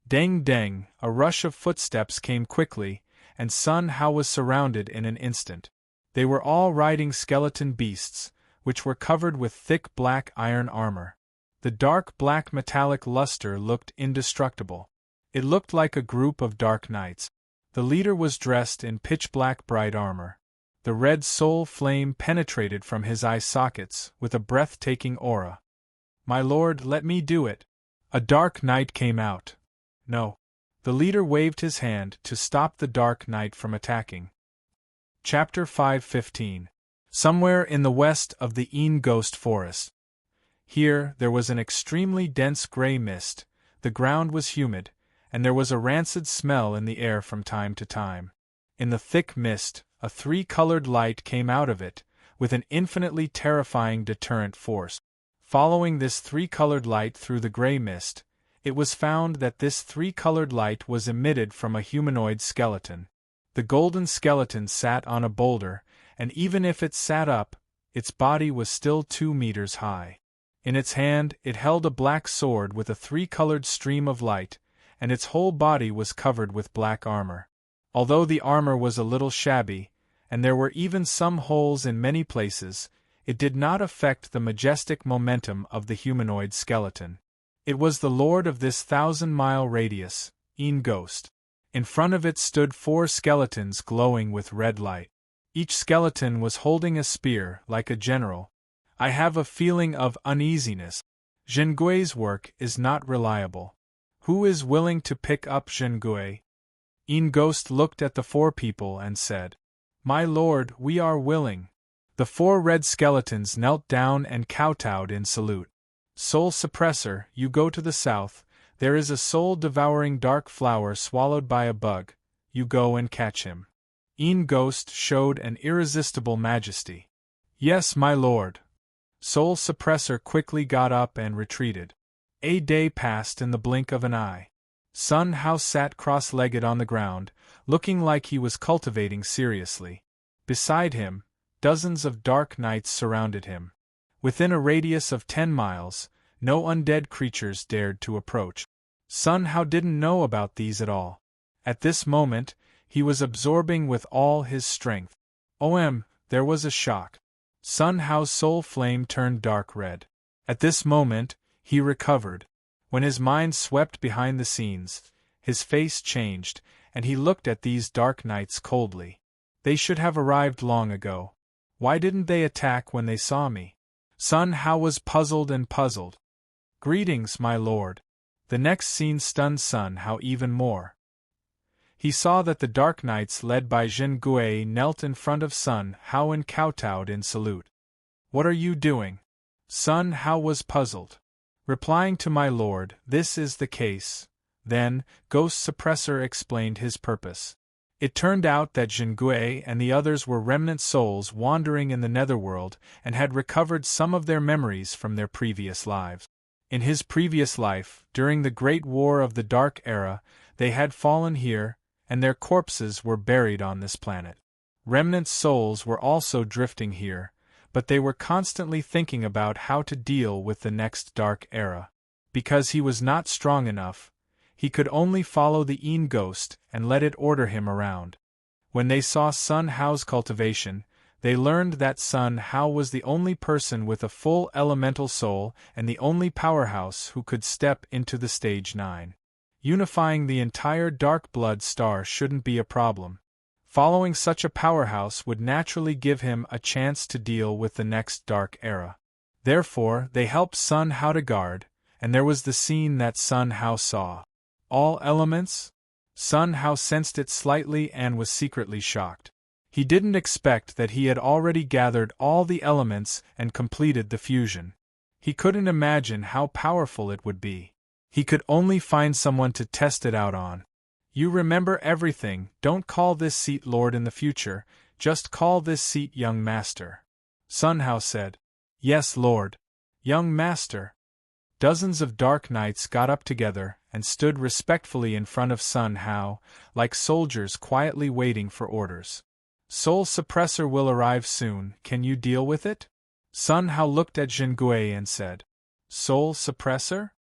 Deng deng, a rush of footsteps came quickly, and Sun Hao was surrounded in an instant. They were all riding skeleton beasts, which were covered with thick black iron armor. The dark black metallic luster looked indestructible. It looked like a group of dark knights. The leader was dressed in pitch-black bright armor. The red soul flame penetrated from his eye sockets with a breathtaking aura. "My lord, let me do it." A dark knight came out. "No." The leader waved his hand to stop the dark knight from attacking. Chapter 5:15. Somewhere in the west of the Ghost Forest. Here, there was an extremely dense gray mist, the ground was humid, and there was a rancid smell in the air from time to time. In the thick mist, a three-colored light came out of it, with an infinitely terrifying deterrent force. Following this three-colored light through the gray mist, it was found that this three-colored light was emitted from a humanoid skeleton. The golden skeleton sat on a boulder, and even if it sat up, its body was still 2 meters high. In its hand, it held a black sword with a three-colored stream of light, and its whole body was covered with black armor. Although the armor was a little shabby, and there were even some holes in many places, it did not affect the majestic momentum of the humanoid skeleton. It was the lord of this 1,000-mile radius, Ghost. In front of it stood 4 skeletons glowing with red light. Each skeleton was holding a spear, like a general. I have a feeling of uneasiness. Zhengui's work is not reliable. Who is willing to pick up Zhengui? Ghost looked at the 4 people and said, "My lord, we are willing." The 4 red skeletons knelt down and kowtowed in salute. "Soul Suppressor, you go to the south, there is a soul-devouring dark flower swallowed by a bug, you go and catch him." Ghost showed an irresistible majesty. "Yes, my lord." Soul Suppressor quickly got up and retreated. A day passed in the blink of an eye. Sun Hao sat cross-legged on the ground, looking like he was cultivating seriously. Beside him, dozens of dark knights surrounded him. Within a radius of 10 miles, no undead creatures dared to approach. Sun Hao didn't know about these at all. At this moment, he was absorbing with all his strength. There was a shock. Sun Hao's soul flame turned dark red. At this moment, he recovered. When his mind swept behind the scenes, his face changed, and he looked at these dark knights coldly. They should have arrived long ago. Why didn't they attack when they saw me? Sun Hao was puzzled and puzzled. "Greetings, my lord." The next scene stunned Sun Hao even more. He saw that the dark knights led by Zhengui knelt in front of Sun Hao and kowtowed in salute. "What are you doing?" Sun Hao was puzzled. Replying to "my lord, this is the case." Then, Ghost Suppressor explained his purpose. It turned out that Zhengui and the others were remnant souls wandering in the netherworld and had recovered some of their memories from their previous lives. In his previous life, during the Great War of the Dark Era, they had fallen here, and their corpses were buried on this planet. Remnant souls were also drifting here, but they were constantly thinking about how to deal with the next Dark Era. Because he was not strong enough, he could only follow the Ghost and let it order him around. When they saw Sun Hao's cultivation, they learned that Sun Hao was the only person with a full elemental soul and the only powerhouse who could step into the stage 9. Unifying the entire dark blood star shouldn't be a problem. Following such a powerhouse would naturally give him a chance to deal with the next dark era. Therefore, they helped Sun Hao to guard, and there was the scene that Sun Hao saw. All elements? Sun Hao sensed it slightly and was secretly shocked. He didn't expect that he had already gathered all the elements and completed the fusion. He couldn't imagine how powerful it would be. He could only find someone to test it out on. You remember everything, don't call this seat Lord in the future, just call this seat Young Master. Sun Hao said. Yes, Lord. Young Master. Dozens of dark knights got up together and stood respectfully in front of Sun Hao, like soldiers quietly waiting for orders. Soul Suppressor will arrive soon, can you deal with it? Sun Hao looked at Zhengui and said. Soul Suppressor?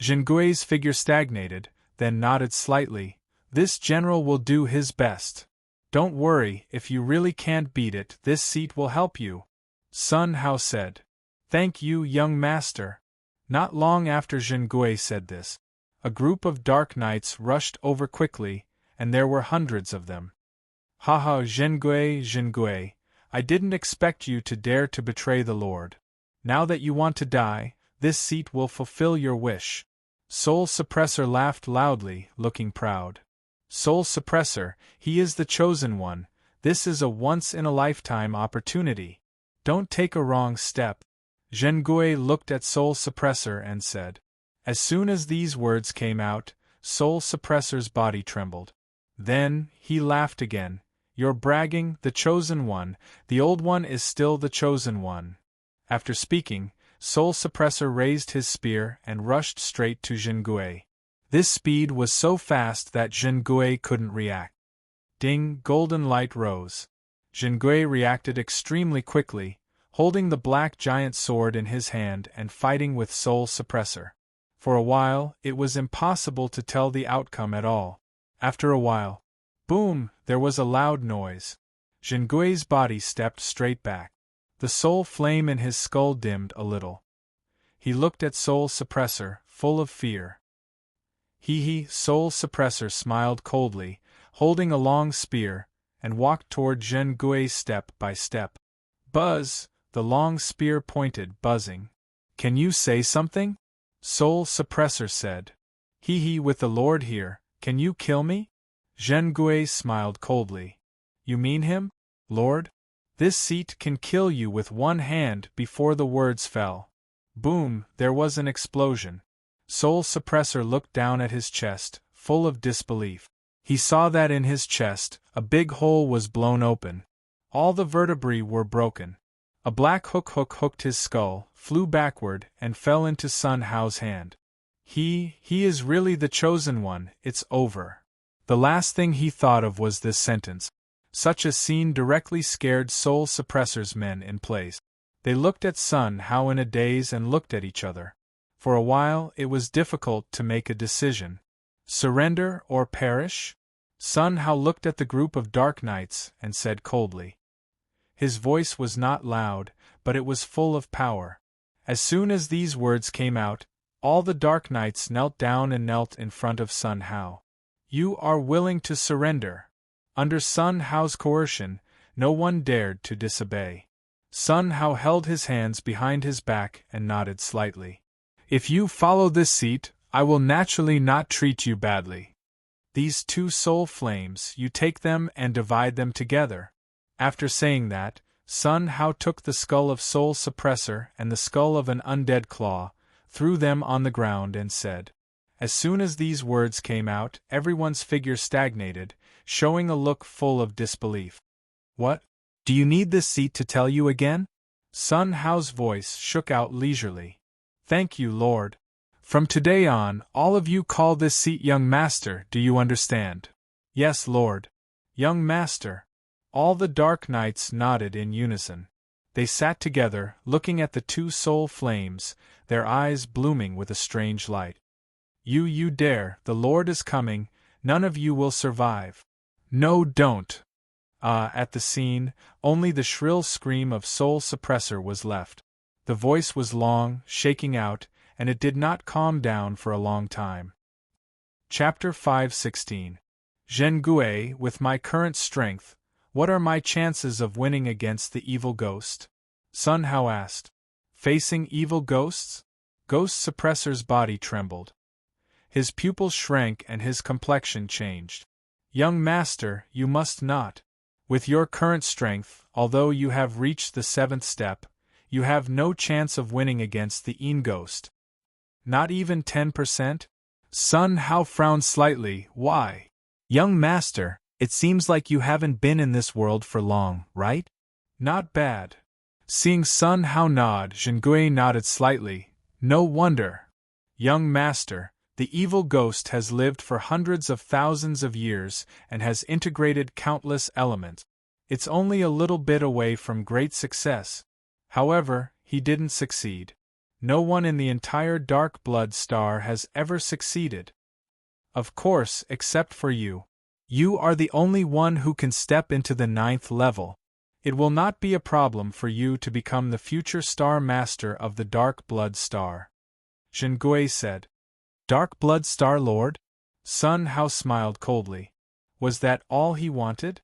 Zhengui's figure stagnated, then nodded slightly. This general will do his best. Don't worry, if you really can't beat it, this seat will help you. Sun Hao said. Thank you, young master. Not long after Zhengui said this, a group of dark knights rushed over quickly, and there were hundreds of them. Haha, Zhengui, Zhengui, I didn't expect you to dare to betray the Lord. Now that you want to die, this seat will fulfill your wish. Soul Suppressor laughed loudly, looking proud. Soul Suppressor, he is the chosen one, this is a once-in-a-lifetime opportunity. Don't take a wrong step. Zhengui looked at Soul Suppressor and said. As soon as these words came out, Soul Suppressor's body trembled. Then, he laughed again. You're bragging, the chosen one, the old one is still the chosen one. After speaking, Soul Suppressor raised his spear and rushed straight to Zhengui. This speed was so fast that Zhengui couldn't react. Ding, golden light rose. Zhengui reacted extremely quickly, holding the black giant sword in his hand and fighting with Soul Suppressor. For a while, it was impossible to tell the outcome at all. After a while, boom, there was a loud noise. Zhengui's body stepped straight back. The soul flame in his skull dimmed a little. He looked at Soul Suppressor, full of fear. Soul Suppressor smiled coldly, holding a long spear, and walked toward Zhengui step by step. Buzz, the long spear pointed, buzzing. Can you say something? Soul Suppressor said. With the Lord here, can you kill me? Zhengui smiled coldly. You mean him, Lord? This seat can kill you with one hand. Before the words fell. Boom, there was an explosion. Soul Suppressor looked down at his chest, full of disbelief. He saw that in his chest, a big hole was blown open. All the vertebrae were broken. A black hook hooked his skull, flew backward, and fell into Sun Hao's hand. He is really the chosen one, it's over. The last thing he thought of was this sentence. Such a scene directly scared Soul Suppressor's men in place. They looked at Sun Hao in a daze and looked at each other. For a while, it was difficult to make a decision. Surrender or perish? Sun Hao looked at the group of dark knights and said coldly. His voice was not loud, but it was full of power. As soon as these words came out, all the dark knights knelt down and knelt in front of Sun Hao. You are willing to surrender. Under Sun Hao's coercion, no one dared to disobey. Sun Hao held his hands behind his back and nodded slightly. If you follow this seat, I will naturally not treat you badly. These two soul flames, you take them and divide them together. After saying that, Sun Hao took the skull of Soul Suppressor and the skull of an undead claw, threw them on the ground and said. As soon as these words came out, everyone's figure stagnated, showing a look full of disbelief. What? Do you need this seat to tell you again? Sun Hao's voice shook out leisurely. Thank you, Lord. From today on, all of you call this seat Young Master, do you understand? Yes, Lord. Young Master. All the dark knights nodded in unison. They sat together, looking at the two soul flames, their eyes blooming with a strange light. You dare, the Lord is coming, none of you will survive. No, don't. At the scene, only the shrill scream of Soul Suppressor was left. The voice was long, shaking out, and it did not calm down for a long time. Chapter 5:16. Zhengui, with my current strength, what are my chances of winning against the evil ghost? Sun Hao asked. Facing evil ghosts? Ghost Suppressor's body trembled. His pupils shrank and his complexion changed. Young master, you must not. With your current strength, although you have reached the 7th step, you have no chance of winning against the Een ghost. Not even 10%? Sun Hao frowned slightly. Why? Young master, it seems like you haven't been in this world for long, right? Not bad. Seeing Sun Hao nod, Zhengui nodded slightly. No wonder. Young master, the evil ghost has lived for hundreds of thousands of years and has integrated countless elements. It's only a little bit away from great success. However, he didn't succeed. No one in the entire Dark Blood Star has ever succeeded. Of course, except for you. You are the only one who can step into the 9th level. It will not be a problem for you to become the future Star Master of the Dark Blood Star. Zhengui said. Dark Blood Star Lord? Sun Hao smiled coldly. Was that all he wanted?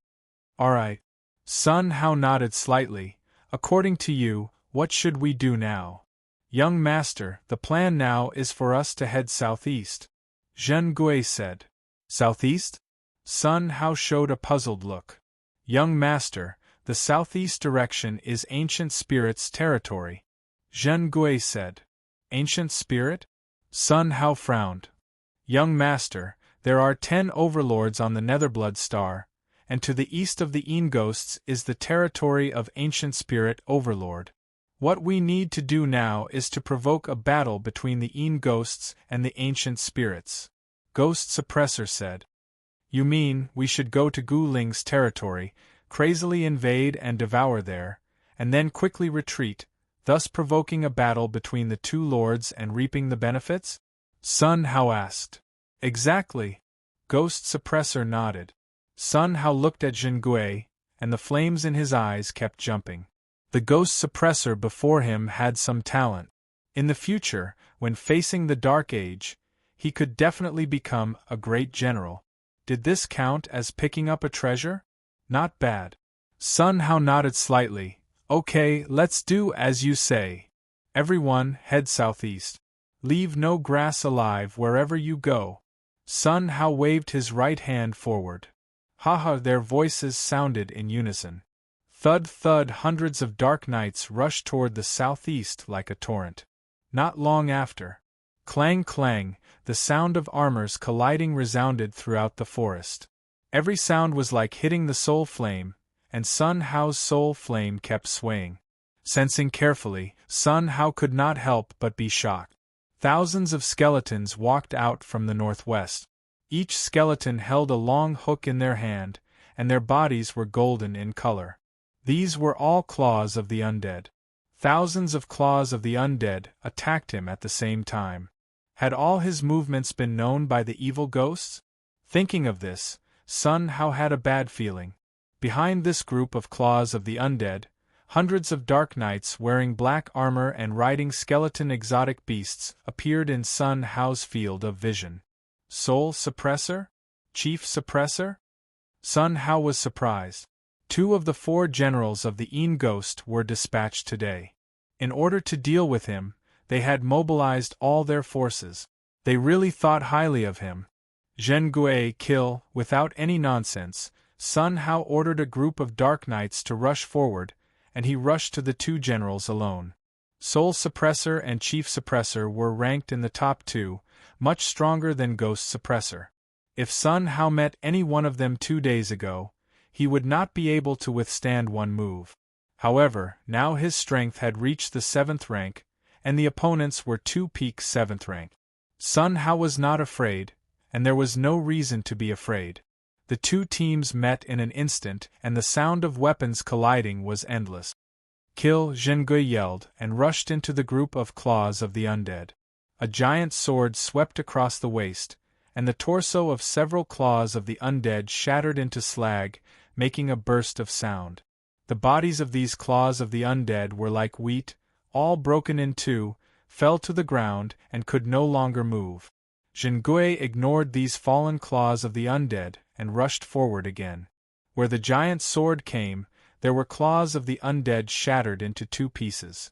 Alright. Sun Hao nodded slightly. According to you, what should we do now? Young master, the plan now is for us to head southeast. Zhengui said. Southeast? Sun Hao showed a puzzled look. Young master, the southeast direction is Ancient Spirit's territory. Zhengui said. Ancient Spirit? Sun Hao frowned. Young master, there are 10 overlords on the Netherblood Star, and to the east of the Een ghosts is the territory of Ancient Spirit Overlord. What we need to do now is to provoke a battle between the Een ghosts and the Ancient Spirits. Ghost Suppressor said. You mean, we should go to Gu Ling's territory, crazily invade and devour there, and then quickly retreat, thus provoking a battle between the two lords and reaping the benefits? Sun Hao asked. Exactly. Ghost Suppressor nodded. Sun Hao looked at Zhengui, and the flames in his eyes kept jumping. The Ghost Suppressor before him had some talent. In the future, when facing the Dark Age, he could definitely become a great general. Did this count as picking up a treasure? Not bad. Sun Hao nodded slightly. Okay, let's do as you say. Everyone, head southeast. Leave no grass alive wherever you go. Sun Hao waved his right hand forward. Haha, their voices sounded in unison. Thud thud, hundreds of dark knights rushed toward the southeast like a torrent. Not long after. Clang clang, the sound of armors colliding resounded throughout the forest. Every sound was like hitting the soul flame, and Sun Hao's soul flame kept swaying. Sensing carefully, Sun Hao could not help but be shocked. Thousands of skeletons walked out from the northwest. Each skeleton held a long hook in their hand, and their bodies were golden in color. These were all claws of the undead. Thousands of claws of the undead attacked him at the same time. Had all his movements been known by the evil ghosts? Thinking of this, Sun Hao had a bad feeling. Behind this group of claws of the undead, hundreds of dark knights wearing black armor and riding skeleton exotic beasts appeared in Sun Hao's field of vision. Soul Suppressor? Chief Suppressor? Sun Hao was surprised. 2 of the 4 generals of the Een Ghost were dispatched today. In order to deal with him, they had mobilized all their forces. They really thought highly of him. Zhengui, kill, without any nonsense. Sun Hao ordered a group of dark knights to rush forward, and he rushed to the 2 generals alone. Soul Suppressor and Chief Suppressor were ranked in the top 2, much stronger than Ghost Suppressor. If Sun Hao met any one of them 2 days ago, he would not be able to withstand one move. However, now his strength had reached the 7th rank, and the opponents were 2 peak 7th rank. Sun Hao was not afraid, and there was no reason to be afraid. The 2 teams met in an instant, and the sound of weapons colliding was endless. Kill, Zhengui yelled, and rushed into the group of claws of the undead. A giant sword swept across the waist, and the torso of several claws of the undead shattered into slag, making a burst of sound. The bodies of these claws of the undead were like wheat, all broken in two, fell to the ground, and could no longer move. Zhengui ignored these fallen claws of the undead, and rushed forward again. Where the giant's sword came, there were claws of the undead shattered into two pieces.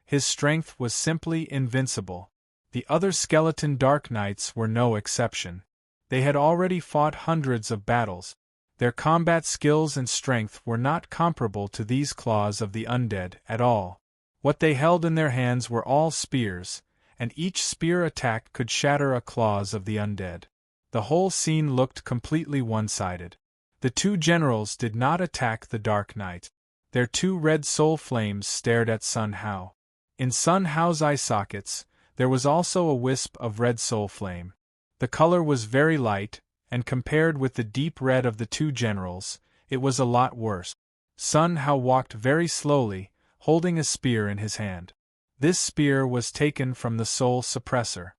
His strength was simply invincible. The other skeleton Dark Knights were no exception. They had already fought hundreds of battles. Their combat skills and strength were not comparable to these claws of the undead at all. What they held in their hands were all spears, and each spear attack could shatter a claws of the undead. The whole scene looked completely one-sided. The two generals did not attack the Dark Knight. Their two red soul flames stared at Sun Hao. In Sun Hao's eye sockets, there was also a wisp of red soul flame. The color was very light, and compared with the deep red of the two generals, it was a lot worse. Sun Hao walked very slowly, holding a spear in his hand. This spear was taken from the soul suppressor.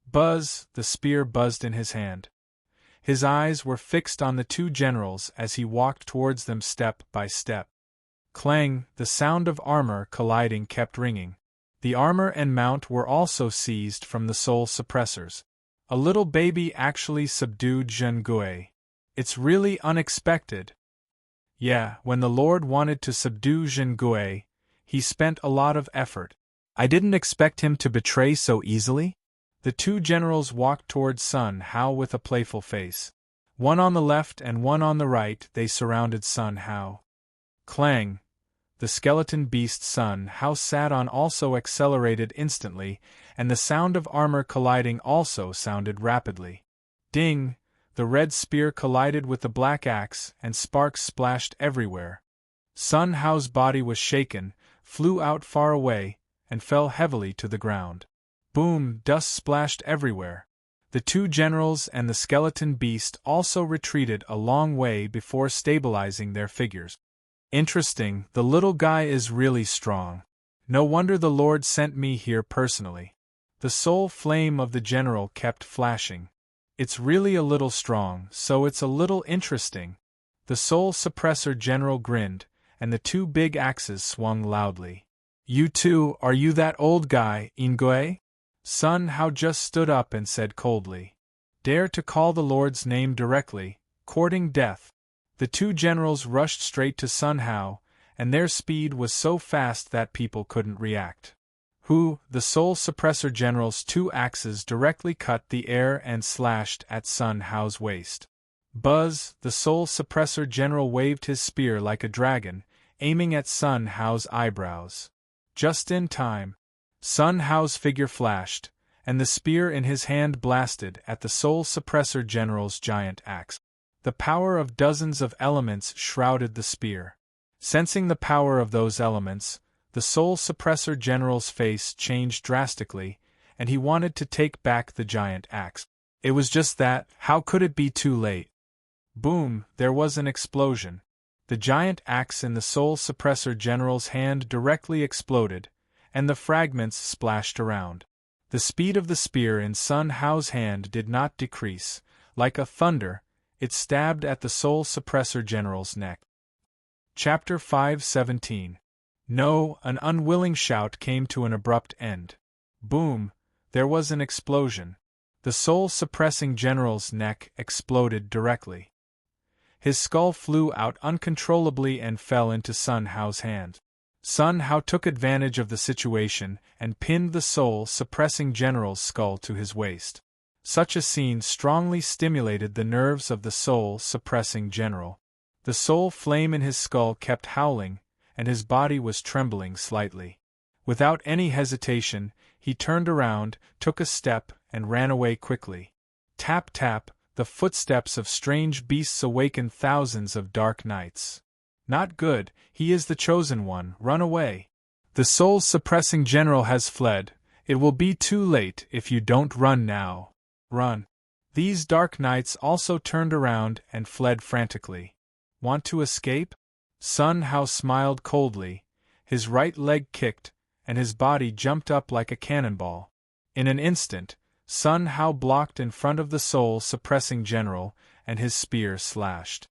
Buzz, the spear buzzed in his hand. His eyes were fixed on the two generals as he walked towards them step by step. Clang, the sound of armor colliding kept ringing. The armor and mount were also seized from the soul suppressors. A little baby actually subdued Zhengui. It's really unexpected. Yeah, when the Lord wanted to subdue Zhengui, he spent a lot of effort. I didn't expect him to betray so easily. The two generals walked towards Sun Hao with a playful face. One on the left and one on the right, they surrounded Sun Hao. Clang! The skeleton beast Sun Hao sat on also accelerated instantly, and the sound of armor colliding also sounded rapidly. Ding! The red spear collided with the black axe, and sparks splashed everywhere. Sun Hao's body was shaken, flew out far away, and fell heavily to the ground. Boom! Dust splashed everywhere. The two generals and the skeleton beast also retreated a long way before stabilizing their figures. Interesting, the little guy is really strong. No wonder the Lord sent me here personally. The soul flame of the general kept flashing. It's really a little strong, so it's a little interesting. The soul suppressor general grinned, and the two big axes swung loudly. You two, are you that old guy, Ingui? Sun Hao just stood up and said coldly. Dare to call the Lord's name directly, courting death. The two generals rushed straight to Sun Hao, and their speed was so fast that people couldn't react. The soul suppressor general's two axes directly cut the air and slashed at Sun Hao's waist. Buzz, the soul suppressor general waved his spear like a dragon, aiming at Sun Hao's eyebrows. Just in time. Sun Hao's figure flashed, and the spear in his hand blasted at the soul suppressor general's giant axe. The power of dozens of elements shrouded the spear. Sensing the power of those elements, the soul suppressor general's face changed drastically, and he wanted to take back the giant axe. It was just that, how could it be too late? Boom, there was an explosion. The giant axe in the soul suppressor general's hand directly exploded, and the fragments splashed around. The speed of the spear in Sun Hao's hand did not decrease. Like a thunder, it stabbed at the soul suppressor general's neck. Chapter 5:17. No, an unwilling shout came to an abrupt end. Boom, there was an explosion. The soul suppressing general's neck exploded directly. His skull flew out uncontrollably and fell into Sun Hao's hand. Sun Hao took advantage of the situation and pinned the soul suppressing general's skull to his waist. Such a scene strongly stimulated the nerves of the soul suppressing general. The soul flame in his skull kept howling, and his body was trembling slightly. Without any hesitation, he turned around, took a step, and ran away quickly. Tap tap, the footsteps of strange beasts awakened thousands of Dark Knights. Not good, he is the chosen one, run away. The soul suppressing general has fled, it will be too late if you don't run now. Run. These Dark Knights also turned around and fled frantically. Want to escape? Sun Hao smiled coldly, his right leg kicked, and his body jumped up like a cannonball. In an instant, Sun Hao blocked in front of the soul suppressing general, and his spear slashed.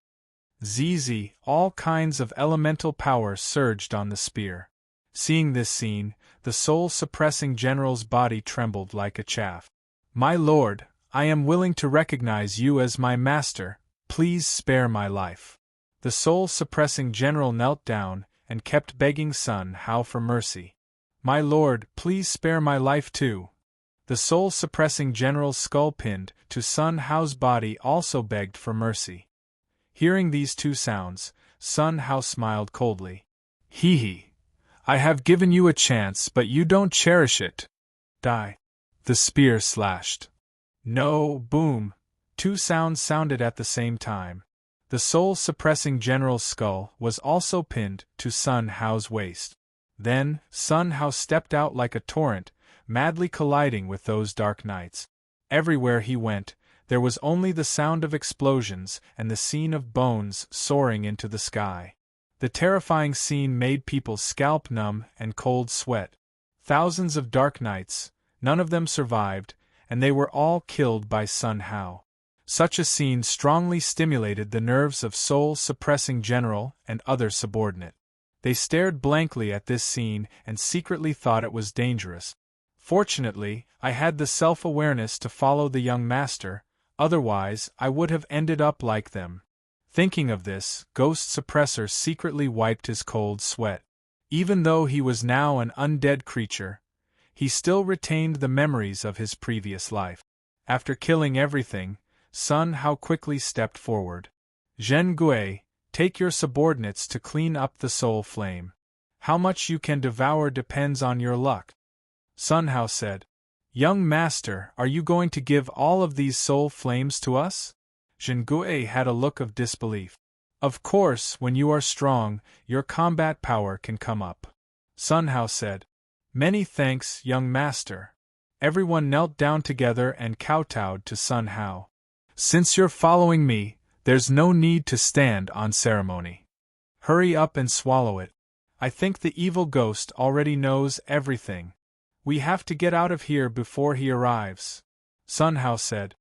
ZZ, all kinds of elemental power surged on the spear. Seeing this scene, the soul-suppressing general's body trembled like a chaff. "My lord, I am willing to recognize you as my master, please spare my life." The soul-suppressing general knelt down and kept begging Sun Hao for mercy. "My lord, please spare my life too." The soul-suppressing general's skull pinned to Sun Hao's body also begged for mercy. Hearing these two sounds, Sun Hao smiled coldly. "Hee hee. I have given you a chance, but you don't cherish it. Die." The spear slashed. "No!" Boom! Two sounds sounded at the same time. The soul-suppressing general's skull was also pinned to Sun Hao's waist. Then, Sun Hao stepped out like a torrent, madly colliding with those dark knights. Everywhere he went, there was only the sound of explosions and the scene of bones soaring into the sky. The terrifying scene made people's scalp numb and cold sweat. Thousands of dark knights, none of them survived, and they were all killed by Sun Hao. Such a scene strongly stimulated the nerves of soul-suppressing general and other subordinate. They stared blankly at this scene and secretly thought it was dangerous. Fortunately, I had the self-awareness to follow the young master, otherwise I would have ended up like them. Thinking of this, Ghost Suppressor secretly wiped his cold sweat. Even though he was now an undead creature, he still retained the memories of his previous life. After killing everything, Sun Hao quickly stepped forward. "Zhen Gui, take your subordinates to clean up the soul flame. How much you can devour depends on your luck." Sun Hao said, "Young master, are you going to give all of these soul flames to us?" Zhen Gui had a look of disbelief. "Of course, when you are strong, your combat power can come up." Sun Hao said, "Many thanks, young master." Everyone knelt down together and kowtowed to Sun Hao. "Since you're following me, there's no need to stand on ceremony. Hurry up and swallow it. I think the evil ghost already knows everything. We have to get out of here before he arrives." Sun Hao said,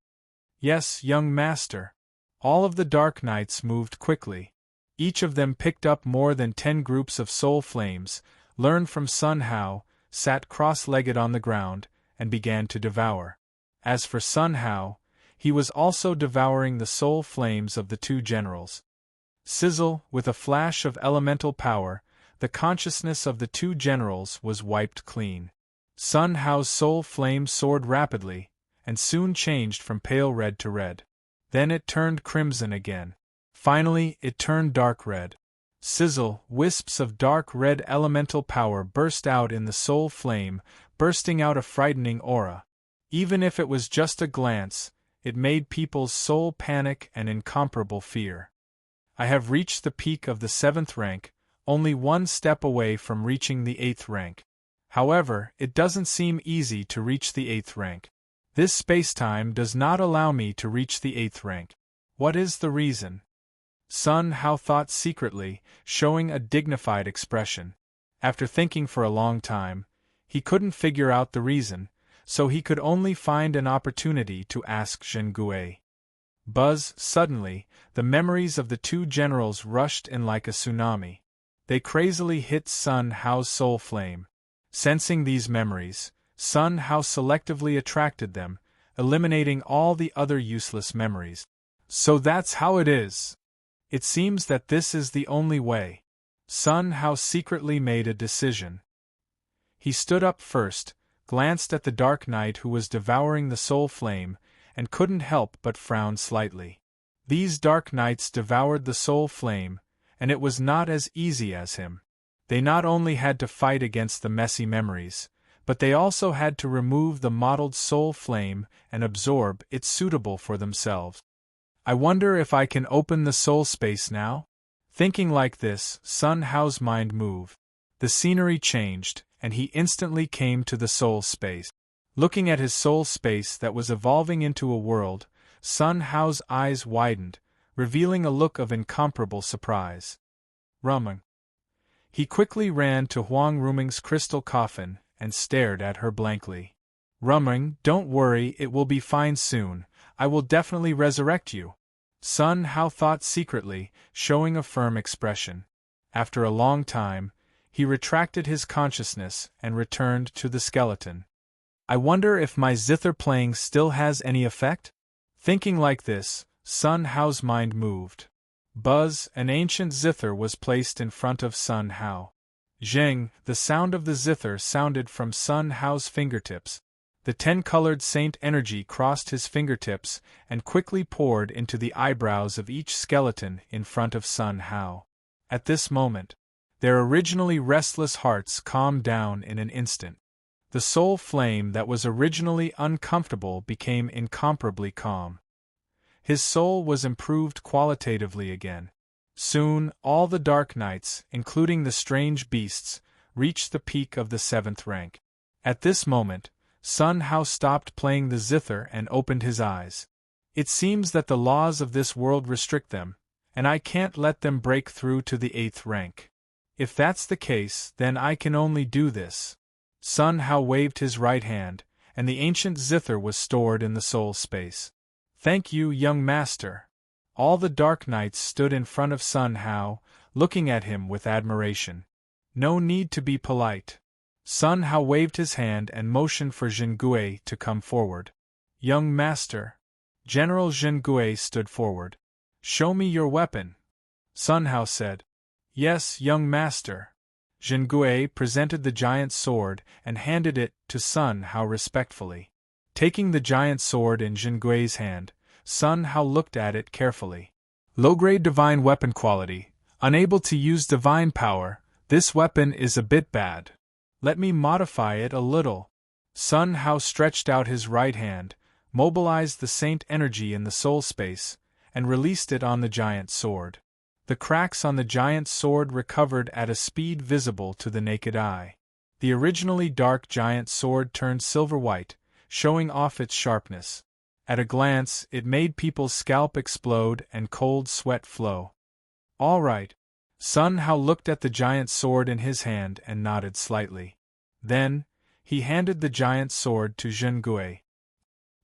"Yes, young master." All of the Dark Knights moved quickly. Each of them picked up more than 10 groups of soul flames, learned from Sun Hao, sat cross-legged on the ground, and began to devour. As for Sun Hao, he was also devouring the soul flames of the two generals. Sizzle, with a flash of elemental power, the consciousness of the two generals was wiped clean. Sun Hao's soul flame soared rapidly, and soon changed from pale red to red. Then it turned crimson again. Finally, it turned dark red. Sizzle, wisps of dark red elemental power burst out in the soul flame, bursting out a frightening aura. Even if it was just a glance, it made people's soul panic and incomparable fear. I have reached the peak of the 7th rank, only one step away from reaching the 8th rank. However, it doesn't seem easy to reach the 8th rank. This space-time does not allow me to reach the 8th rank. What is the reason? Sun Hao thought secretly, showing a dignified expression. After thinking for a long time, he couldn't figure out the reason, so he could only find an opportunity to ask Zhen Gui. Buzz, suddenly, the memories of the two generals rushed in like a tsunami. They crazily hit Sun Hao's soul flame. Sensing these memories, Sun Hao selectively attracted them, eliminating all the other useless memories. So that's how it is. It seems that this is the only way. Sun Hao secretly made a decision. He stood up first, glanced at the Dark Knight who was devouring the soul flame, and couldn't help but frown slightly. These Dark Knights devoured the soul flame, and it was not as easy as him. They not only had to fight against the messy memories, but they also had to remove the mottled soul flame and absorb it suitable for themselves. I wonder if I can open the soul space now? Thinking like this, Sun Hao's mind moved. The scenery changed, and he instantly came to the soul space. Looking at his soul space that was evolving into a world, Sun Hao's eyes widened, revealing a look of incomparable surprise. Rumeng. He quickly ran to Huang Rumeng's crystal coffin and stared at her blankly. Rumeng, don't worry, it will be fine soon. I will definitely resurrect you. Sun Hao thought secretly, showing a firm expression. After a long time, he retracted his consciousness and returned to the skeleton. I wonder if my zither playing still has any effect? Thinking like this, Sun Hao's mind moved. Buzz, an ancient zither, was placed in front of Sun Hao. Zheng, the sound of the zither sounded from Sun Hao's fingertips. The 10-colored saint energy crossed his fingertips and quickly poured into the eyebrows of each skeleton in front of Sun Hao. At this moment, their originally restless hearts calmed down in an instant. The soul flame that was originally uncomfortable became incomparably calm. His soul was improved qualitatively again. Soon, all the dark knights, including the strange beasts, reached the peak of the 7th rank. At this moment, Sun Hao stopped playing the zither and opened his eyes. It seems that the laws of this world restrict them, and I can't let them break through to the 8th rank. If that's the case, then I can only do this. Sun Hao waved his right hand, and the ancient zither was stored in the soul space. Thank you, young master. All the dark knights stood in front of Sun Hao, looking at him with admiration. No need to be polite. Sun Hao waved his hand and motioned for Zhengui to come forward. Young master. General Zhengui stood forward. Show me your weapon. Sun Hao said. Yes, young master. Zhengui presented the giant sword and handed it to Sun Hao respectfully. Taking the giant sword in Zhengui's hand, Sun Hao looked at it carefully. Low-grade divine weapon quality, unable to use divine power, this weapon is a bit bad. Let me modify it a little. Sun Hao stretched out his right hand, mobilized the saint energy in the soul space, and released it on the giant sword. The cracks on the giant sword recovered at a speed visible to the naked eye. The originally dark giant sword turned silver-white, showing off its sharpness. At a glance, it made people's scalp explode and cold sweat flow. All right. Sun Hao looked at the giant sword in his hand and nodded slightly. Then, he handed the giant sword to Zhengui.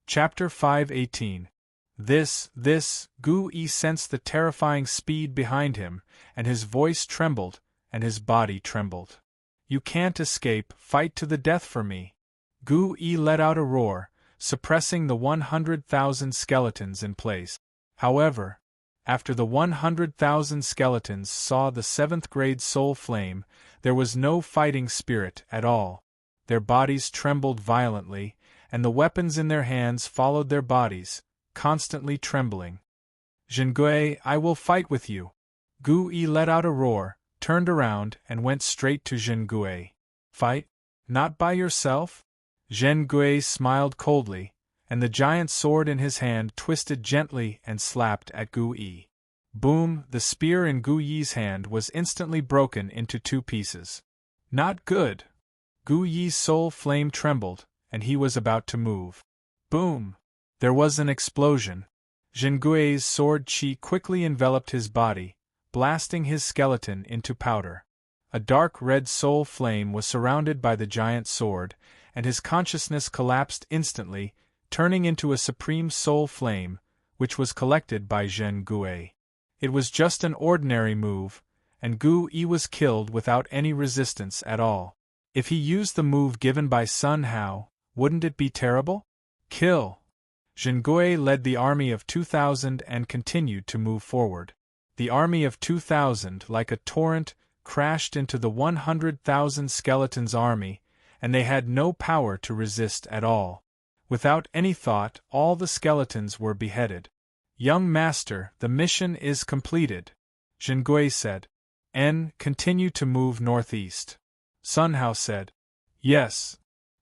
Chapter 5:18. This, Gu Yi sensed the terrifying speed behind him, and his voice trembled, and his body trembled. You can't escape, fight to the death for me. Gu Yi let out a roar, suppressing the 100,000 skeletons in place. However, after the 100,000 skeletons saw the 7th grade soul flame, there was no fighting spirit at all. Their bodies trembled violently, and the weapons in their hands followed their bodies, constantly trembling. Zhengui, I will fight with you. Gu Yi let out a roar, turned around, and went straight to Zhengui. Fight? Not by yourself? Zhengui smiled coldly, and the giant sword in his hand twisted gently and slapped at Gu Yi. Boom! The spear in Gu Yi's hand was instantly broken into 2 pieces. Not good! Gu Yi's soul flame trembled, and he was about to move. Boom! There was an explosion. Zhengui's sword chi quickly enveloped his body, blasting his skeleton into powder. A dark red soul flame was surrounded by the giant sword, and his consciousness collapsed instantly, turning into a supreme soul flame, which was collected by Zhengui. It was just an ordinary move, and Gu Yi was killed without any resistance at all. If he used the move given by Sun Hao, wouldn't it be terrible? Kill! Zhengui led the army of 2,000 and continued to move forward. The army of 2,000, like a torrent, crashed into the 100,000 skeletons' army, and they had no power to resist at all. Without any thought, all the skeletons were beheaded. Young master, the mission is completed, Zhengui said. Continue to move northeast. Sun Hao said. Yes.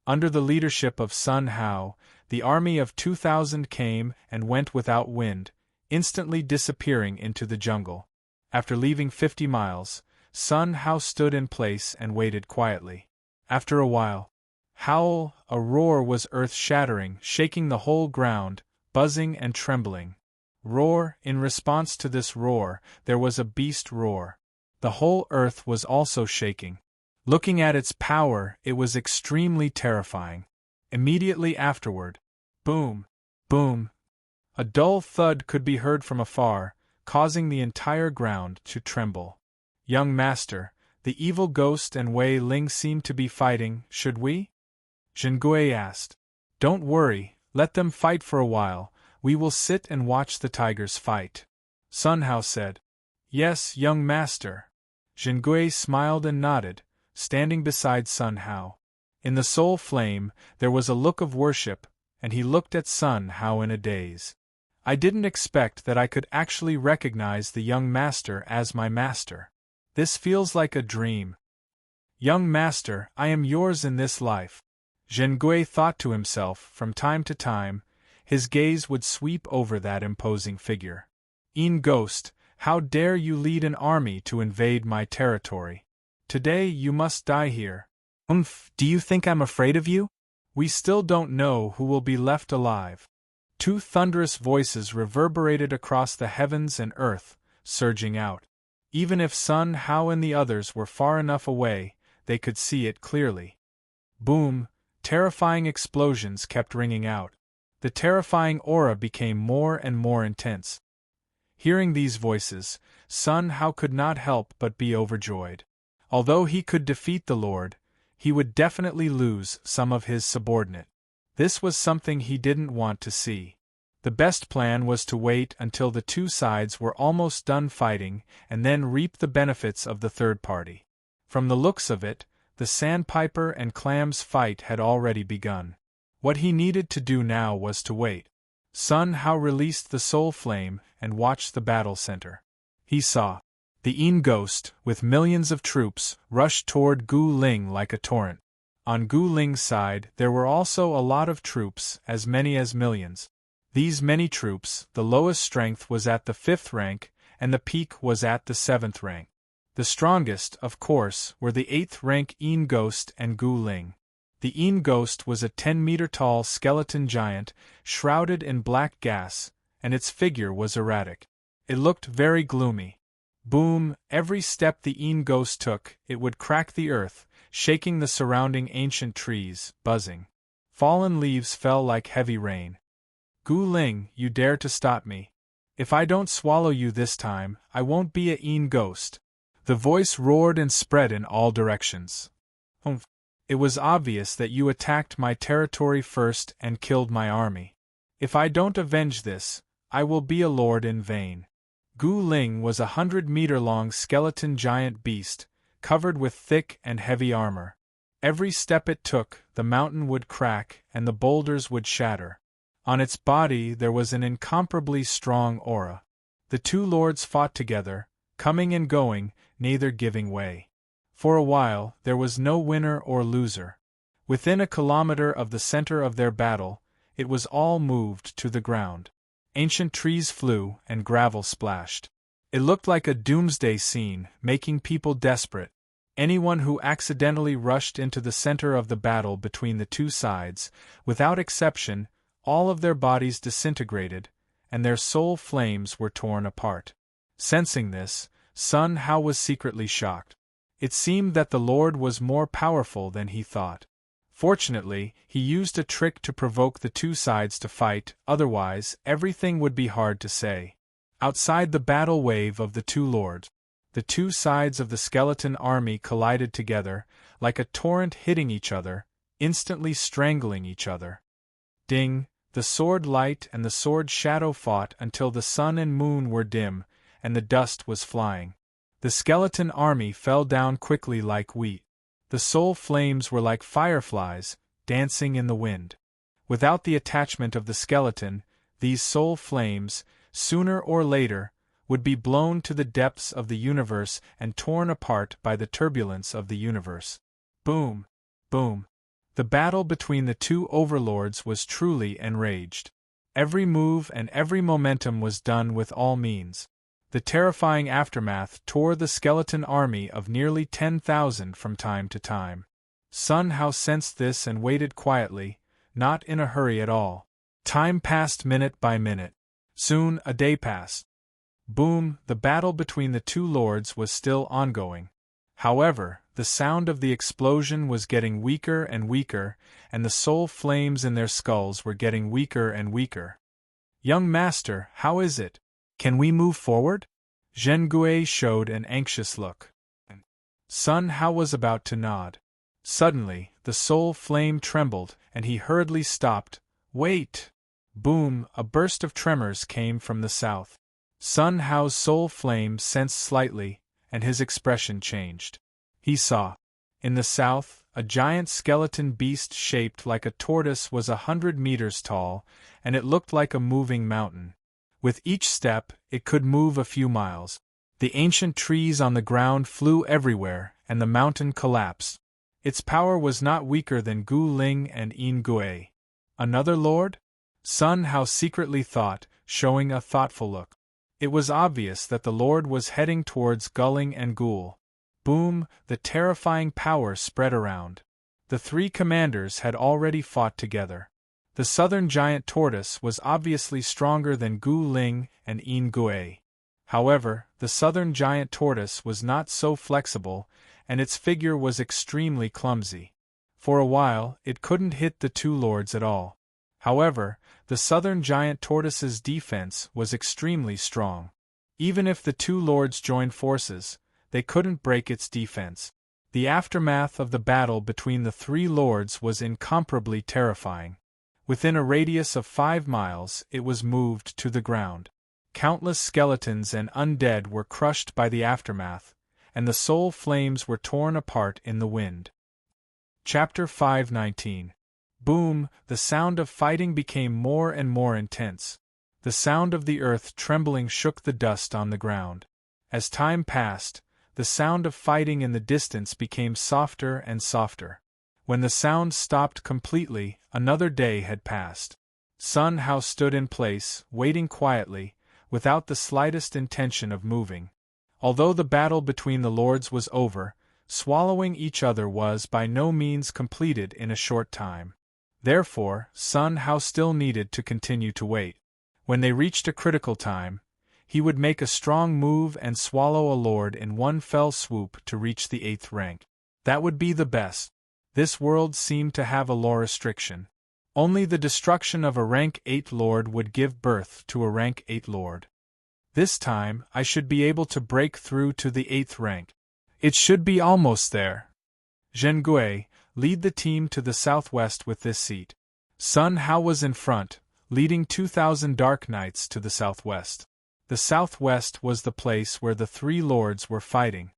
Under the leadership of Sun Hao, the army of 2,000 came and went without wind, instantly disappearing into the jungle. After leaving 50 miles, Sun Hao stood in place and waited quietly. After a while, howl, a roar was earth-shattering, shaking the whole ground, buzzing and trembling. Roar, in response to this roar, there was a beast roar. The whole earth was also shaking. Looking at its power, it was extremely terrifying. Immediately afterward, boom, boom, A dull thud could be heard from afar, causing the entire ground to tremble. Young master, the evil ghost and Wei Ling seem to be fighting, should we? Zhengui asked. Don't worry, let them fight for a while, we will sit and watch the tigers fight. Sun Hao said. Yes, young master. Zhengui smiled and nodded, standing beside Sun Hao. In the soul flame, there was a look of worship, and he looked at Sun Hao in a daze. I didn't expect that I could actually recognize the young master as my master. This feels like a dream. Young master, I am yours in this life. Zhengui thought to himself. From time to time, his gaze would sweep over that imposing figure. Ghost, how dare you lead an army to invade my territory? Today you must die here. Do you think I'm afraid of you? We still don't know who will be left alive. Two thunderous voices reverberated across the heavens and earth, surging out. Even if Sun Hao and the others were far enough away, they could see it clearly. Boom! Terrifying explosions kept ringing out. The terrifying aura became more and more intense. Hearing these voices, Sun Hao could not help but be overjoyed. Although he could defeat the Lord, he would definitely lose some of his subordinate. This was something he didn't want to see. The best plan was to wait until the two sides were almost done fighting and then reap the benefits of the third party. From the looks of it, the Sandpiper and Clams fight had already begun. What he needed to do now was to wait. Sun Hao released the soul flame and watched the battle center. He saw the Ghost, with millions of troops, rush toward Gu Ling like a torrent. On Gu Ling's side there were also a lot of troops, as many as millions. These many troops, the lowest strength was at the 5th rank, and the peak was at the 7th rank. The strongest, of course, were the 8th rank Ghost and Gu Ling. The Ghost was a 10-meter-tall skeleton giant, shrouded in black gas, and its figure was erratic. It looked very gloomy. Boom! Every step the Ghost took, it would crack the earth, shaking the surrounding ancient trees, buzzing. Fallen leaves fell like heavy rain. Gu Ling, you dare to stop me. If I don't swallow you this time, I won't be a Ghost. The voice roared and spread in all directions. It was obvious that you attacked my territory first and killed my army. If I don't avenge this, I will be a lord in vain. Gu Ling was a 100-meter-long skeleton giant beast, covered with thick and heavy armor. Every step it took, the mountain would crack and the boulders would shatter. On its body there was an incomparably strong aura. The two lords fought together, coming and going, neither giving way. For a while, there was no winner or loser. Within a kilometer of the center of their battle, it was all moved to the ground. Ancient trees flew and gravel splashed. It looked like a doomsday scene, making people desperate. Anyone who accidentally rushed into the center of the battle between the two sides, without exception, all of their bodies disintegrated, and their soul flames were torn apart. Sensing this, Sun Hao was secretly shocked. It seemed that the Lord was more powerful than he thought. Fortunately, he used a trick to provoke the two sides to fight, otherwise, everything would be hard to say. Outside the battle wave of the two lords, the two sides of the skeleton army collided together, like a torrent hitting each other, instantly strangling each other. Ding! The sword light and the sword shadow fought until the sun and moon were dim, and the dust was flying. The skeleton army fell down quickly like wheat. The soul flames were like fireflies, dancing in the wind. Without the attachment of the skeleton, these soul flames, sooner or later, would be blown to the depths of the universe and torn apart by the turbulence of the universe. Boom! Boom! The battle between the two overlords was truly enraged. Every move and every momentum was done with all means. The terrifying aftermath tore the skeleton army of nearly 10,000 from time to time. Sun Hao sensed this and waited quietly, not in a hurry at all. Time passed minute by minute. Soon a day passed. Boom! The battle between the two lords was still ongoing. However, the sound of the explosion was getting weaker and weaker, and the soul flames in their skulls were getting weaker and weaker. Young master, how is it? Can we move forward? Zhengui showed an anxious look. Sun Hao was about to nod. Suddenly, the soul flame trembled, and he hurriedly stopped. Wait! Boom! A burst of tremors came from the south. Sun Hao's soul flame sensed slightly, and his expression changed. He saw. In the south, a giant skeleton beast shaped like a tortoise was 100 meters tall, and it looked like a moving mountain. With each step, it could move a few miles. The ancient trees on the ground flew everywhere, and the mountain collapsed. Its power was not weaker than Gu Ling and Yin Gui. Another lord? Sun Hao secretly thought, showing a thoughtful look. It was obvious that the lord was heading towards Guling and Gul. Boom! The terrifying power spread around. The three commanders had already fought together. The southern giant tortoise was obviously stronger than Gu Ling and Yin Gui. However, the southern giant tortoise was not so flexible, and its figure was extremely clumsy. For a while, it couldn't hit the two lords at all. However, the southern giant tortoise's defense was extremely strong. Even if the two lords joined forces, they couldn't break its defense. The aftermath of the battle between the three lords was incomparably terrifying. Within a radius of 5 miles, it was moved to the ground. Countless skeletons and undead were crushed by the aftermath, and the soul flames were torn apart in the wind. Chapter 519. Boom! The sound of fighting became more and more intense. The sound of the earth trembling shook the dust on the ground. As time passed, the sound of fighting in the distance became softer and softer. When the sound stopped completely, another day had passed. Sun Hao stood in place, waiting quietly, without the slightest intention of moving. Although the battle between the lords was over, swallowing each other was by no means completed in a short time. Therefore, Sun Hao still needed to continue to wait. When they reached a critical time, he would make a strong move and swallow a lord in one fell swoop to reach the 8th rank. That would be the best. This world seemed to have a law restriction. Only the destruction of a rank 8 lord would give birth to a rank 8 lord. This time, I should be able to break through to the 8th rank. It should be almost there. Zhengui, lead the team to the southwest with this seat. Sun Hao was in front, leading 2,000 Dark Knights to the southwest. The southwest was the place where the three lords were fighting.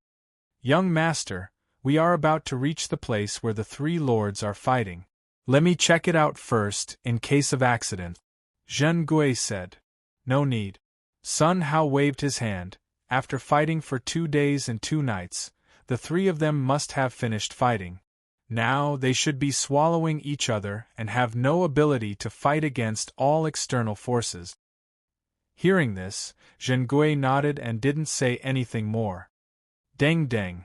Young master, we are about to reach the place where the three lords are fighting. Let me check it out first, in case of accident. Zhengui said. No need. Sun Hao waved his hand. After fighting for 2 days and 2 nights, the three of them must have finished fighting. Now they should be swallowing each other and have no ability to fight against all external forces. Hearing this, Zhengui nodded and didn't say anything more. Deng deng.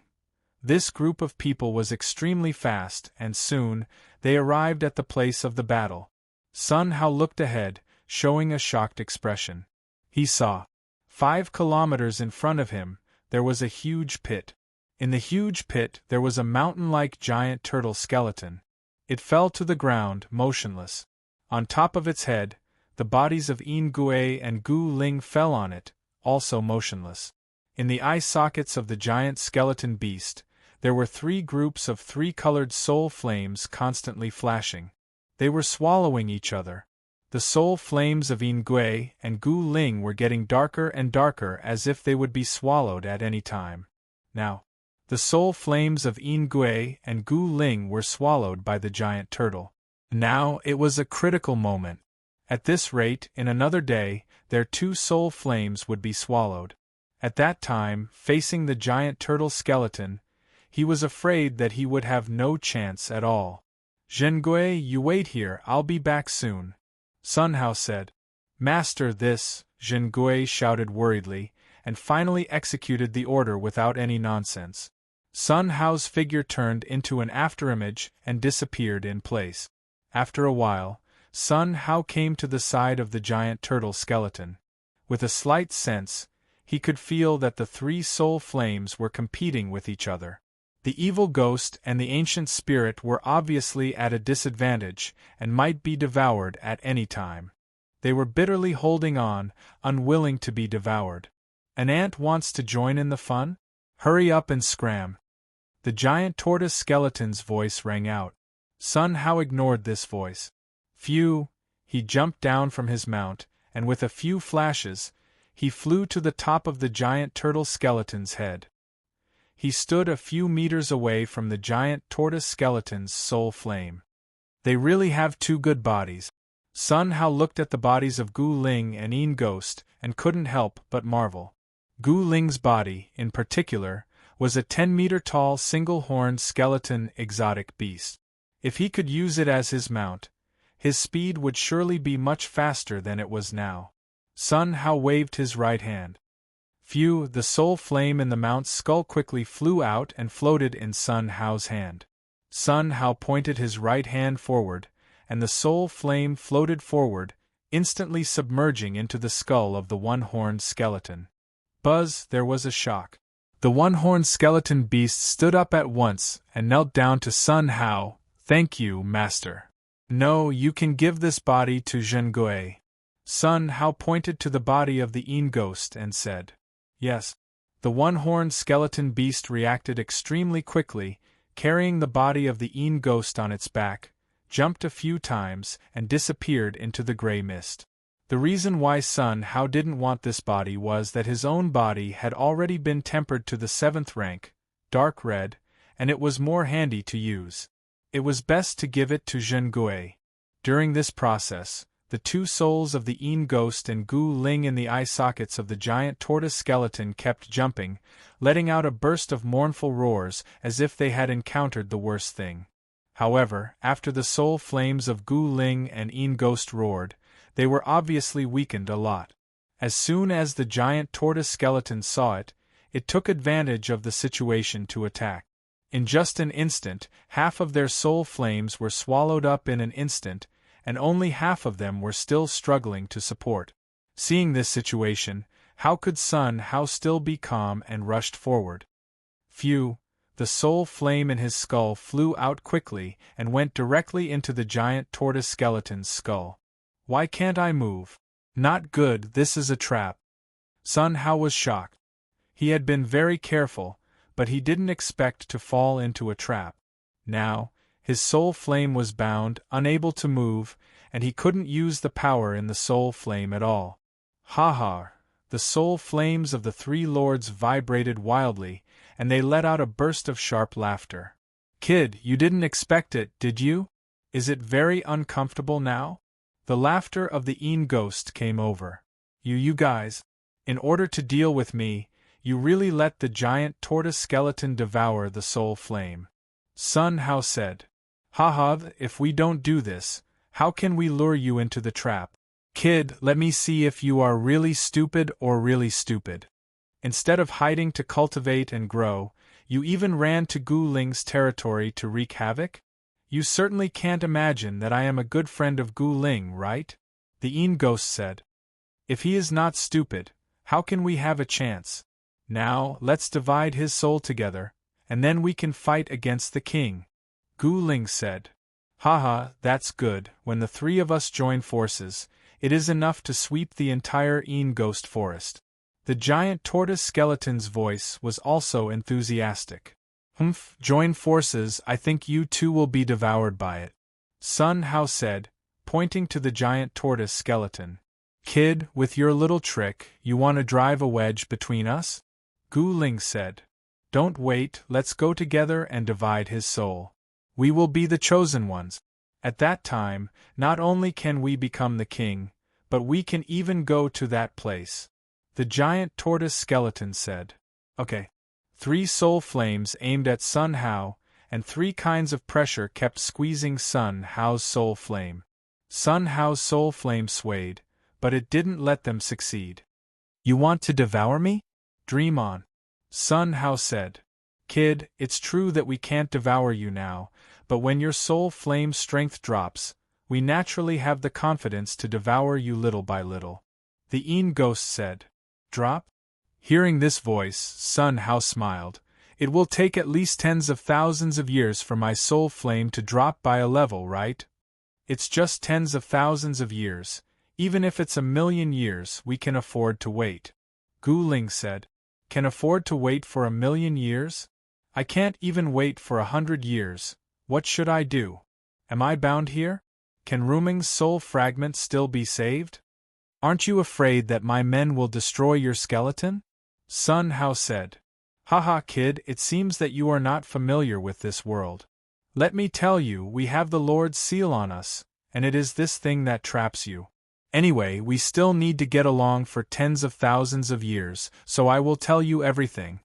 This group of people was extremely fast, and soon, they arrived at the place of the battle. Sun Hao looked ahead, showing a shocked expression. He saw. 5 kilometers in front of him, there was a huge pit. In the huge pit there was a mountain-like giant turtle skeleton. It fell to the ground, motionless. On top of its head, the bodies of Yin Gui and Gu Ling fell on it, also motionless. In the eye sockets of the giant skeleton beast, there were 3 groups of 3-colored soul flames constantly flashing. They were swallowing each other. The soul flames of Yin Gui and Gu Ling were getting darker and darker as if they would be swallowed at any time. Now, the soul flames of Yin Gui and Gu Ling were swallowed by the giant turtle. Now it was a critical moment. At this rate, in another day, their 2 soul flames would be swallowed. At that time, facing the giant turtle skeleton, he was afraid that he would have no chance at all. Zhengui, you wait here, I'll be back soon. Sun Hao said. Master, this, Zhengui shouted worriedly, and finally executed the order without any nonsense. Sun Hao's figure turned into an afterimage and disappeared in place. After a while, Sun Hao came to the side of the giant turtle skeleton. With a slight sense, he could feel that the 3 soul flames were competing with each other. The evil ghost and the ancient spirit were obviously at a disadvantage and might be devoured at any time. They were bitterly holding on, unwilling to be devoured. An ant wants to join in the fun? Hurry up and scram. The giant tortoise skeleton's voice rang out. Sun Hao ignored this voice. Phew! He jumped down from his mount, and with a few flashes, he flew to the top of the giant turtle skeleton's head. He stood a few meters away from the giant tortoise skeleton's soul flame. They really have two good bodies. Sun Hao looked at the bodies of Gu Ling and Yin Ghost and couldn't help but marvel. Gu Ling's body, in particular, was a 10-meter-tall single-horned skeleton exotic beast. If he could use it as his mount, his speed would surely be much faster than it was now. Sun Hao waved his right hand. Phew! The soul flame in the mount's skull quickly flew out and floated in Sun Hao's hand. Sun Hao pointed his right hand forward, and the soul flame floated forward, instantly submerging into the skull of the one-horned skeleton. Buzz! There was a shock. The one-horned skeleton beast stood up at once and knelt down to Sun Hao. Thank you, master. No, you can give this body to Zhengui. Sun Hao pointed to the body of the Yin Ghost and said, Yes. The one-horned skeleton beast reacted extremely quickly, carrying the body of the Yin Ghost on its back, jumped a few times, and disappeared into the gray mist. The reason why Sun Hao didn't want this body was that his own body had already been tempered to the 7th rank, dark red, and it was more handy to use. It was best to give it to Zhengui. During this process, the two souls of the Yin Ghost and Gu Ling in the eye sockets of the giant tortoise skeleton kept jumping, letting out a burst of mournful roars as if they had encountered the worst thing. However, after the soul flames of Gu Ling and Yin Ghost roared, they were obviously weakened a lot. As soon as the giant tortoise skeleton saw it, it took advantage of the situation to attack. In just an instant, half of their soul flames were swallowed up in an instant, and only half of them were still struggling to support. Seeing this situation, how could Sun Hao still be calm and rushed forward? Phew! The soul flame in his skull flew out quickly and went directly into the giant tortoise skeleton's skull. Why can't I move? Not good, this is a trap. Sun Hao was shocked. He had been very careful, but he didn't expect to fall into a trap. Now, his soul flame was bound, unable to move, and he couldn't use the power in the soul flame at all. Ha ha! The soul flames of the three lords vibrated wildly, and they let out a burst of sharp laughter. Kid, you didn't expect it, did you? Is it very uncomfortable now? The laughter of the Yin Ghost came over. You guys, in order to deal with me, you really let the giant tortoise skeleton devour the soul flame. Sun Hao said. Ha, if we don't do this, how can we lure you into the trap? Kid, let me see if you are really stupid or really stupid. Instead of hiding to cultivate and grow, you even ran to Gu Ling's territory to wreak havoc? You certainly can't imagine that I am a good friend of Gu Ling, right? The Yin Ghost said. If he is not stupid, how can we have a chance? Now, let's divide his soul together, and then we can fight against the king. Gu Ling said. Haha, that's good. When the three of us join forces, it is enough to sweep the entire Yin Ghost forest. The giant tortoise skeleton's voice was also enthusiastic. Humph, join forces, I think you two will be devoured by it. Sun Hao said, pointing to the giant tortoise skeleton. Kid, with your little trick, you want to drive a wedge between us? Gu Ling said. Don't wait, let's go together and divide his soul. We will be the chosen ones. At that time, not only can we become the king, but we can even go to that place. The giant tortoise skeleton said. Okay. 3 soul flames aimed at Sun Hao, and 3 kinds of pressure kept squeezing Sun Hao's soul flame. Sun Hao's soul flame swayed, but it didn't let them succeed. You want to devour me? Dream on. Sun Hao said. Kid, it's true that we can't devour you now, but when your soul flame strength drops, we naturally have the confidence to devour you little by little. The Yin Ghost said. Drop? Hearing this voice, Sun Hao smiled. It will take at least tens of thousands of years for my soul flame to drop by a level, right? It's just tens of thousands of years, Even if it's 1,000,000 years, we can afford to wait. Gu Ling said. Can afford to wait for 1,000,000 years? I can't even wait for 100 years. What should I do? Am I bound here? Can Ruming's soul fragment still be saved? Aren't you afraid that my men will destroy your skeleton? Sun Hao said. Haha, kid, it seems that you are not familiar with this world. Let me tell you, we have the Lord's seal on us, and it is this thing that traps you. Anyway, we still need to get along for tens of thousands of years, so I will tell you everything.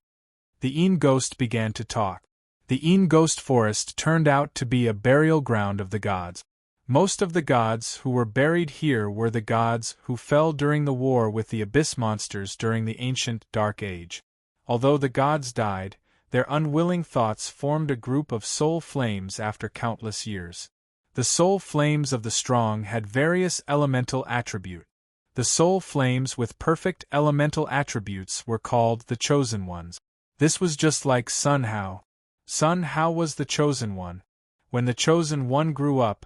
The Een Ghost began to talk. The Een Ghost Forest turned out to be a burial ground of the gods. Most of the gods who were buried here were the gods who fell during the war with the abyss monsters during the ancient Dark Age. Although the gods died, their unwilling thoughts formed a group of soul flames after countless years. The soul flames of the strong had various elemental attributes. The soul flames with perfect elemental attributes were called the Chosen Ones. This was just like Sun Hao. Sun Hao was the Chosen One. When the Chosen One grew up,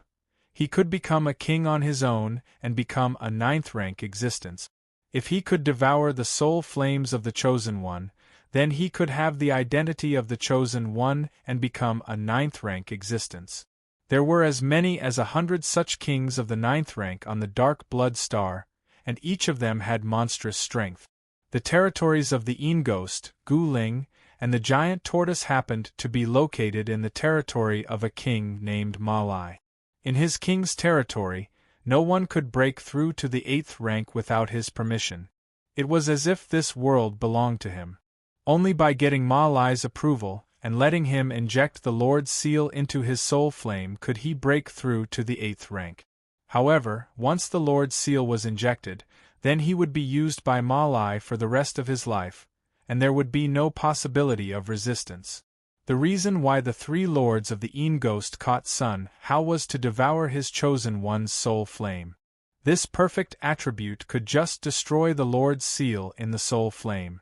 he could become a king on his own and become a 9th-rank existence. If he could devour the soul flames of the Chosen One, then he could have the identity of the Chosen One and become a 9th-rank existence. There were as many as 100 such kings of the 9th rank on the Dark Blood Star, and each of them had monstrous strength. The territories of the Een Ghost, Gu Ling, and the giant tortoise happened to be located in the territory of a king named Ma Lai. In his king's territory, no one could break through to the 8th rank without his permission. It was as if this world belonged to him. Only by getting Ma Lai's approval, and letting him inject the Lord's seal into his soul flame could he break through to the 8th rank. However, once the Lord's seal was injected, then he would be used by Ma Lai for the rest of his life, and there would be no possibility of resistance. The reason why the 3 lords of the Een Ghost caught Sun Hao was to devour his Chosen One's soul flame. This perfect attribute could just destroy the Lord's seal in the soul flame.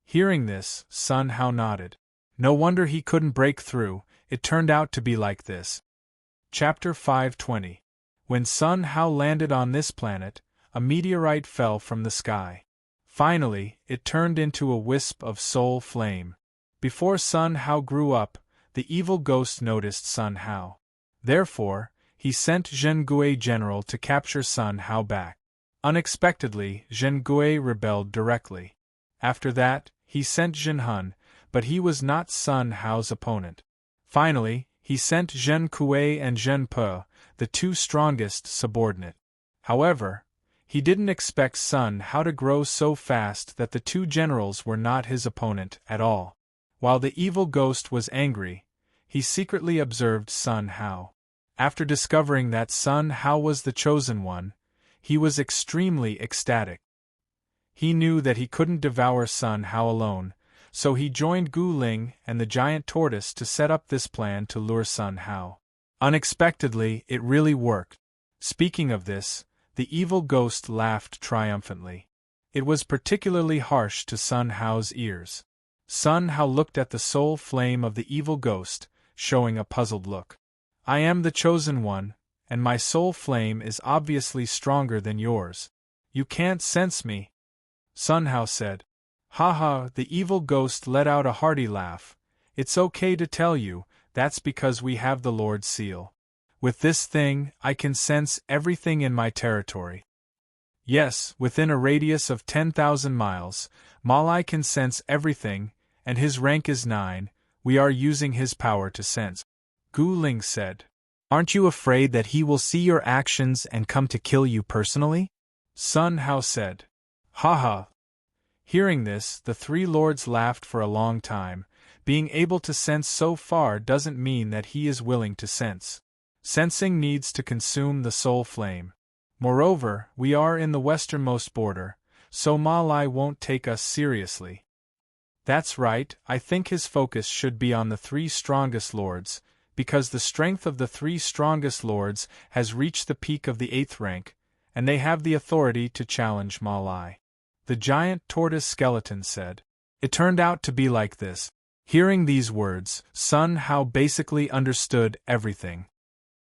Hearing this, Sun Hao nodded. No wonder he couldn't break through, it turned out to be like this. Chapter 520. When Sun Hao landed on this planet, a meteorite fell from the sky. Finally, it turned into a wisp of soul flame. Before Sun Hao grew up, the evil ghost noticed Sun Hao. Therefore, he sent Zhen Gui General to capture Sun Hao back. Unexpectedly, Zhen Gui rebelled directly. After that, he sent Zhen Hun, but he was not Sun Hao's opponent. Finally, he sent Zhen Kui and Zhen Pe, the 2 strongest subordinate. However, he didn't expect Sun Hao to grow so fast that the 2 generals were not his opponent at all. While the evil ghost was angry, he secretly observed Sun Hao. After discovering that Sun Hao was the Chosen One, he was extremely ecstatic. He knew that he couldn't devour Sun Hao alone, so he joined Gu Ling and the giant tortoise to set up this plan to lure Sun Hao. Unexpectedly, it really worked. Speaking of this, the evil ghost laughed triumphantly. It was particularly harsh to Sun Hao's ears. Sun Hao looked at the soul flame of the evil ghost, showing a puzzled look. I am the Chosen One, and my soul flame is obviously stronger than yours. You can't sense me. Sun Hao said. Haha, the evil ghost let out a hearty laugh. It's okay to tell you, that's because we have the Lord's seal. With this thing, I can sense everything in my territory. Yes, within a radius of 10,000 miles, Ma Lai can sense everything, and his rank is 9, we are using his power to sense. Gu Ling said. Aren't you afraid that he will see your actions and come to kill you personally? Sun Hao said. Haha. Hearing this, the 3 lords laughed for a long time. Being able to sense so far doesn't mean that he is willing to sense. Sensing needs to consume the soul flame. Moreover, we are in the westernmost border, so Ma Lai won't take us seriously. That's right, I think his focus should be on the 3 strongest lords, because the strength of the 3 strongest lords has reached the peak of the 8th rank, and they have the authority to challenge Ma Lai. The giant tortoise skeleton said. It turned out to be like this. Hearing these words, Sun Hao basically understood everything.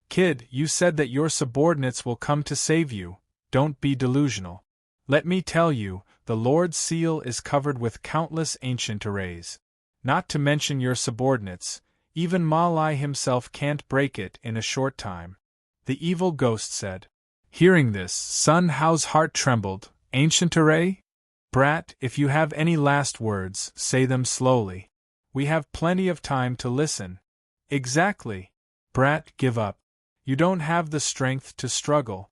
Kid, you said that your subordinates will come to save you, Don't be delusional. Let me tell you, the Lord's seal is covered with countless ancient arrays. Not to mention your subordinates, even Malai himself can't break it in a short time. The evil ghost said. Hearing this, Sun Hao's heart trembled. Ancient array? Brat, if you have any last words, say them slowly. We have plenty of time to listen. Exactly. Brat, give up. You don't have the strength to struggle.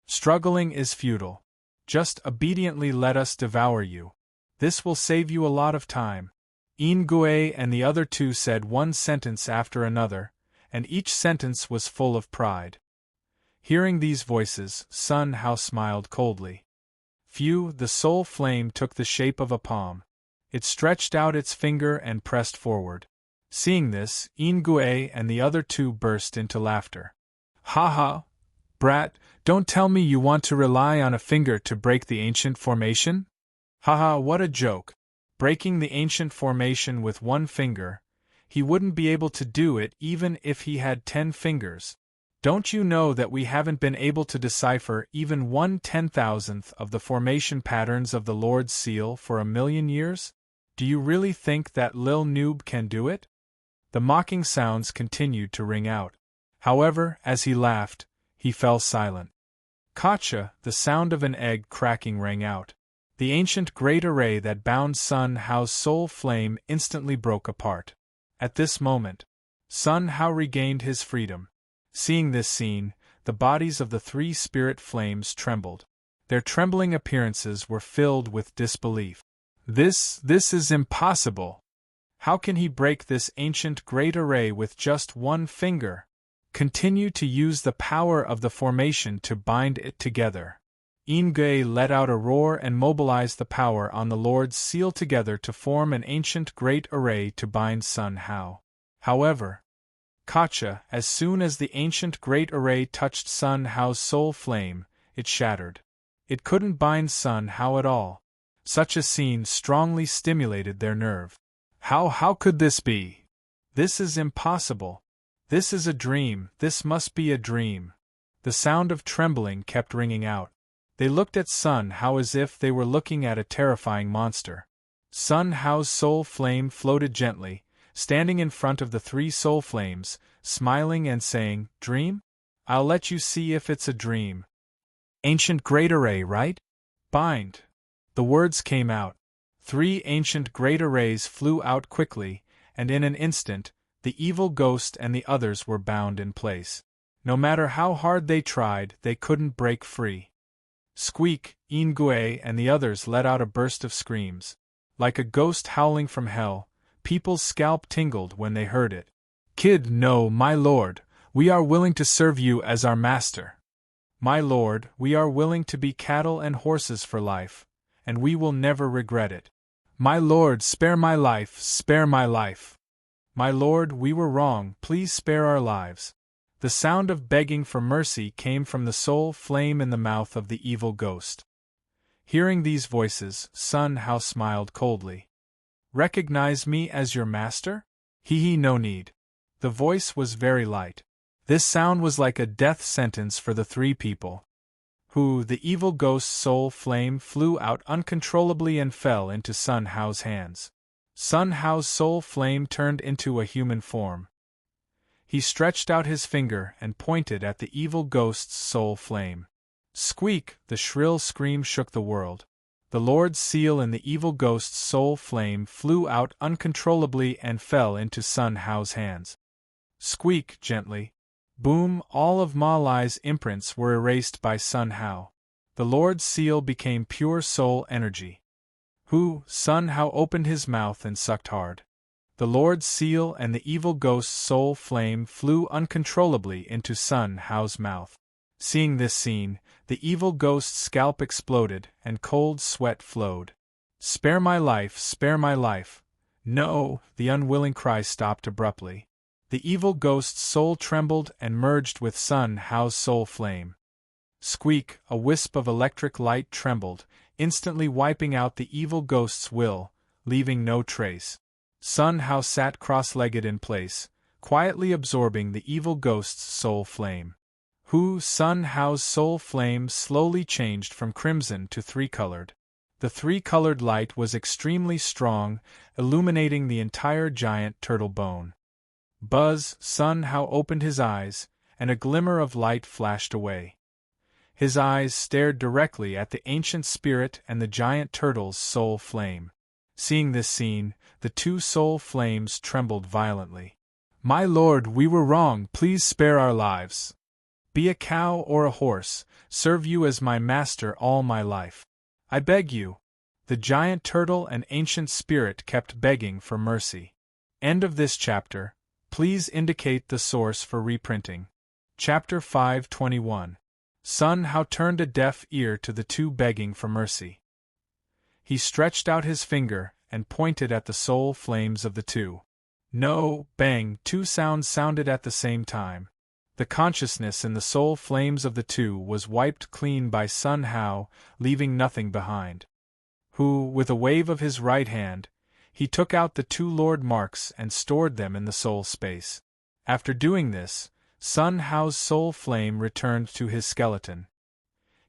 Struggling is futile. Just obediently let us devour you. This will save you a lot of time. Ingui and the other two said one sentence after another, and each sentence was full of pride. Hearing these voices, Sun Hao smiled coldly. Phew, the soul flame took the shape of a palm. It stretched out its finger and pressed forward. Seeing this, Ingui and the other two burst into laughter. Ha ha! Brat, don't tell me you want to rely on a finger to break the ancient formation? Ha ha, what a joke! Breaking the ancient formation with one finger, he wouldn't be able to do it even if he had 10 fingers. Don't you know that we haven't been able to decipher even 1/10,000th of the formation patterns of the Lord's seal for 1,000,000 years? Do you really think that Lil Noob can do it? The mocking sounds continued to ring out. However, as he laughed, he fell silent. Gotcha! The sound of an egg cracking rang out. The ancient great array that bound Sun Hao's soul flame instantly broke apart. At this moment, Sun Hao regained his freedom. Seeing this scene, the bodies of the 3 spirit flames trembled. Their trembling appearances were filled with disbelief. This is impossible! How can he break this ancient great array with just one finger? Continue to use the power of the formation to bind it together. Ingui let out a roar and mobilized the power on the Lord's seal together to form an ancient great array to bind Sun Hao. However, Gotcha, as soon as the ancient great array touched Sun Hao's soul flame, it shattered. It couldn't bind Sun Hao at all. Such a scene strongly stimulated their nerve. How could this be? This is impossible. This is a dream, this must be a dream. The sound of trembling kept ringing out. They looked at Sun Hao as if they were looking at a terrifying monster. Sun Hao's soul flame floated gently, standing in front of the 3 soul flames, smiling and saying, Dream? I'll let you see if it's a dream. Ancient great array, right? Bind. The words came out. 3 ancient great arrays flew out quickly, and in an instant, the evil ghost and the others were bound in place. No matter how hard they tried, they couldn't break free. Squeak, Ingui and the others let out a burst of screams. Like a ghost howling from hell, people's scalp tingled when they heard it. Kid, no, my lord, we are willing to serve you as our master. My lord, we are willing to be cattle and horses for life, and we will never regret it. My lord, spare my life, spare my life. My lord, we were wrong, please spare our lives. The sound of begging for mercy came from the soul flame in the mouth of the evil ghost. Hearing these voices, Sun Hao smiled coldly. Recognize me as your master? Hee, no need. The voice was very light. This sound was like a death sentence for the 3 people. The evil ghost's soul flame flew out uncontrollably and fell into Sun Hao's hands. Sun Hao's soul flame turned into a human form. He stretched out his finger and pointed at the evil ghost's soul flame. Squeak! The shrill scream shook the world. The Lord's seal in the evil ghost's soul flame flew out uncontrollably and fell into Sun Hao's hands. Squeak! Gently. Boom! All of Ma Lai's imprints were erased by Sun Hao. The Lord's seal became pure soul energy. Sun Hao opened his mouth and sucked hard. The Lord's seal and the evil ghost's soul flame flew uncontrollably into Sun Hao's mouth. Seeing this scene, the evil ghost's scalp exploded and cold sweat flowed. Spare my life, spare my life. No, the unwilling cry stopped abruptly. The evil ghost's soul trembled and merged with Sun Hao's soul flame. Squeak! A wisp of electric light trembled, instantly wiping out the evil ghost's will, leaving no trace. Sun Hao sat cross-legged in place, quietly absorbing the evil ghost's soul flame. Sun Hao's soul flame slowly changed from crimson to three-colored. The three-colored light was extremely strong, illuminating the entire giant turtle bone. Sun Hao opened his eyes, and a glimmer of light flashed away. His eyes stared directly at the ancient spirit and the giant turtle's soul flame. Seeing this scene, the two soul flames trembled violently. "My lord, we were wrong, please spare our lives. Be a cow or a horse, serve you as my master all my life. I beg you." The giant turtle and ancient spirit kept begging for mercy. End of this chapter. Please indicate the source for reprinting. Chapter 521. Sun Hao turned a deaf ear to the two begging for mercy. He stretched out his finger and pointed at the soul flames of the two. No, bang, two sounds sounded at the same time. The consciousness in the soul flames of the two was wiped clean by Sun Hao, leaving nothing behind. With a wave of his right hand, he took out the two lord marks and stored them in the soul space. After doing this, Sun Hao's soul flame returned to his skeleton.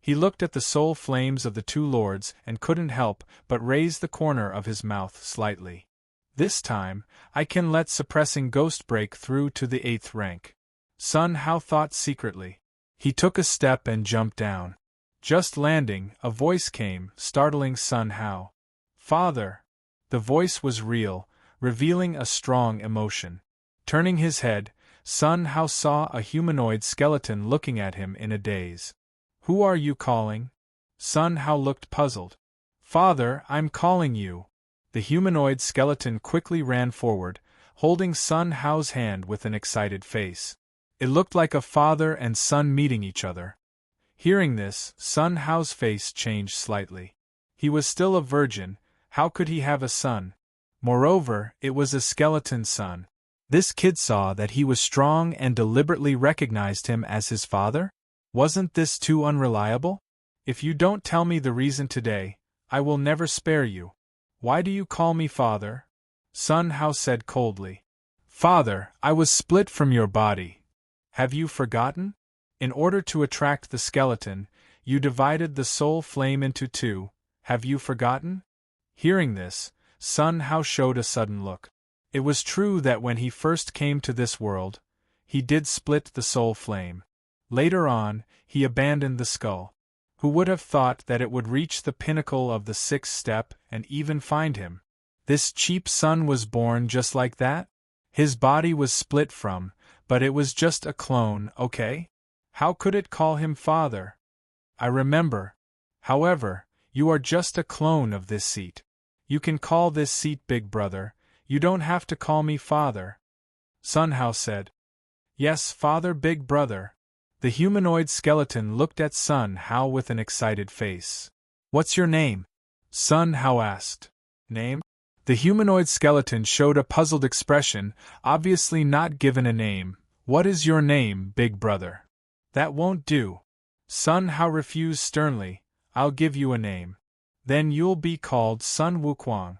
He looked at the soul flames of the two lords and couldn't help but raise the corner of his mouth slightly. This time, I can let suppressing ghost break through to the 8th rank. Sun Hao thought secretly. He took a step and jumped down. Just landing, a voice came, startling Sun Hao. "Father!" The voice was real, revealing a strong emotion. Turning his head, Sun Hao saw a humanoid skeleton looking at him in a daze. "Who are you calling?" Sun Hao looked puzzled. "Father, I'm calling you." The humanoid skeleton quickly ran forward, holding Sun Hao's hand with an excited face. It looked like a father and son meeting each other. Hearing this, Sun Hao's face changed slightly. He was still a virgin, how could he have a son? Moreover, it was a skeleton son. This kid saw that he was strong and deliberately recognized him as his father? Wasn't this too unreliable? "If you don't tell me the reason today, I will never spare you." "Why do you call me father?" Sun Hao said coldly. "Father, I was split from your body. Have you forgotten? In order to attract the skeleton, you divided the soul flame into two. Have you forgotten?" Hearing this, Sun Hao showed a sudden look. It was true that when he first came to this world, he did split the soul flame. Later on, he abandoned the skull. Who would have thought that it would reach the pinnacle of the 6th step and even find him? This cheap son was born just like that? His body was split from, but it was just a clone, okay? How could it call him father? I remember. However, you are just a clone of this seat. You can call this seat Big Brother, you don't have to call me father. Sun Hao said. Yes, father, Big Brother. The humanoid skeleton looked at Sun Hao with an excited face. What's your name? Sun Hao asked. Name? The humanoid skeleton showed a puzzled expression, obviously not given a name. What is your name, Big Brother? That won't do. Sun Hao refused sternly. I'll give you a name. Then you'll be called Sun Wuquang.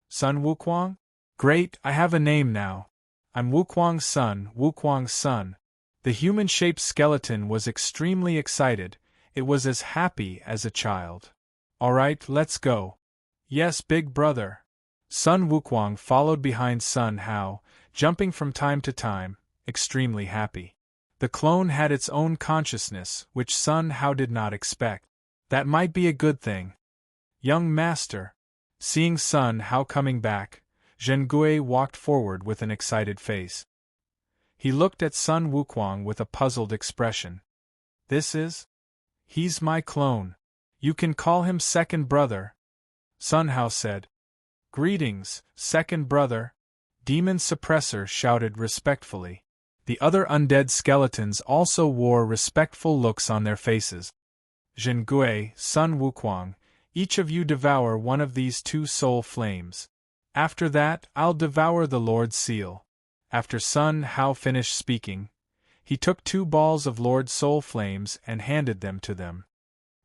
Sun Wuquang? Great, I have a name now. I'm Wuquang's son, Wuquang's son. The human-shaped skeleton was extremely excited. It was as happy as a child. All right, let's go. Yes, Big Brother. Sun Wuquang followed behind Sun Hao, jumping from time to time, extremely happy. The clone had its own consciousness, which Sun Hao did not expect. That might be a good thing. Young master. Seeing Sun Hao coming back, Zhengui walked forward with an excited face. He looked at Sun Wuquang with a puzzled expression. This is? He's my clone. You can call him second brother. Sun Hao said. Greetings, second brother. Demon Suppressor shouted respectfully. The other undead skeletons also wore respectful looks on their faces. Zhengui, Sun Wuquang, each of you devour one of these two soul flames. After that, I'll devour the Lord's seal. After Sun Hao finished speaking, he took 2 balls of Lord Soul Flames and handed them to them.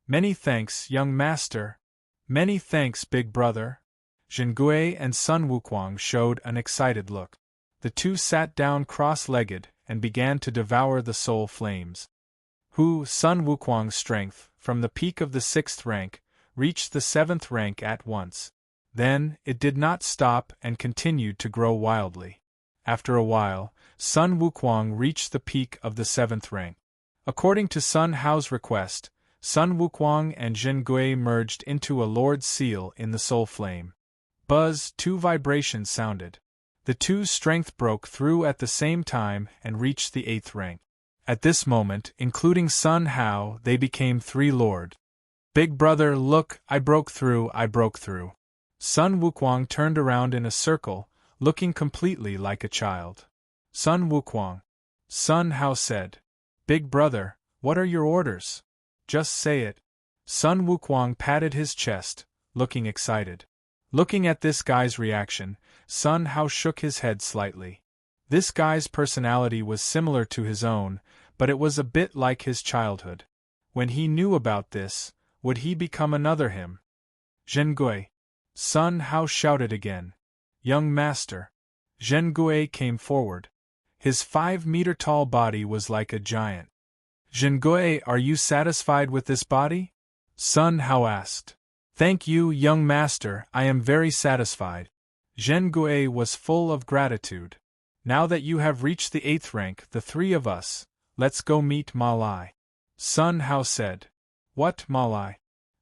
Many thanks, young master. Many thanks, big brother. Zhengui and Sun Wuquang showed an excited look. The two sat down cross-legged and began to devour the soul flames. Sun Wukong's strength, from the peak of the 6th rank, reached the 7th rank at once. Then, it did not stop and continued to grow wildly. After a while, Sun Wukong reached the peak of the 7th rank. According to Sun Hao's request, Sun Wukong and Zhen Gui merged into a Lord Seal in the Soul Flame. Buzz, 2 vibrations sounded. The two's strength broke through at the same time and reached the 8th rank. At this moment, including Sun Hao, they became 3 Lord. Big brother, look, I broke through. Sun Wukong turned around in a circle, looking completely like a child. Sun Wukong. Sun Hao said. Big brother, what are your orders? Just say it. Sun Wukong patted his chest, looking excited. Looking at this guy's reaction, Sun Hao shook his head slightly. This guy's personality was similar to his own, but it was a bit like his childhood. When he knew about this, would he become another him? Zhen Gui. Sun Hao shouted again. Young master. Zhen Gui came forward. His 5-meter-tall body was like a giant. Zhen Gui, are you satisfied with this body? Sun Hao asked. Thank you, young master, I am very satisfied. Zhen Gui was full of gratitude. Now that you have reached the 8th rank, the 3 of us, let's go meet Ma Lai. Sun Hao said. What, Ma Lai?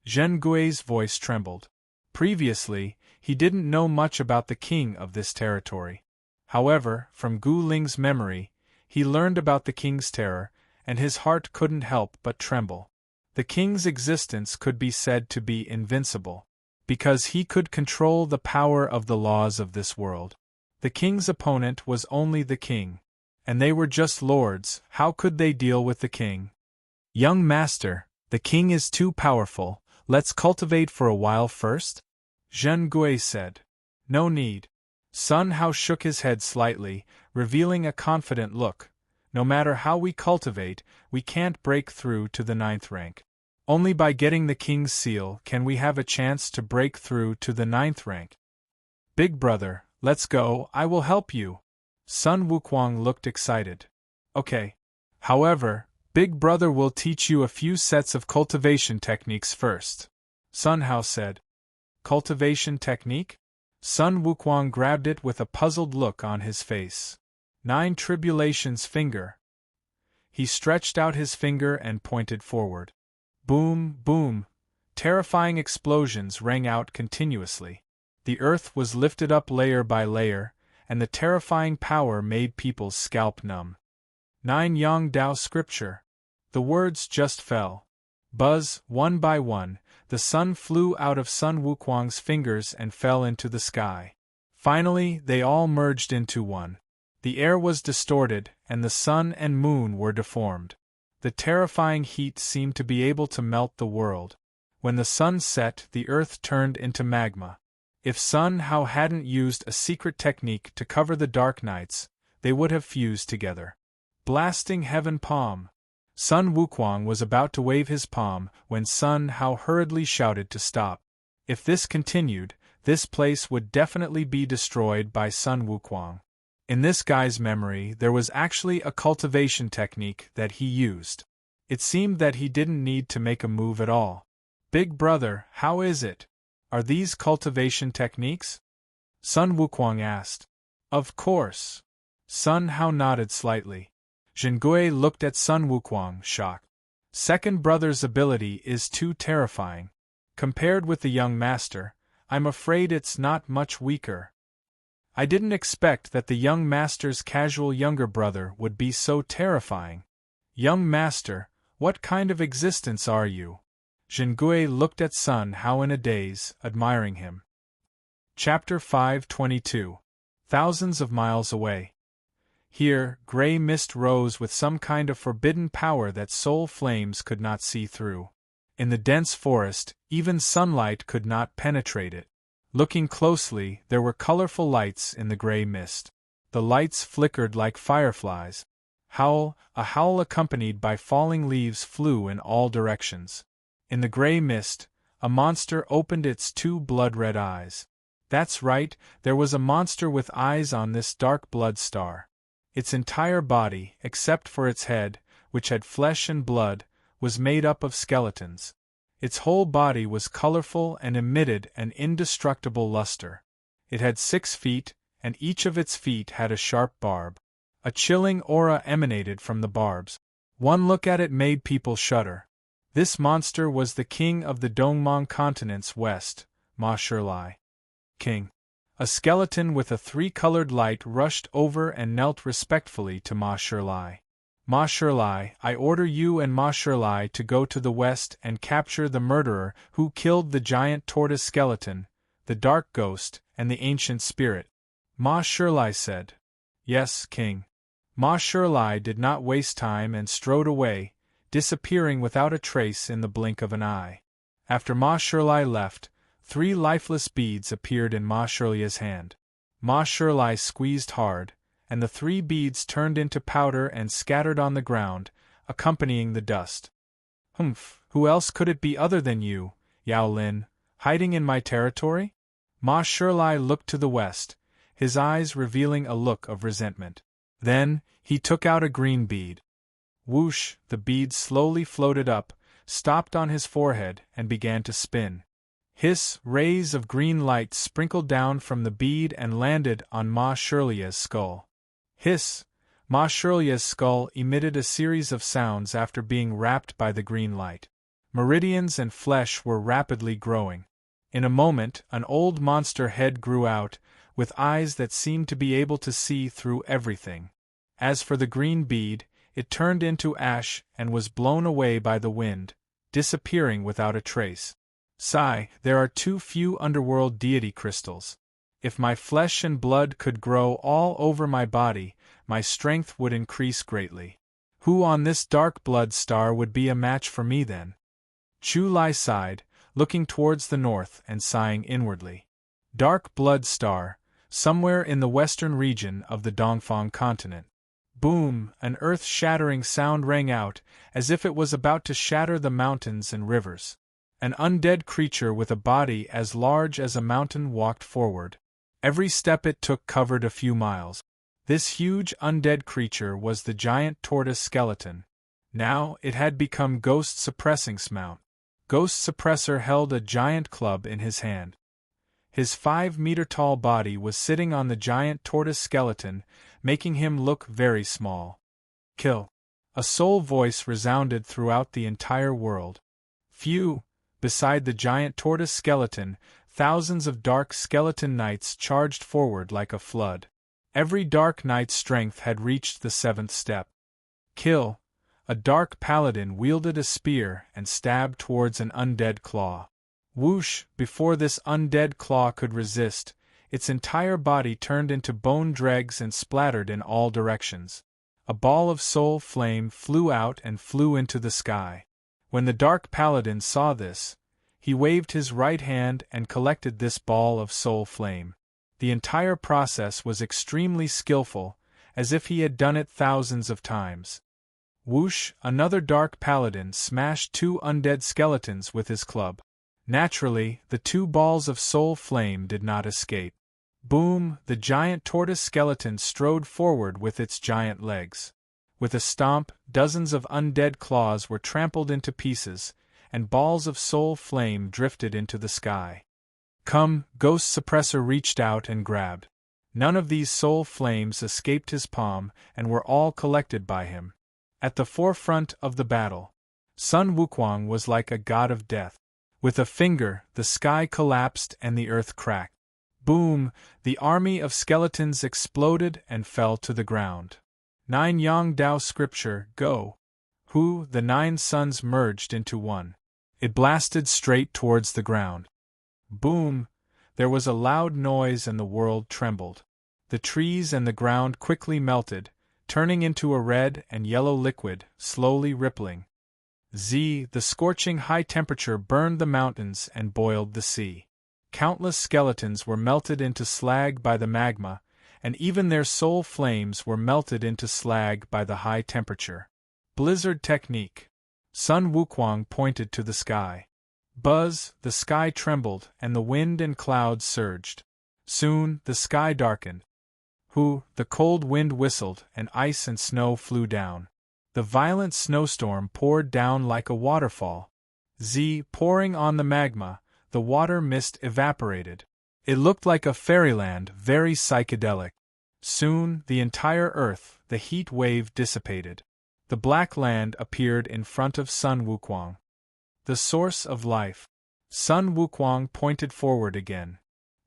Zhen Gui's voice trembled. Previously, he didn't know much about the king of this territory. However, from Gu Ling's memory, he learned about the king's terror, and his heart couldn't help but tremble. The king's existence could be said to be invincible, because he could control the power of the laws of this world. The king's opponent was only the king, and they were just lords. How could they deal with the king? Young master, the king is too powerful, let's cultivate for a while first? Zhen Gui said. No need. Sun Hao shook his head slightly, revealing a confident look. No matter how we cultivate, we can't break through to the 9th rank. Only by getting the king's seal can we have a chance to break through to the 9th rank. Big brother, let's go, I will help you. Sun Wukong looked excited. Okay. However, Big brother will teach you a few sets of cultivation techniques first. Sun Hao said. Cultivation technique? Sun Wukong grabbed it with a puzzled look on his face. 9 Tribulations finger. He stretched out his finger and pointed forward. Boom, boom. Terrifying explosions rang out continuously. The earth was lifted up layer by layer, and the terrifying power made people's scalp numb. 9 Yang Dao scripture. The words just fell. Buzz, one by one, the sun flew out of Sun Wukong's fingers and fell into the sky. Finally, they all merged into one. The air was distorted, and the sun and moon were deformed. The terrifying heat seemed to be able to melt the world. When the sun set, the earth turned into magma. If Sun Hao hadn't used a secret technique to cover the dark nights, they would have fused together. Blasting heaven palm. Sun Wukong was about to wave his palm when Sun Hao hurriedly shouted to stop. If this continued, this place would definitely be destroyed by Sun Wukong. In this guy's memory, there was actually a cultivation technique that he used. It seemed that he didn't need to make a move at all. Big brother, how is it? Are these cultivation techniques? Sun Wukong asked. Of course. Sun Hao nodded slightly. Zhen Gui looked at Sun Wukong, shocked. Second brother's ability is too terrifying. Compared with the young master, I'm afraid it's not much weaker. I didn't expect that the young master's casual younger brother would be so terrifying. Young master, what kind of existence are you? Zhen Gui looked at Sun Hao in a daze, admiring him. Chapter 522. Thousands of miles away. Here, gray mist rose with some kind of forbidden power that soul flames could not see through. In the dense forest, even sunlight could not penetrate it. Looking closely, there were colorful lights in the gray mist. The lights flickered like fireflies. A howl accompanied by falling leaves flew in all directions. In the gray mist, a monster opened its 2 blood-red eyes. That's right, there was a monster with eyes on this dark blood star. Its entire body, except for its head, which had flesh and blood, was made up of skeletons. Its whole body was colorful and emitted an indestructible luster. It had 6 feet, and each of its feet had a sharp barb. A chilling aura emanated from the barbs. One look at it made people shudder. This monster was the king of the Dongmong continent's west, Ma Shirlai. King. A skeleton with a 3-colored light rushed over and knelt respectfully to Ma Shirlai. Ma Shirlai, I order you and Ma Shirlai to go to the west and capture the murderer who killed the giant tortoise skeleton, the dark ghost, and the ancient spirit. Ma Shirlai said. Yes, King. Ma Shirlai did not waste time and strode away, disappearing without a trace in the blink of an eye. After Ma Shirlai left, 3 lifeless beads appeared in Ma Shirlai's hand. Ma Shirlai squeezed hard, and the 3 beads turned into powder and scattered on the ground, accompanying the dust. Humph, who else could it be other than you, Yao Lin, hiding in my territory? Ma Shirlai looked to the west, his eyes revealing a look of resentment. Then, he took out a green bead. Whoosh, the bead slowly floated up, stopped on his forehead, and began to spin. Hiss, rays of green light sprinkled down from the bead and landed on Ma Shirlai's skull. Hiss, Ma Shirlai's skull emitted a series of sounds after being wrapped by the green light. Meridians and flesh were rapidly growing. In a moment, an old monster head grew out, with eyes that seemed to be able to see through everything. As for the green bead, it turned into ash and was blown away by the wind, disappearing without a trace. Sigh, there are too few underworld deity crystals. If my flesh and blood could grow all over my body, my strength would increase greatly. Who on this dark blood star would be a match for me then? Chu Lai sighed, looking towards the north and sighing inwardly. Dark blood star, somewhere in the western region of the Dongfang continent. Boom! An earth-shattering sound rang out, as if it was about to shatter the mountains and rivers. An undead creature with a body as large as a mountain walked forward. Every step it took covered a few miles. This huge undead creature was the giant tortoise skeleton. Now it had become Ghost Suppressing Smount. Ghost Suppressor held a giant club in his hand. His 5-meter-tall body was sitting on the giant tortoise skeleton, making him look very small. Kill. A soul voice resounded throughout the entire world. Phew! Beside the giant tortoise skeleton, thousands of dark skeleton knights charged forward like a flood. Every dark knight's strength had reached the 7th step. Kill. A dark paladin wielded a spear and stabbed towards an undead claw. Whoosh! Before this undead claw could resist, its entire body turned into bone dregs and splattered in all directions. A ball of soul flame flew out and flew into the sky. When the dark paladin saw this, he waved his right hand and collected this ball of soul flame. The entire process was extremely skillful, as if he had done it thousands of times. Whoosh! Another dark paladin smashed 2 undead skeletons with his club. Naturally, the 2 balls of soul flame did not escape. Boom! The giant tortoise skeleton strode forward with its giant legs. With a stomp, dozens of undead claws were trampled into pieces, and balls of soul flame drifted into the sky. Come, Ghost Suppressor reached out and grabbed. None of these soul flames escaped his palm and were all collected by him. At the forefront of the battle, Sun Wukong was like a god of death. With a finger, the sky collapsed and the earth cracked. Boom! The army of skeletons exploded and fell to the ground. 9 Yang Dao Scripture, go! Who, the 9 suns merged into one. It blasted straight towards the ground. Boom! There was a loud noise and the world trembled. The trees and the ground quickly melted, turning into a red and yellow liquid, slowly rippling. The scorching high temperature burned the mountains and boiled the sea. Countless skeletons were melted into slag by the magma, and even their soul flames were melted into slag by the high temperature. Blizzard technique. Sun Wukong pointed to the sky. Buzz, the sky trembled, and the wind and clouds surged. Soon, the sky darkened. The cold wind whistled, and ice and snow flew down. The violent snowstorm poured down like a waterfall. Pouring on the magma, the water mist evaporated. It looked like a fairyland, very psychedelic. Soon, the entire earth, the heat wave dissipated. The black land appeared in front of Sun Wukong. The source of life. Sun Wukong pointed forward again.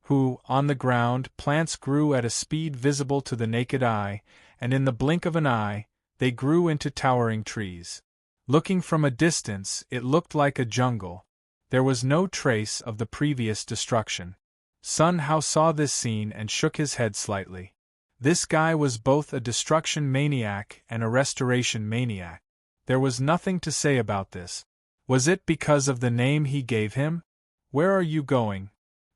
On the ground, plants grew at a speed visible to the naked eye, and in the blink of an eye, they grew into towering trees. Looking from a distance, it looked like a jungle. There was no trace of the previous destruction. Sun Hao saw this scene and shook his head slightly. This guy was both a destruction maniac and a restoration maniac. There was nothing to say about this. Was it because of the name he gave him? Where are you going?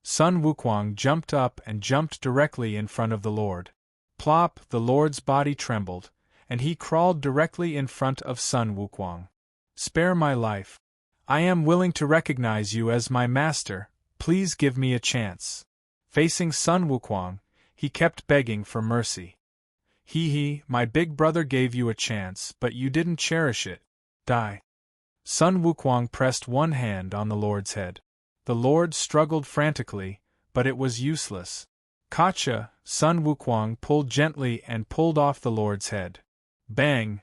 Sun Wukong jumped up and jumped directly in front of the Lord. Plop, the Lord's body trembled, and he crawled directly in front of Sun Wukong. Spare my life. I am willing to recognize you as my master, please give me a chance. Facing Sun Wukong, he kept begging for mercy. My big brother gave you a chance, but you didn't cherish it. Die. Sun Wukong pressed one hand on the Lord's head. The Lord struggled frantically, but it was useless. Gotcha! Sun Wukong pulled gently and pulled off the Lord's head. Bang!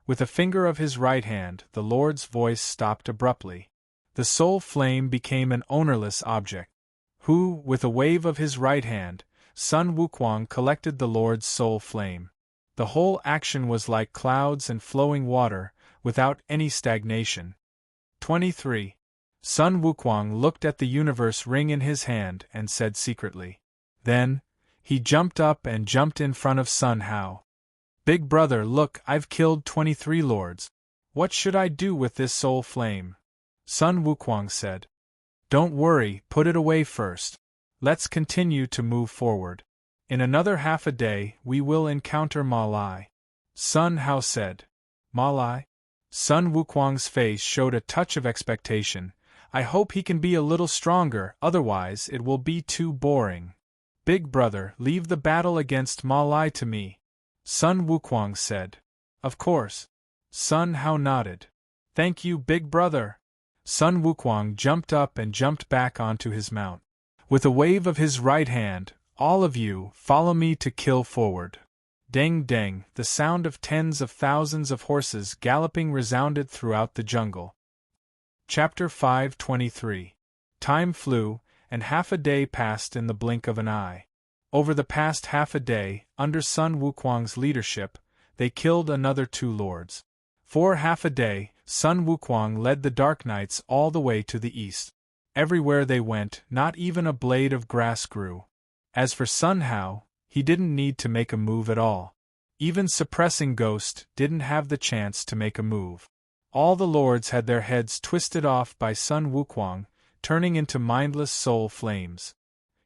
With a finger of his right hand, the Lord's voice stopped abruptly. The soul flame became an ownerless object. With a wave of his right hand, Sun Wukong collected the Lord's soul flame. The whole action was like clouds and flowing water, without any stagnation. 23. Sun Wukong looked at the universe ring in his hand and said secretly. Then, he jumped up and jumped in front of Sun Hao. Big brother, look, I've killed 23 lords. What should I do with this soul flame? Sun Wukong said. Don't worry, put it away first. Let's continue to move forward. In another half a day, we will encounter Ma Lai. Sun Hao said. Ma Lai? Sun Wukong's face showed a touch of expectation. I hope he can be a little stronger, otherwise it will be too boring. Big brother, leave the battle against Ma Lai to me. Sun Wukong said. Of course. Sun Hao nodded. Thank you, big brother. Sun Wukong jumped up and jumped back onto his mount. With a wave of his right hand, all of you, follow me to kill forward. Deng deng, the sound of tens of thousands of horses galloping resounded throughout the jungle. Chapter 523. Time flew, and half a day passed in the blink of an eye. Over the past half a day, under Sun Wukong's leadership, they killed another 2 lords. For half a day, Sun Wukong led the Dark Knights all the way to the east. Everywhere they went, not even a blade of grass grew. As for Sun Hao, he didn't need to make a move at all. Even Suppressing Ghost didn't have the chance to make a move. All the lords had their heads twisted off by Sun Wukong, turning into mindless soul flames.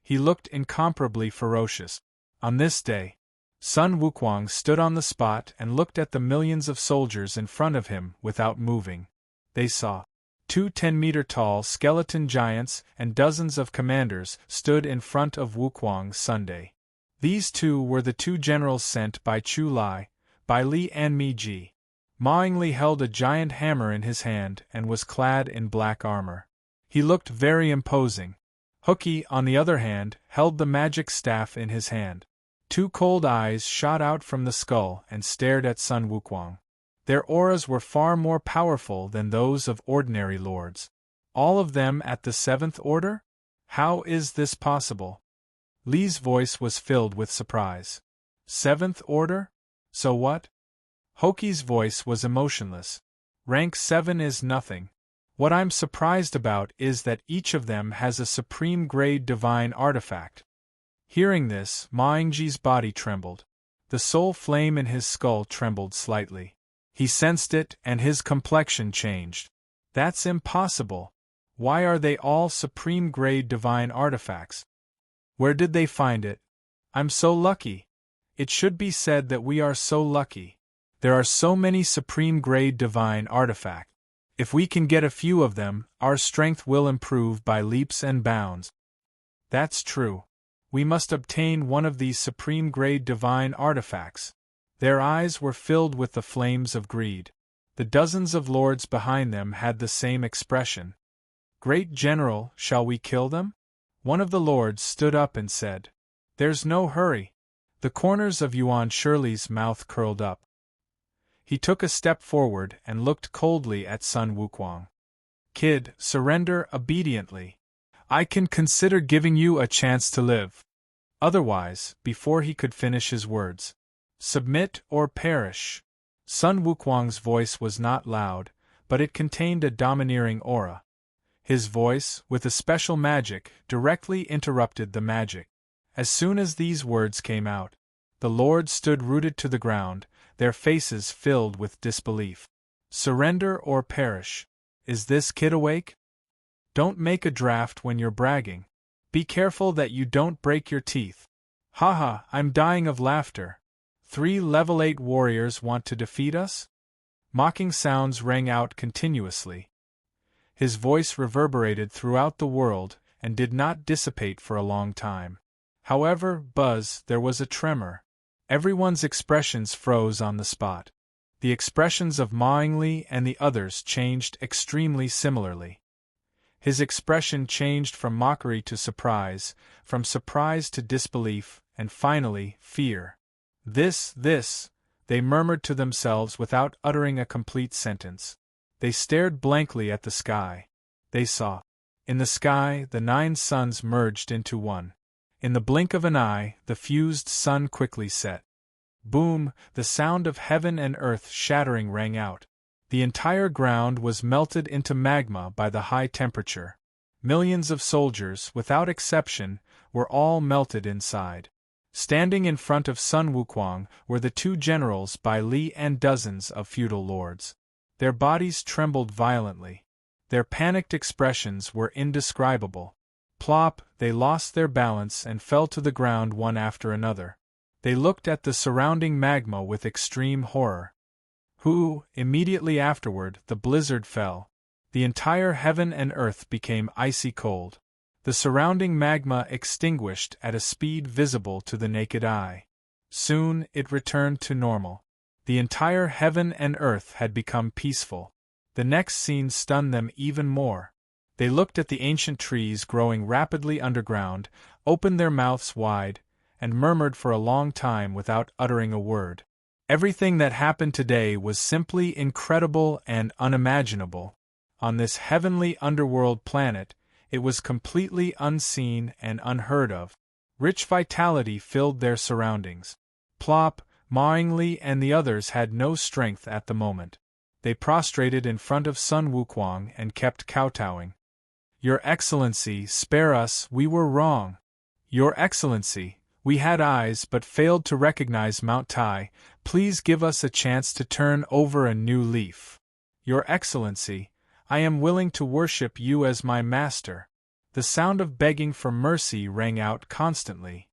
He looked incomparably ferocious. On this day, Sun Wukong stood on the spot and looked at the millions of soldiers in front of him without moving. They saw 2 10-meter-tall skeleton giants and dozens of commanders stood in front of Wukong Sunday. These 2 were the 2 generals sent by Chu Lai, by Li and Mi Ji. Maing Li held a giant hammer in his hand and was clad in black armor. He looked very imposing. Hooky, on the other hand, held the magic staff in his hand. 2 cold eyes shot out from the skull and stared at Sun Wukong. Their auras were far more powerful than those of ordinary lords. All of them at the 7th order? How is this possible? Li's voice was filled with surprise. 7th order? So what? Hoki's voice was emotionless. Rank 7 is nothing. What I'm surprised about is that each of them has a supreme-grade divine artifact. Hearing this, Maingji's body trembled. The soul flame in his skull trembled slightly. He sensed it, and his complexion changed. That's impossible. Why are they all supreme-grade divine artifacts? Where did they find it? I'm so lucky. It should be said that we are so lucky. There are so many supreme-grade divine artifacts. If we can get a few of them, our strength will improve by leaps and bounds. That's true. We must obtain one of these supreme-grade divine artifacts. Their eyes were filled with the flames of greed. The dozens of lords behind them had the same expression. "Great General, shall we kill them?" One of the lords stood up and said. "There's no hurry." The corners of Yuan Shirley's mouth curled up. He took a step forward and looked coldly at Sun Wukong. "Kid, surrender obediently. I can consider giving you a chance to live. Otherwise," before he could finish his words, "submit or perish." Sun Wukong's voice was not loud, but it contained a domineering aura. His voice, with a special magic, directly interrupted the magic. As soon as these words came out, the lords stood rooted to the ground, their faces filled with disbelief. "Surrender or perish. Is this kid awake? Don't make a draft when you're bragging. Be careful that you don't break your teeth. Haha, I'm dying of laughter. 3 level 8 warriors want to defeat us?" Mocking sounds rang out continuously. His voice reverberated throughout the world and did not dissipate for a long time. However, there was a tremor. Everyone's expressions froze on the spot. The expressions of Ma Yingli and the others changed extremely similarly. His expression changed from mockery to surprise, from surprise to disbelief, and finally, fear. This, they murmured to themselves without uttering a complete sentence. They stared blankly at the sky. They saw. In the sky, the 9 suns merged into one. In the blink of an eye, the fused sun quickly set. Boom, the sound of heaven and earth shattering rang out. The entire ground was melted into magma by the high temperature. Millions of soldiers, without exception, were all melted inside. Standing in front of Sun Wukong were the 2 generals Bai Li and dozens of feudal lords. Their bodies trembled violently. Their panicked expressions were indescribable. Plop, they lost their balance and fell to the ground one after another. They looked at the surrounding magma with extreme horror. Immediately afterward, the blizzard fell. The entire heaven and earth became icy cold. The surrounding magma extinguished at a speed visible to the naked eye. Soon, it returned to normal. The entire heaven and earth had become peaceful. The next scene stunned them even more. They looked at the ancient trees growing rapidly underground, opened their mouths wide, and murmured for a long time without uttering a word. Everything that happened today was simply incredible and unimaginable. On this heavenly underworld planet, it was completely unseen and unheard of. Rich vitality filled their surroundings. Plop, Ma Yingli and the others had no strength at the moment. They prostrated in front of Sun Wukong and kept kowtowing. "Your Excellency, spare us, we were wrong. Your Excellency, we had eyes but failed to recognize Mount Tai. Please give us a chance to turn over a new leaf. Your Excellency, I am willing to worship you as my master." The sound of begging for mercy rang out constantly.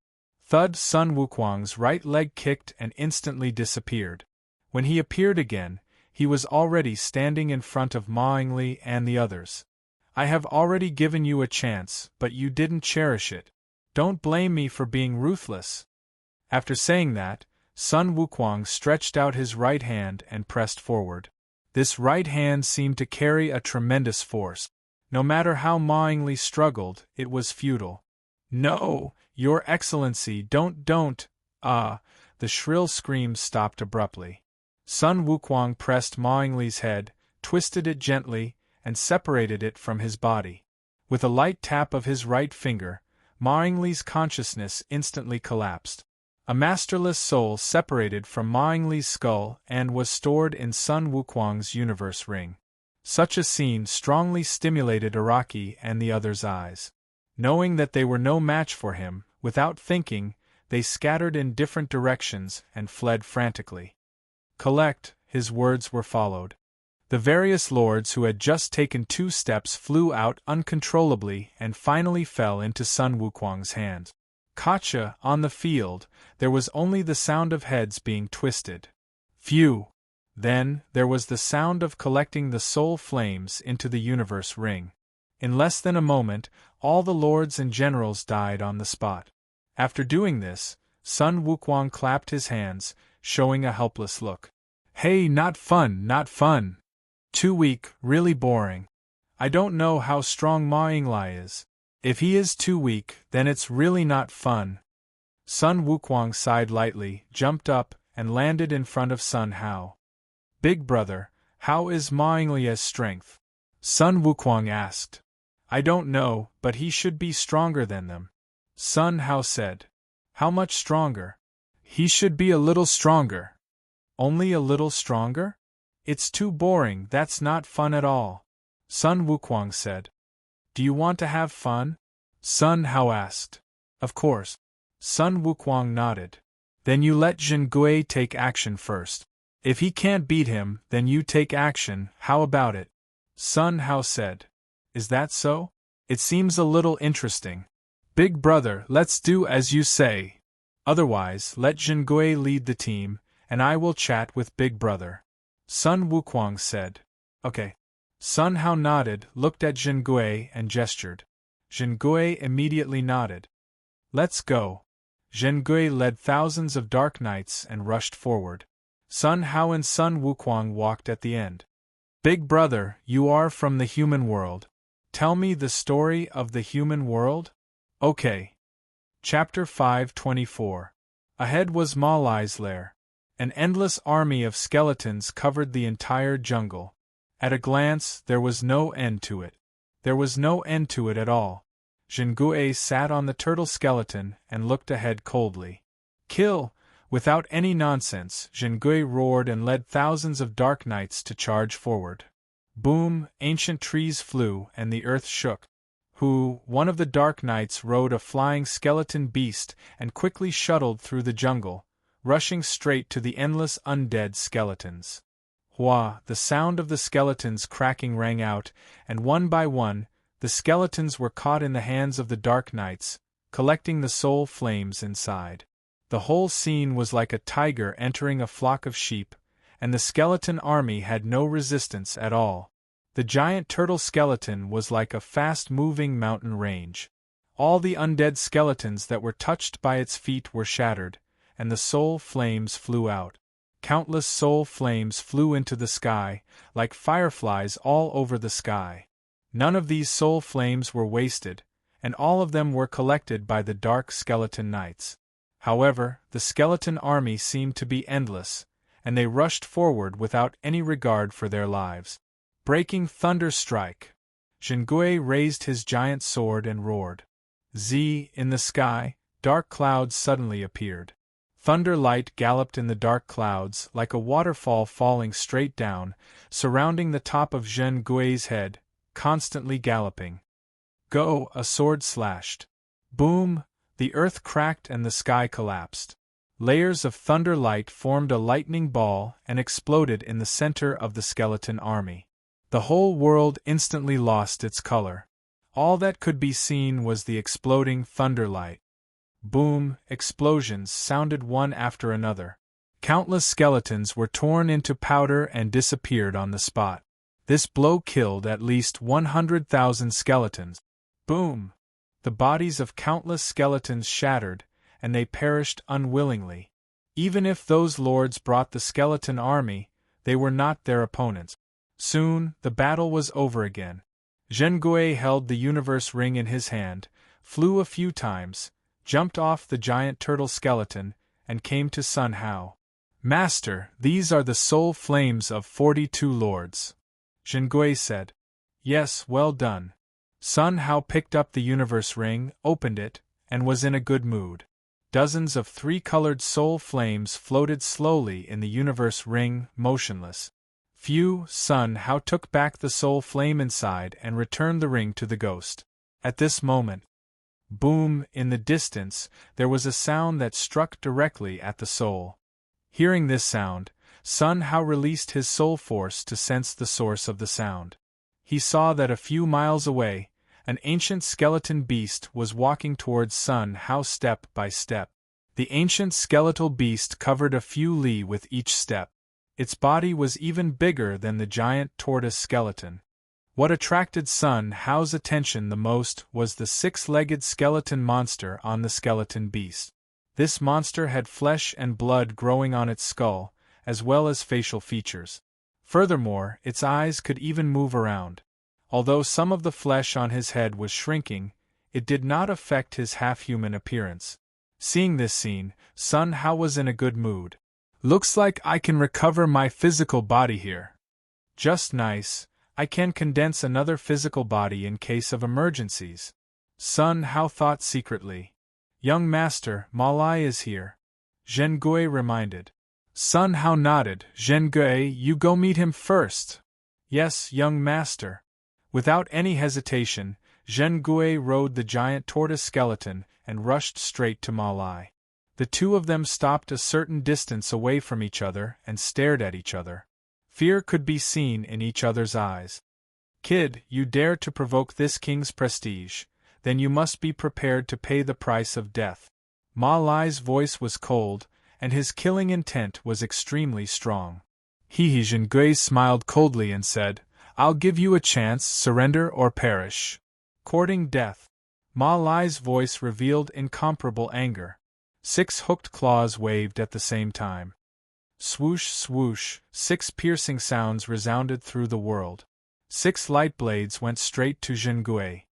Thud! Sun Wukong's right leg kicked and instantly disappeared. When he appeared again, he was already standing in front of Ma Yingli and the others. "I have already given you a chance, but you didn't cherish it. Don't blame me for being ruthless." After saying that, Sun Wukong stretched out his right hand and pressed forward. This right hand seemed to carry a tremendous force. No matter how Ma Yingli struggled, it was futile. "No, Your Excellency, don't. The shrill screams stopped abruptly. Sun Wukong pressed Ma Yingli's head, twisted it gently, and separated it from his body. With a light tap of his right finger, Ma Yingli's consciousness instantly collapsed. A masterless soul separated from Ma Yingli's skull and was stored in Sun Wukong's universe ring. Such a scene strongly stimulated Araki and the others' eyes. Knowing that they were no match for him, without thinking, they scattered in different directions and fled frantically. "Collect," his words were followed. The various lords who had just taken 2 steps flew out uncontrollably and finally fell into Sun Wukong's hands. Gotcha! On the field, there was only the sound of heads being twisted. Phew! Then, there was the sound of collecting the soul flames into the universe ring. In less than a moment, all the lords and generals died on the spot. After doing this, Sun Wukong clapped his hands, showing a helpless look. Hey, not fun, not fun. Too weak, really boring. I don't know how strong Ma Yinglai is. If he is too weak, then it's really not fun. Sun Wukong sighed lightly, jumped up, and landed in front of Sun Hao. Big brother, how is Ma Yinglai's strength? Sun Wukong asked. I don't know, but he should be stronger than them. Sun Hao said. How much stronger? He should be a little stronger. Only a little stronger? It's too boring, that's not fun at all. Sun Wukong said. Do you want to have fun? Sun Hao asked. Of course. Sun Wukong nodded. Then you let Zhen Gui take action first. If he can't beat him, then you take action, how about it? Sun Hao said. Is that so? It seems a little interesting. Big brother, let's do as you say. Otherwise, let Zhen Gui lead the team, and I will chat with Big brother. Sun Wukong said. Okay. Sun Hao nodded, looked at Zhen Gui, and gestured. Zhen Gui immediately nodded. Let's go. Zhen Gui led thousands of dark knights and rushed forward. Sun Hao and Sun Wukong walked at the end. Big brother, you are from the human world. Tell me the story of the human world? Okay. Chapter 524. Ahead was Ma Lai's lair. An endless army of skeletons covered the entire jungle. At a glance, there was no end to it. There was no end to it at all. Zhen Gui sat on the turtle skeleton and looked ahead coldly. Kill! Without any nonsense, Zhen Gui roared and led thousands of dark knights to charge forward. Boom! Ancient trees flew and the earth shook. One of the dark knights rode a flying skeleton beast and quickly shuttled through the jungle, rushing straight to the endless undead skeletons. The sound of the skeletons cracking rang out, and one by one, the skeletons were caught in the hands of the dark knights, collecting the soul flames inside. The whole scene was like a tiger entering a flock of sheep, and the skeleton army had no resistance at all. The giant turtle skeleton was like a fast-moving mountain range. All the undead skeletons that were touched by its feet were shattered, and the soul flames flew out. Countless soul flames flew into the sky, like fireflies all over the sky. None of these soul flames were wasted, and all of them were collected by the dark skeleton knights. However, the skeleton army seemed to be endless, and they rushed forward without any regard for their lives. Breaking thunder strike! Zhen Gui raised his giant sword and roared. In the sky, dark clouds suddenly appeared. Thunder light galloped in the dark clouds like a waterfall falling straight down, surrounding the top of Zhen Gui's head, constantly galloping. Go! A sword slashed. Boom! The earth cracked and the sky collapsed. Layers of thunder light formed a lightning ball and exploded in the center of the skeleton army. The whole world instantly lost its color. All that could be seen was the exploding thunder light. Boom! Explosions sounded one after another. Countless skeletons were torn into powder and disappeared on the spot. This blow killed at least 100,000 skeletons. Boom! The bodies of countless skeletons shattered, and they perished unwillingly. Even if those lords brought the skeleton army, they were not their opponents. Soon, the battle was over again. Zhen Gui held the universe ring in his hand, flew a few times, jumped off the giant turtle skeleton, and came to Sun Hao. Master, these are the soul flames of 42 lords. Zhen Gui said. Yes, well done. Sun Hao picked up the universe ring, opened it, and was in a good mood. Dozens of three-colored soul flames floated slowly in the universe ring, motionless. Sun Hao took back the soul flame inside and returned the ring to the ghost. At this moment, boom, in the distance, there was a sound that struck directly at the soul. Hearing this sound, Sun Hao released his soul force to sense the source of the sound. He saw that a few miles away, an ancient skeleton beast was walking towards Sun Hao step by step. The ancient skeletal beast covered a few li with each step. Its body was even bigger than the giant tortoise skeleton. What attracted Sun Hao's attention the most was the six-legged skeleton monster on the skeleton beast. This monster had flesh and blood growing on its skull, as well as facial features. Furthermore, its eyes could even move around. Although some of the flesh on his head was shrinking, it did not affect his half-human appearance. Seeing this scene, Sun Hao was in a good mood. Looks like I can recover my physical body here. Just nice, I can condense another physical body in case of emergencies. Sun Hao thought secretly. Young master, Malai is here. Zhen Gui reminded. Sun Hao nodded. Zhen Gui, you go meet him first. Yes, young master. Without any hesitation, Zhen Gui rode the giant tortoise skeleton and rushed straight to Malai. The two of them stopped a certain distance away from each other and stared at each other. Fear could be seen in each other's eyes. Kid, you dare to provoke this king's prestige, then you must be prepared to pay the price of death. Ma Lai's voice was cold, and his killing intent was extremely strong. Zhen Gui smiled coldly and said, I'll give you a chance, surrender or perish. Courting death. Ma Lai's voice revealed incomparable anger. 6 hooked claws waved at the same time. Swoosh, swoosh, 6 piercing sounds resounded through the world. 6 light blades went straight to Zhen Gui.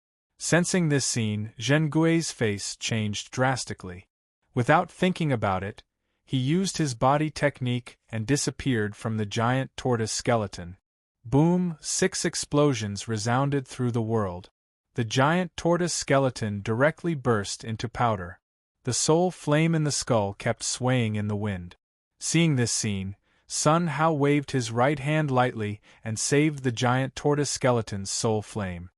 Sensing this scene, Zhen Gui's face changed drastically. Without thinking about it, he used his body technique and disappeared from the giant tortoise skeleton. Boom! 6 explosions resounded through the world. The giant tortoise skeleton directly burst into powder. The soul flame in the skull kept swaying in the wind. Seeing this scene, Sun Hao waved his right hand lightly and saved the giant tortoise skeleton's soul flame.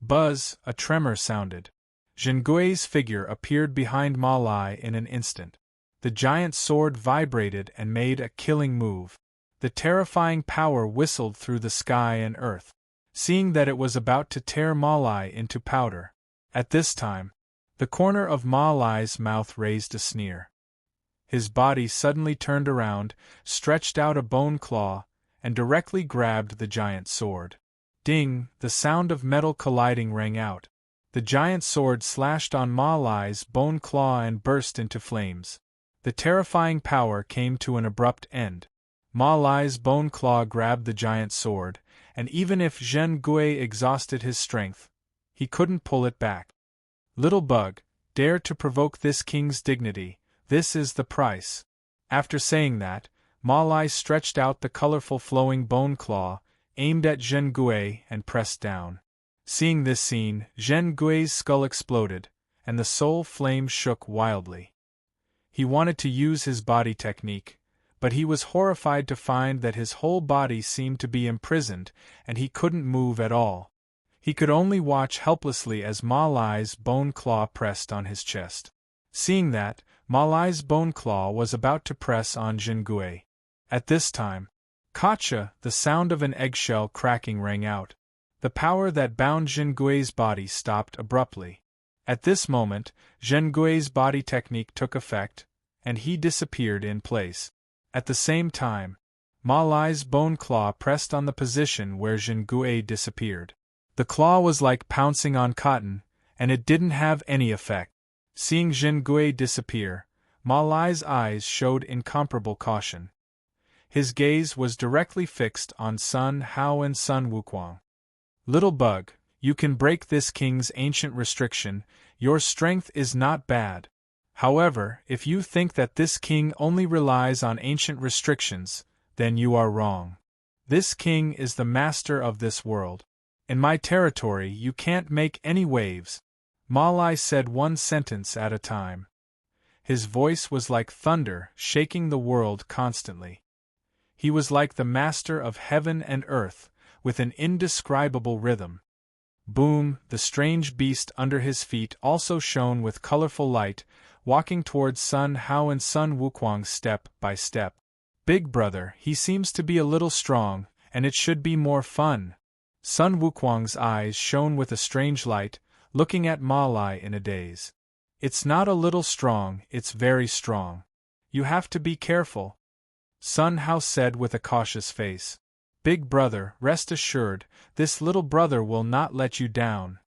Buzz! A tremor sounded. Zhen Gui's figure appeared behind Ma Lai in an instant. The giant sword vibrated and made a killing move. The terrifying power whistled through the sky and earth. Seeing that it was about to tear Ma Lai into powder. At this time, the corner of Ma Lai's mouth raised a sneer. His body suddenly turned around, stretched out a bone claw, and directly grabbed the giant sword. Ding! The sound of metal colliding rang out. The giant sword slashed on Ma Lai's bone claw and burst into flames. The terrifying power came to an abrupt end. Ma Lai's bone claw grabbed the giant sword, and even if Zhen Gui exhausted his strength, he couldn't pull it back. Little bug, dare to provoke this king's dignity, this is the price. After saying that, Ma Lai stretched out the colorful flowing bone claw, aimed at Zhen Gui and pressed down. Seeing this scene, Zhen Gui's skull exploded, and the soul flame shook wildly. He wanted to use his body technique, but he was horrified to find that his whole body seemed to be imprisoned and he couldn't move at all. He could only watch helplessly as Ma Lai's bone claw pressed on his chest. Seeing that, Ma Lai's bone claw was about to press on Zhen Gui. At this time, Gotcha! The sound of an eggshell cracking rang out. The power that bound Zhen Gui's body stopped abruptly. At this moment, Zhen Gui's body technique took effect, and he disappeared in place. At the same time, Ma Lai's bone claw pressed on the position where Zhen Gui disappeared. The claw was like pouncing on cotton, and it didn't have any effect. Seeing Zhen Gui disappear, Ma Lai's eyes showed incomparable caution. His gaze was directly fixed on Sun Hao and Sun Wukong. Little bug, you can break this king's ancient restriction, your strength is not bad. However, if you think that this king only relies on ancient restrictions, then you are wrong. This king is the master of this world. In my territory you can't make any waves. Ma Lai said one sentence at a time. His voice was like thunder, shaking the world constantly. He was like the master of heaven and earth, with an indescribable rhythm. Boom! The strange beast under his feet also shone with colorful light, walking towards Sun Hao and Sun Wukong step by step. Big brother, he seems to be a little strong, and it should be more fun. Sun Wukong's eyes shone with a strange light, looking at Ma Lai in a daze. It's not a little strong, it's very strong. You have to be careful. Sun Hao said with a cautious face. Big brother, rest assured, this little brother will not let you down.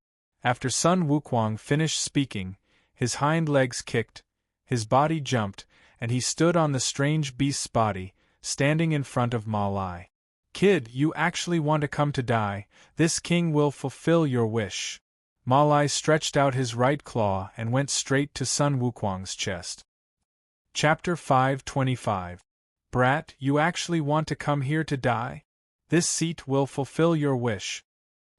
After Sun Wukong finished speaking, his hind legs kicked, His body jumped, and he stood on the strange beast's body, standing in front of Ma Lai. Kid, you actually want to come to die? This king will fulfill your wish. Ma Lai stretched out his right claw and went straight to Sun Wukong's chest. Chapter 525. Brat, you actually want to come here to die? This seat will fulfill your wish.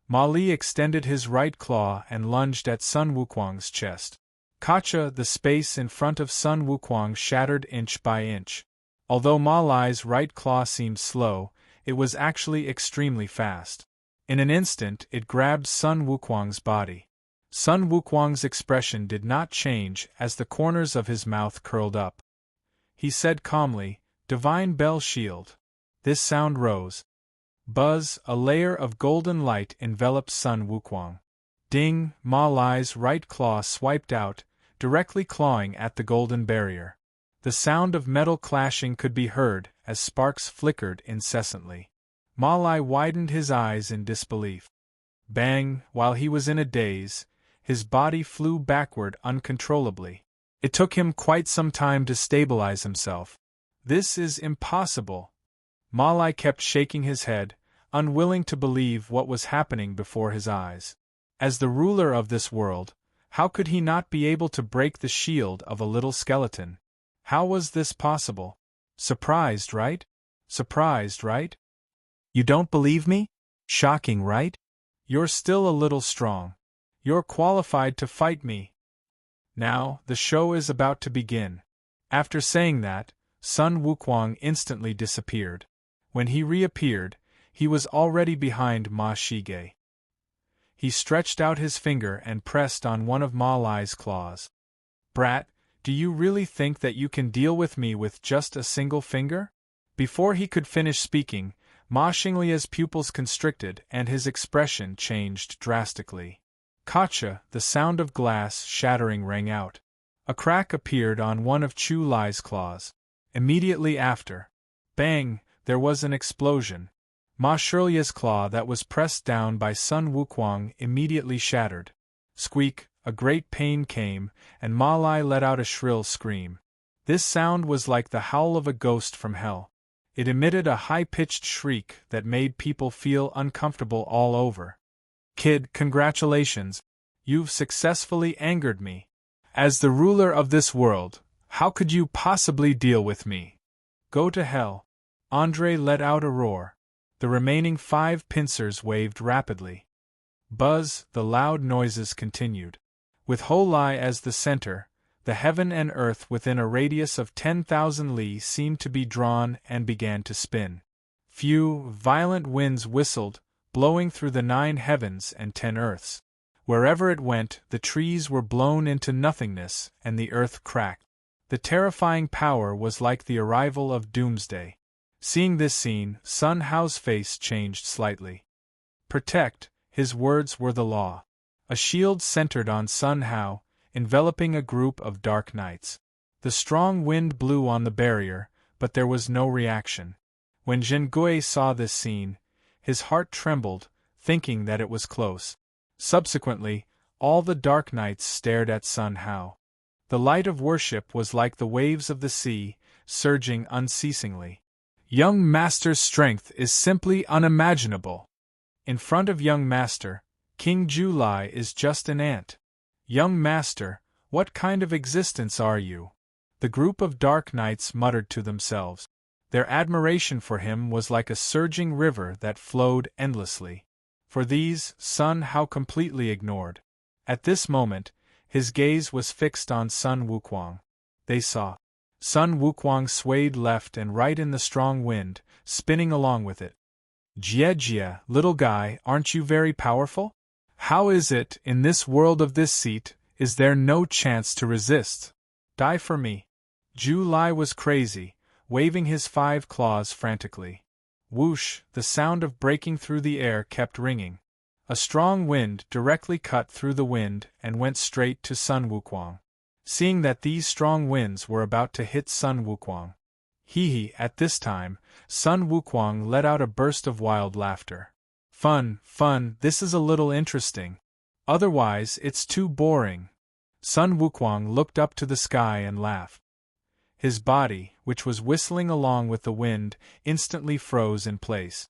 Ma Li extended his right claw and lunged at Sun Wukong's chest. Kacha, the space in front of Sun Wukong shattered inch by inch. Although Ma Li's right claw seemed slow, it was actually extremely fast. In an instant it grabbed Sun Wukong's body. Sun Wukong's expression did not change as the corners of his mouth curled up. He said calmly, "Divine Bell Shield." This sound rose. Buzz, a layer of golden light enveloped Sun Wukong. Ding, Ma Li's right claw swiped out, directly clawing at the golden barrier. The sound of metal clashing could be heard as sparks flickered incessantly. Ma Li widened his eyes in disbelief. Bang, while he was in a daze, his body flew backward uncontrollably. It took him quite some time to stabilize himself. This is impossible. Ma Li kept shaking his head, unwilling to believe what was happening before his eyes. As the ruler of this world, how could he not be able to break the shield of a little skeleton? How was this possible? Surprised, right? Surprised, right? You don't believe me? Shocking, right? You're still a little strong. You're qualified to fight me. Now, the show is about to begin. After saying that, Sun Wukong instantly disappeared. When he reappeared, he was already behind Ma Shige. He stretched out his finger and pressed on one of Ma Li's claws. Brat, do you really think that you can deal with me with just a single finger? Before he could finish speaking, Ma Xinglia's pupils constricted and his expression changed drastically. Kacha, the sound of glass shattering rang out. A crack appeared on one of Chu Lai's claws. Immediately after, bang, there was an explosion. Ma Shirlia's claw that was pressed down by Sun Wukong immediately shattered. Squeak, a great pain came, and Ma Li let out a shrill scream. This sound was like the howl of a ghost from hell. It emitted a high-pitched shriek that made people feel uncomfortable all over. Kid, congratulations. You've successfully angered me. As the ruler of this world, how could you possibly deal with me? Go to hell. Andre let out a roar. The remaining 5 pincers waved rapidly. Buzz, the loud noises continued. With Holai as the center, the heaven and earth within a radius of 10,000 li seemed to be drawn and began to spin. Few, violent winds whistled, blowing through the 9 heavens and 10 earths. Wherever it went, the trees were blown into nothingness and the earth cracked. The terrifying power was like the arrival of doomsday. Seeing this scene, Sun Hao's face changed slightly. Protect, his words were the law. A shield centered on Sun Hao, enveloping a group of dark knights. The strong wind blew on the barrier, but there was no reaction. When Zhen Gui saw this scene, his heart trembled, thinking that it was close. Subsequently, all the dark knights stared at Sun Hao. The light of worship was like the waves of the sea, surging unceasingly. Young Master's strength is simply unimaginable. In front of Young Master, King Julai is just an ant. Young Master, what kind of existence are you? The group of dark knights muttered to themselves. Their admiration for him was like a surging river that flowed endlessly. For these, Sun Hao completely ignored. At this moment, his gaze was fixed on Sun Wukong. They saw. Sun Wukong swayed left and right in the strong wind, spinning along with it. Jie, little guy, aren't you very powerful? How is it, in this world of this seat, is there no chance to resist? Die for me. Ju Lai was crazy, waving his 5 claws frantically. Whoosh, the sound of breaking through the air kept ringing. A strong wind directly cut through the wind and went straight to Sun Wukong. Seeing that these strong winds were about to hit Sun Wukong. At this time, Sun Wukong let out a burst of wild laughter. Fun, this is a little interesting. Otherwise, it's too boring. Sun Wukong looked up to the sky and laughed. His body, which was whistling along with the wind, instantly froze in place.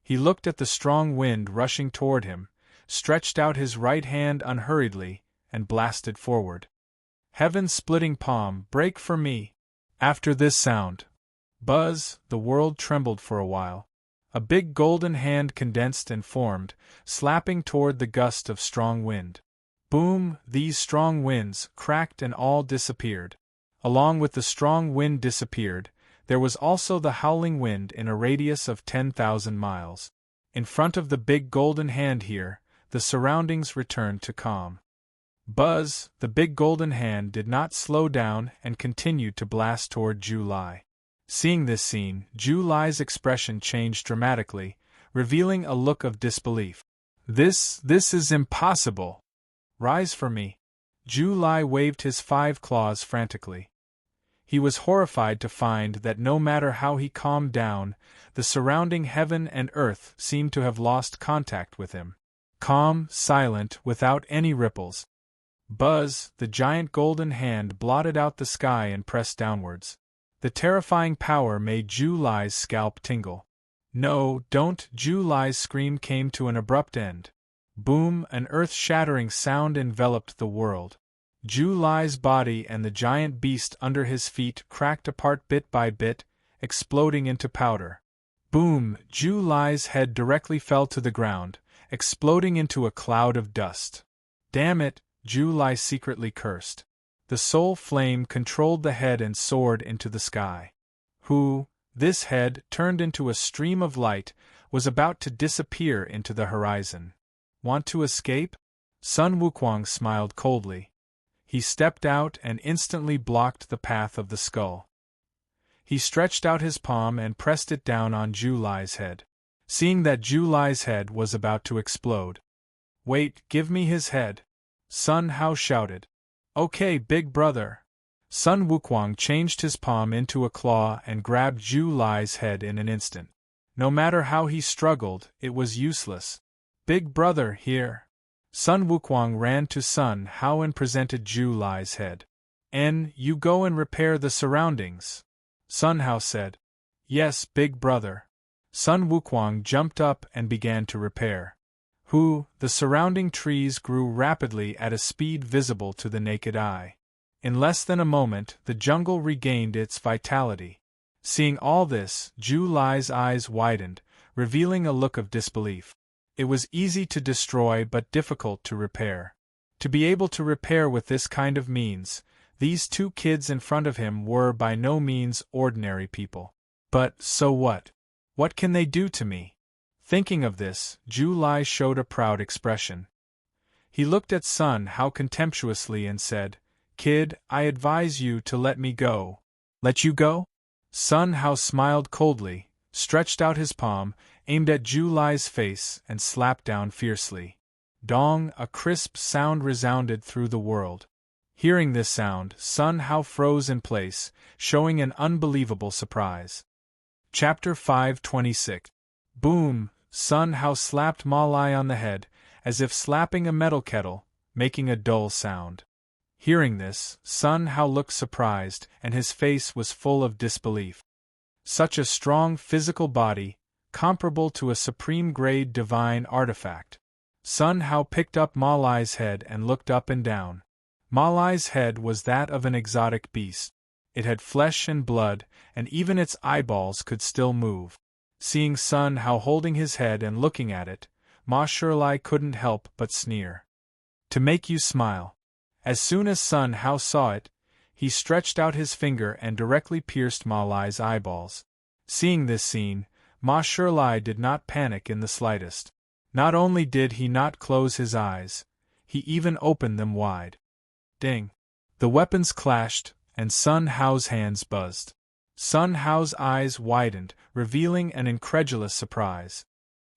He looked at the strong wind rushing toward him, stretched out his right hand unhurriedly, and blasted forward. Heaven-splitting palm, break for me! After this sound, buzz, the world trembled for a while. A big golden hand condensed and formed, slapping toward the gust of strong wind. Boom, these strong winds cracked and all disappeared. Along with the strong wind disappeared, there was also the howling wind in a radius of 10,000 miles. In front of the big golden hand here, the surroundings returned to calm. Buzz, the big golden hand did not slow down and continued to blast toward Zhu Lai. Seeing this scene, Zhu Lai's expression changed dramatically, revealing a look of disbelief. This is impossible! Rise for me! Zhu Lai waved his 5 claws frantically. He was horrified to find that no matter how he calmed down, the surrounding heaven and earth seemed to have lost contact with him. Calm, silent, without any ripples. Buzz, the giant golden hand blotted out the sky and pressed downwards. The terrifying power made Zhu Lai's scalp tingle. No, don't! Zhu Lai's scream came to an abrupt end. Boom, an earth-shattering sound enveloped the world. Zhu Lai's body and the giant beast under his feet cracked apart bit by bit, exploding into powder. Boom, Zhu Lai's head directly fell to the ground, exploding into a cloud of dust. Damn it, Zhu Lai secretly cursed. The soul flame controlled the head and soared into the sky. This head, turned into a stream of light, was about to disappear into the horizon. Want to escape? Sun Wukong smiled coldly. He stepped out and instantly blocked the path of the skull. He stretched out his palm and pressed it down on Zhu Lai's head. Seeing that Zhu Lai's head was about to explode. Wait, give me his head! Sun Hao shouted. Okay, big brother. Sun Wukong changed his palm into a claw and grabbed Zhu Lai's head in an instant. No matter how he struggled, it was useless. Big brother, here. Sun Wukong ran to Sun Hao and presented Zhu Lai's head. You go and repair the surroundings. Sun Hao said. Yes, big brother. Sun Wukong jumped up and began to repair. The surrounding trees grew rapidly at a speed visible to the naked eye. In less than a moment, the jungle regained its vitality. Seeing all this, Zhu Lai's eyes widened, revealing a look of disbelief. It was easy to destroy but difficult to repair. To be able to repair with this kind of means, these 2 kids in front of him were by no means ordinary people. But so what? What can they do to me? Thinking of this, Zhu Lai showed a proud expression. He looked at Sun Hao contemptuously and said, Kid, I advise you to let me go. Let you go? Sun Hao smiled coldly, stretched out his palm, aimed at Zhu Lai's face and slapped down fiercely. Dong, a crisp sound resounded through the world. Hearing this sound, Sun Hao froze in place, showing an unbelievable surprise. Chapter 526. Boom! Sun Hao slapped Ma Lai on the head, as if slapping a metal kettle, making a dull sound. Hearing this, Sun Hao looked surprised, and his face was full of disbelief. Such a strong physical body, comparable to a supreme-grade divine artifact. Sun Hao picked up Ma Lai's head and looked up and down. Ma Lai's head was that of an exotic beast. It had flesh and blood, and even its eyeballs could still move. Seeing Sun Hao holding his head and looking at it, Ma Shirlai couldn't help but sneer. To make you smile. As soon as Sun Hao saw it, he stretched out his finger and directly pierced Ma Lai's eyeballs. Seeing this scene, Ma Shirlai did not panic in the slightest. Not only did he not close his eyes, he even opened them wide. Ding! The weapons clashed, and Sun Hao's hands buzzed. Sun Hao's eyes widened, revealing an incredulous surprise.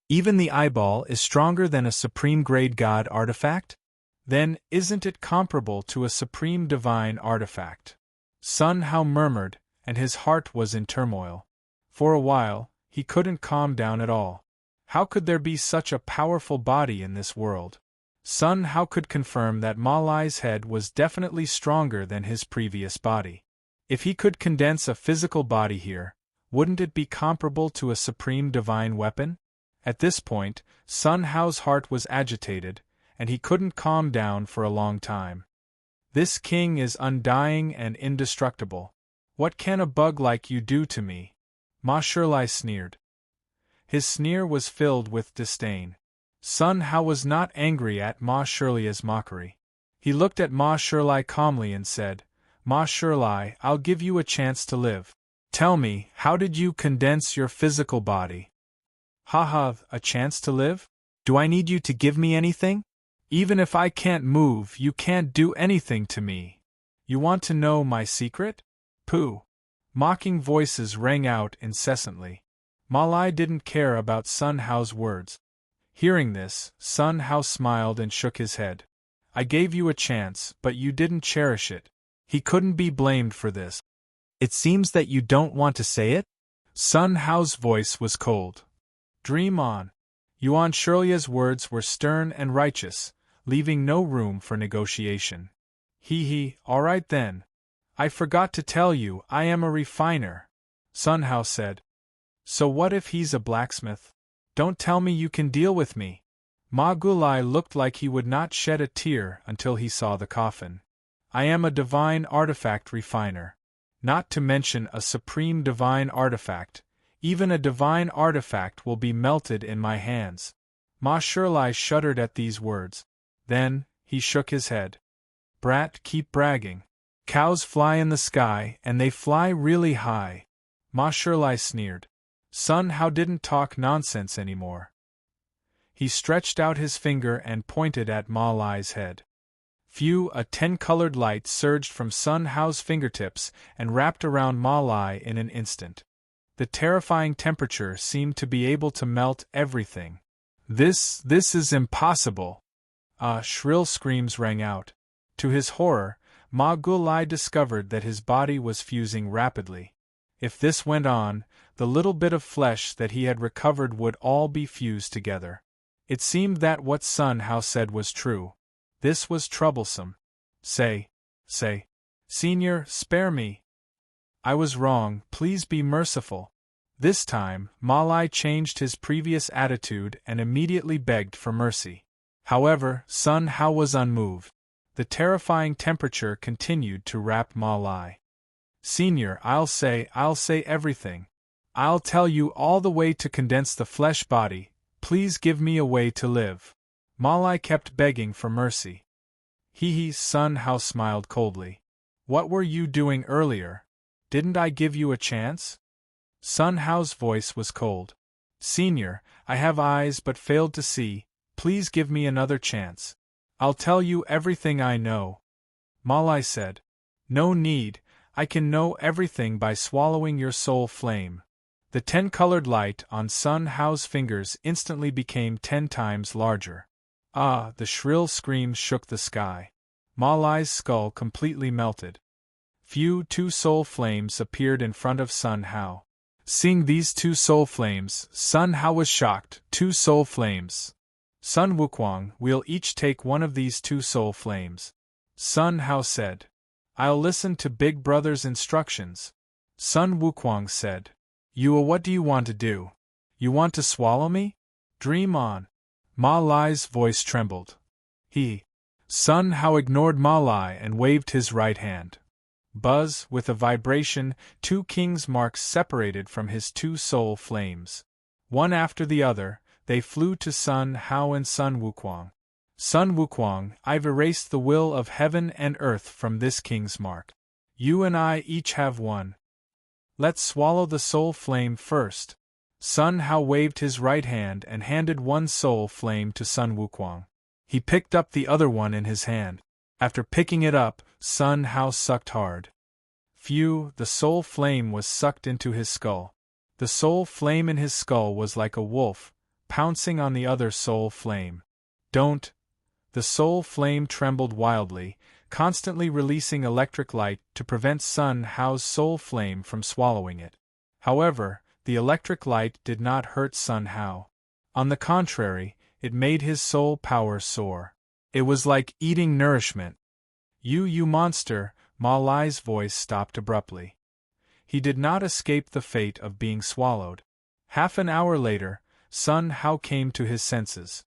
Even the eyeball is stronger than a supreme-grade god artifact? Then, isn't it comparable to a supreme divine artifact? Sun Hao murmured, and his heart was in turmoil. For a while, he couldn't calm down at all. How could there be such a powerful body in this world? Sun Hao could confirm that Ma Lai's head was definitely stronger than his previous body. If he could condense a physical body here, wouldn't it be comparable to a supreme divine weapon? At this point, Sun Hao's heart was agitated, and he couldn't calm down for a long time. This king is undying and indestructible. What can a bug like you do to me? Ma Shirlai sneered. His sneer was filled with disdain. Sun Hao was not angry at Ma Shirlai's mockery. He looked at Ma Shirlai calmly and said, Ma Shirlai, I'll give you a chance to live. Tell me, how did you condense your physical body? Haha, a chance to live? Do I need you to give me anything? Even if I can't move, you can't do anything to me. You want to know my secret? Pooh. Mocking voices rang out incessantly. Ma Lai didn't care about Sun Hao's words. Hearing this, Sun Hao smiled and shook his head. I gave you a chance, but you didn't cherish it. He couldn't be blamed for this. It seems that you don't want to say it? Sun Hao's voice was cold. Dream on. Yuan Shirlai's words were stern and righteous, leaving no room for negotiation. All right then. I forgot to tell you, I am a refiner, Sun Hao said. So what if he's a blacksmith? Don't tell me you can deal with me. Ma Gulai looked like he would not shed a tear until he saw the coffin. I am a divine artifact refiner. Not to mention a supreme divine artifact. Even a divine artifact will be melted in my hands. Ma Shirlai shuddered at these words. Then, he shook his head. Brat, keep bragging. Cows fly in the sky, and they fly really high. Ma Shirlai sneered. Sun Hao didn't talk nonsense anymore. He stretched out his finger and pointed at Ma Lai's head. Phew! A 10-colored light surged from Sun Hao's fingertips and wrapped around Ma Lai in an instant. The terrifying temperature seemed to be able to melt everything. This is impossible! Shrill screams rang out. To his horror, Ma Gulai discovered that his body was fusing rapidly. If this went on, the little bit of flesh that he had recovered would all be fused together. It seemed that what Sun Hao said was true. This was troublesome. Say, Senior, spare me. I was wrong, please be merciful. This time, Ma Lai changed his previous attitude and immediately begged for mercy. However, Sun Hao was unmoved. The terrifying temperature continued to wrap Ma Lai. Senior, I'll say everything. I'll tell you all the way to condense the flesh body. Please give me a way to live. Ma Lai kept begging for mercy. Sun Hao smiled coldly. What were you doing earlier? Didn't I give you a chance? Sun Hao's voice was cold. Senior, I have eyes but failed to see. Please give me another chance. I'll tell you everything I know. Ma Lai said. No need, I can know everything by swallowing your soul flame. The 10-colored light on Sun Hao's fingers instantly became 10 times larger. The shrill screams shook the sky. Ma Lai's skull completely melted. Two soul flames appeared in front of Sun Hao. Seeing these 2 soul flames, Sun Hao was shocked. 2 soul flames. Sun Wukong, we'll each take one of these 2 soul flames. Sun Hao said. I'll listen to Big Brother's instructions. Sun Wukong said. What do you want to do? You want to swallow me? Dream on. Ma Lai's voice trembled. Sun Hao ignored Ma Lai and waved his right hand. Buzz, with a vibration, 2 king's marks separated from his 2 soul flames. One after the other, they flew to Sun Hao and Sun Wukong. Sun Wukong, I've erased the will of heaven and earth from this king's mark. You and I each have one. Let's swallow the soul flame first. Sun Hao waved his right hand and handed 1 soul flame to Sun Wukong. He picked up the other one in his hand. After picking it up, Sun Hao sucked hard. The soul flame was sucked into his skull. The soul flame in his skull was like a wolf, pouncing on the other soul flame. Don't! The soul flame trembled wildly, constantly releasing electric light to prevent Sun Hao's soul flame from swallowing it. However, the electric light did not hurt Sun Hao. On the contrary, it made his soul power soar. It was like eating nourishment. You monster, Ma Lai's voice stopped abruptly. He did not escape the fate of being swallowed. Half an hour later, Sun Hao came to his senses.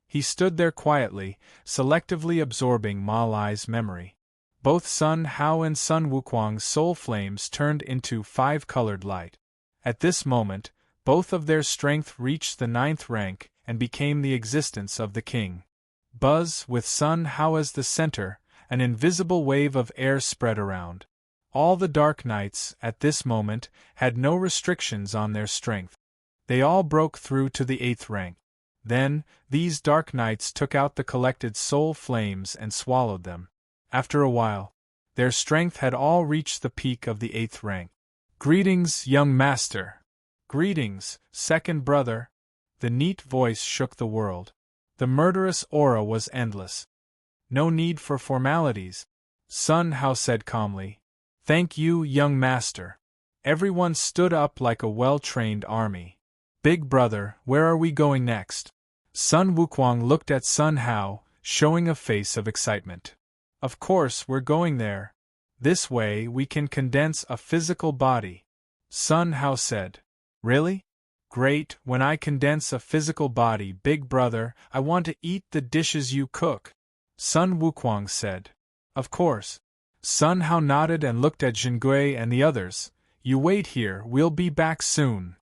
He stood there quietly, selectively absorbing Ma Lai's memory. Both Sun Hao and Sun Wukong's soul flames turned into five-colored light. At this moment, both of their strength reached the 9th rank and became the existence of the king. Buzz, with Sun Hao as the center, an invisible wave of air spread around. All the Dark Knights, at this moment, had no restrictions on their strength. They all broke through to the 8th rank. Then, these Dark Knights took out the collected soul flames and swallowed them. After a while, their strength had all reached the peak of the 8th rank. "Greetings, young master." "Greetings, second brother." The neat voice shook the world. The murderous aura was endless. "No need for formalities," Sun Hao said calmly. "Thank you, young master." Everyone stood up like a well-trained army. "Big brother, where are we going next?" Sun Wukong looked at Sun Hao, showing a face of excitement. "Of course we're going there. This way we can condense a physical body," Sun Hao said. "Really? Great, when I condense a physical body, big brother, I want to eat the dishes you cook," Sun Wukong said. "Of course." Sun Hao nodded and looked at Jingui and the others. "You wait here, we'll be back soon."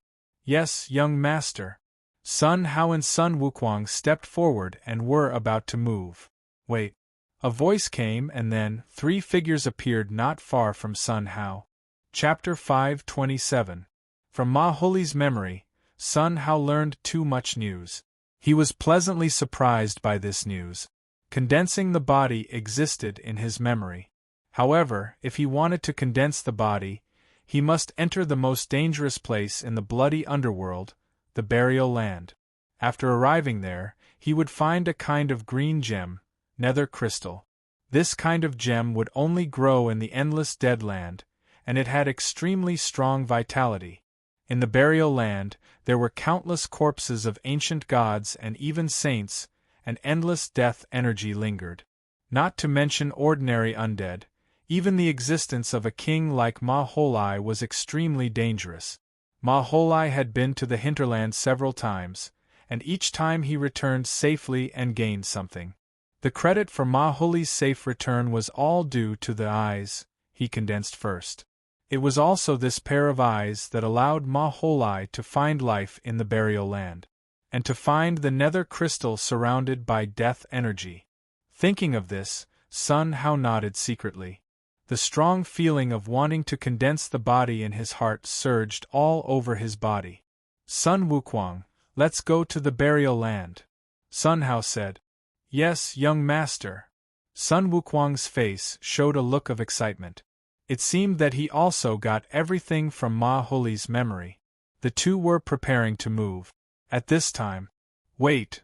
"Yes, young master." Sun Hao and Sun Wukong stepped forward and were about to move. "Wait." A voice came and then 3 figures appeared not far from Sun Hao. Chapter 527. From Ma Huli's memory, Sun Hao learned too much news. He was pleasantly surprised by this news. Condensing the body existed in his memory. However, if he wanted to condense the body, he must enter the most dangerous place in the bloody underworld, the burial land. After arriving there, he would find a kind of green gem, nether crystal. This kind of gem would only grow in the endless dead land, and it had extremely strong vitality. In the burial land, there were countless corpses of ancient gods and even saints, and endless death energy lingered. Not to mention ordinary undead, even the existence of a king like Ma Holi was extremely dangerous. Ma Holi had been to the hinterland several times, and each time he returned safely and gained something. The credit for Ma Huli's safe return was all due to the eyes he condensed first. It was also this pair of eyes that allowed Ma Holi to find life in the burial land, and to find the nether crystal surrounded by death energy. Thinking of this, Sun Hao nodded secretly. The strong feeling of wanting to condense the body in his heart surged all over his body. "Sun Wukong, let's go to the burial land," Sun Hao said. "Yes, young master." Sun Wukong's face showed a look of excitement. It seemed that he also got everything from Ma Huli's memory. The two were preparing to move. At this time, "Wait!"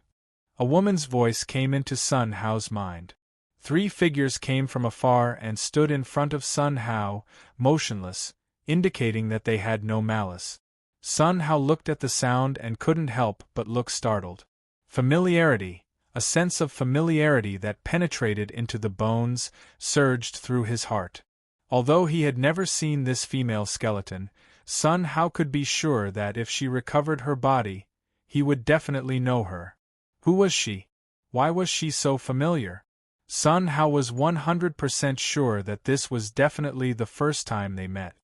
A woman's voice came into Sun Hao's mind. 3 figures came from afar and stood in front of Sun Hao, motionless, indicating that they had no malice. Sun Hao looked at the sound and couldn't help but look startled. Familiarity, a sense of familiarity that penetrated into the bones, surged through his heart. Although he had never seen this female skeleton, Sun Hao could be sure that if she recovered her body, he would definitely know her. Who was she? Why was she so familiar? Sun Hao was 100% sure that this was definitely the first time they met.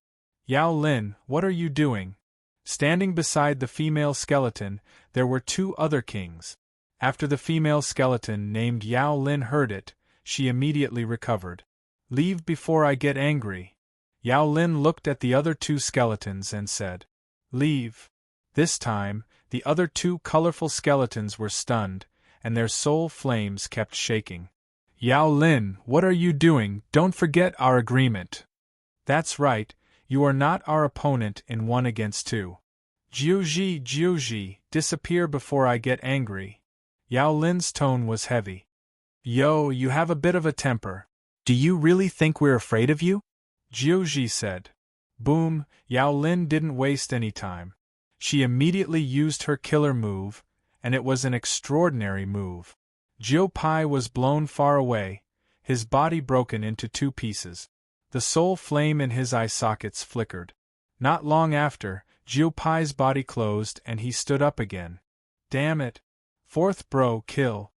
"Yao Lin, what are you doing?" Standing beside the female skeleton, there were 2 other kings. After the female skeleton named Yao Lin heard it, she immediately recovered. "Leave before I get angry." Yao Lin looked at the other 2 skeletons and said, "Leave." This time, the other 2 colorful skeletons were stunned, and their soul flames kept shaking. "Yao Lin, what are you doing? Don't forget our agreement." "That's right, you are not our opponent in 1 against 2. Jiuji, disappear before I get angry." Yao Lin's tone was heavy. "Yo, you have a bit of a temper. Do you really think we're afraid of you?" Jiuji said. Boom, Yao Lin didn't waste any time. She immediately used her killer move, and it was an extraordinary move. Jiu Pai was blown far away, his body broken into 2 pieces. The soul flame in his eye sockets flickered. Not long after, Jiu Pai's body closed and he stood up again. Damn it! 4th bro, kill!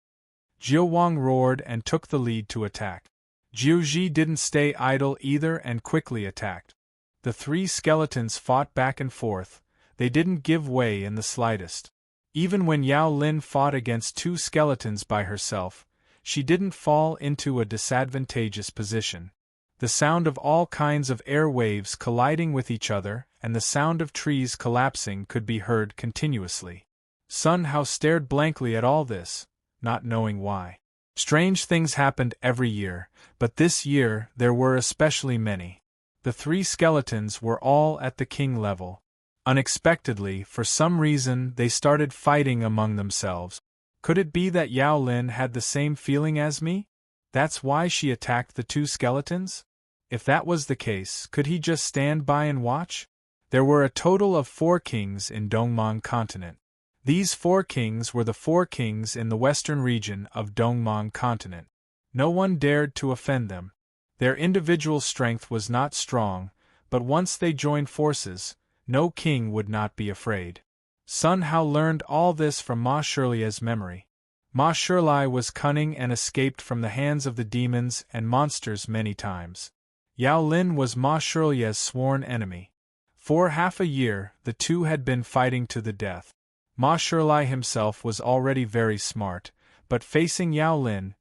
Jiu Wang roared and took the lead to attack. Jiu Ji didn't stay idle either and quickly attacked. The 3 skeletons fought back and forth, they didn't give way in the slightest. Even when Yao Lin fought against 2 skeletons by herself, she didn't fall into a disadvantageous position. The sound of all kinds of air waves colliding with each other and the sound of trees collapsing could be heard continuously. Sun Hao stared blankly at all this, not knowing why. Strange things happened every year, but this year there were especially many. The 3 skeletons were all at the king level. Unexpectedly, for some reason, they started fighting among themselves. Could it be that Yao Lin had the same feeling as me? That's why she attacked the 2 skeletons? If that was the case, could he just stand by and watch? There were a total of 4 kings in Dongmang continent. These 4 kings were the 4 kings in the western region of Dongmang continent. No one dared to offend them. Their individual strength was not strong, but once they joined forces, no king would not be afraid. Sun Hao learned all this from Ma Shirley's memory. Ma Shirley was cunning and escaped from the hands of the demons and monsters many times. Yao Lin was Ma Shirley's sworn enemy. For half a year, the 2 had been fighting to the death. Ma Shirley himself was already very smart, but facing Yao Lin,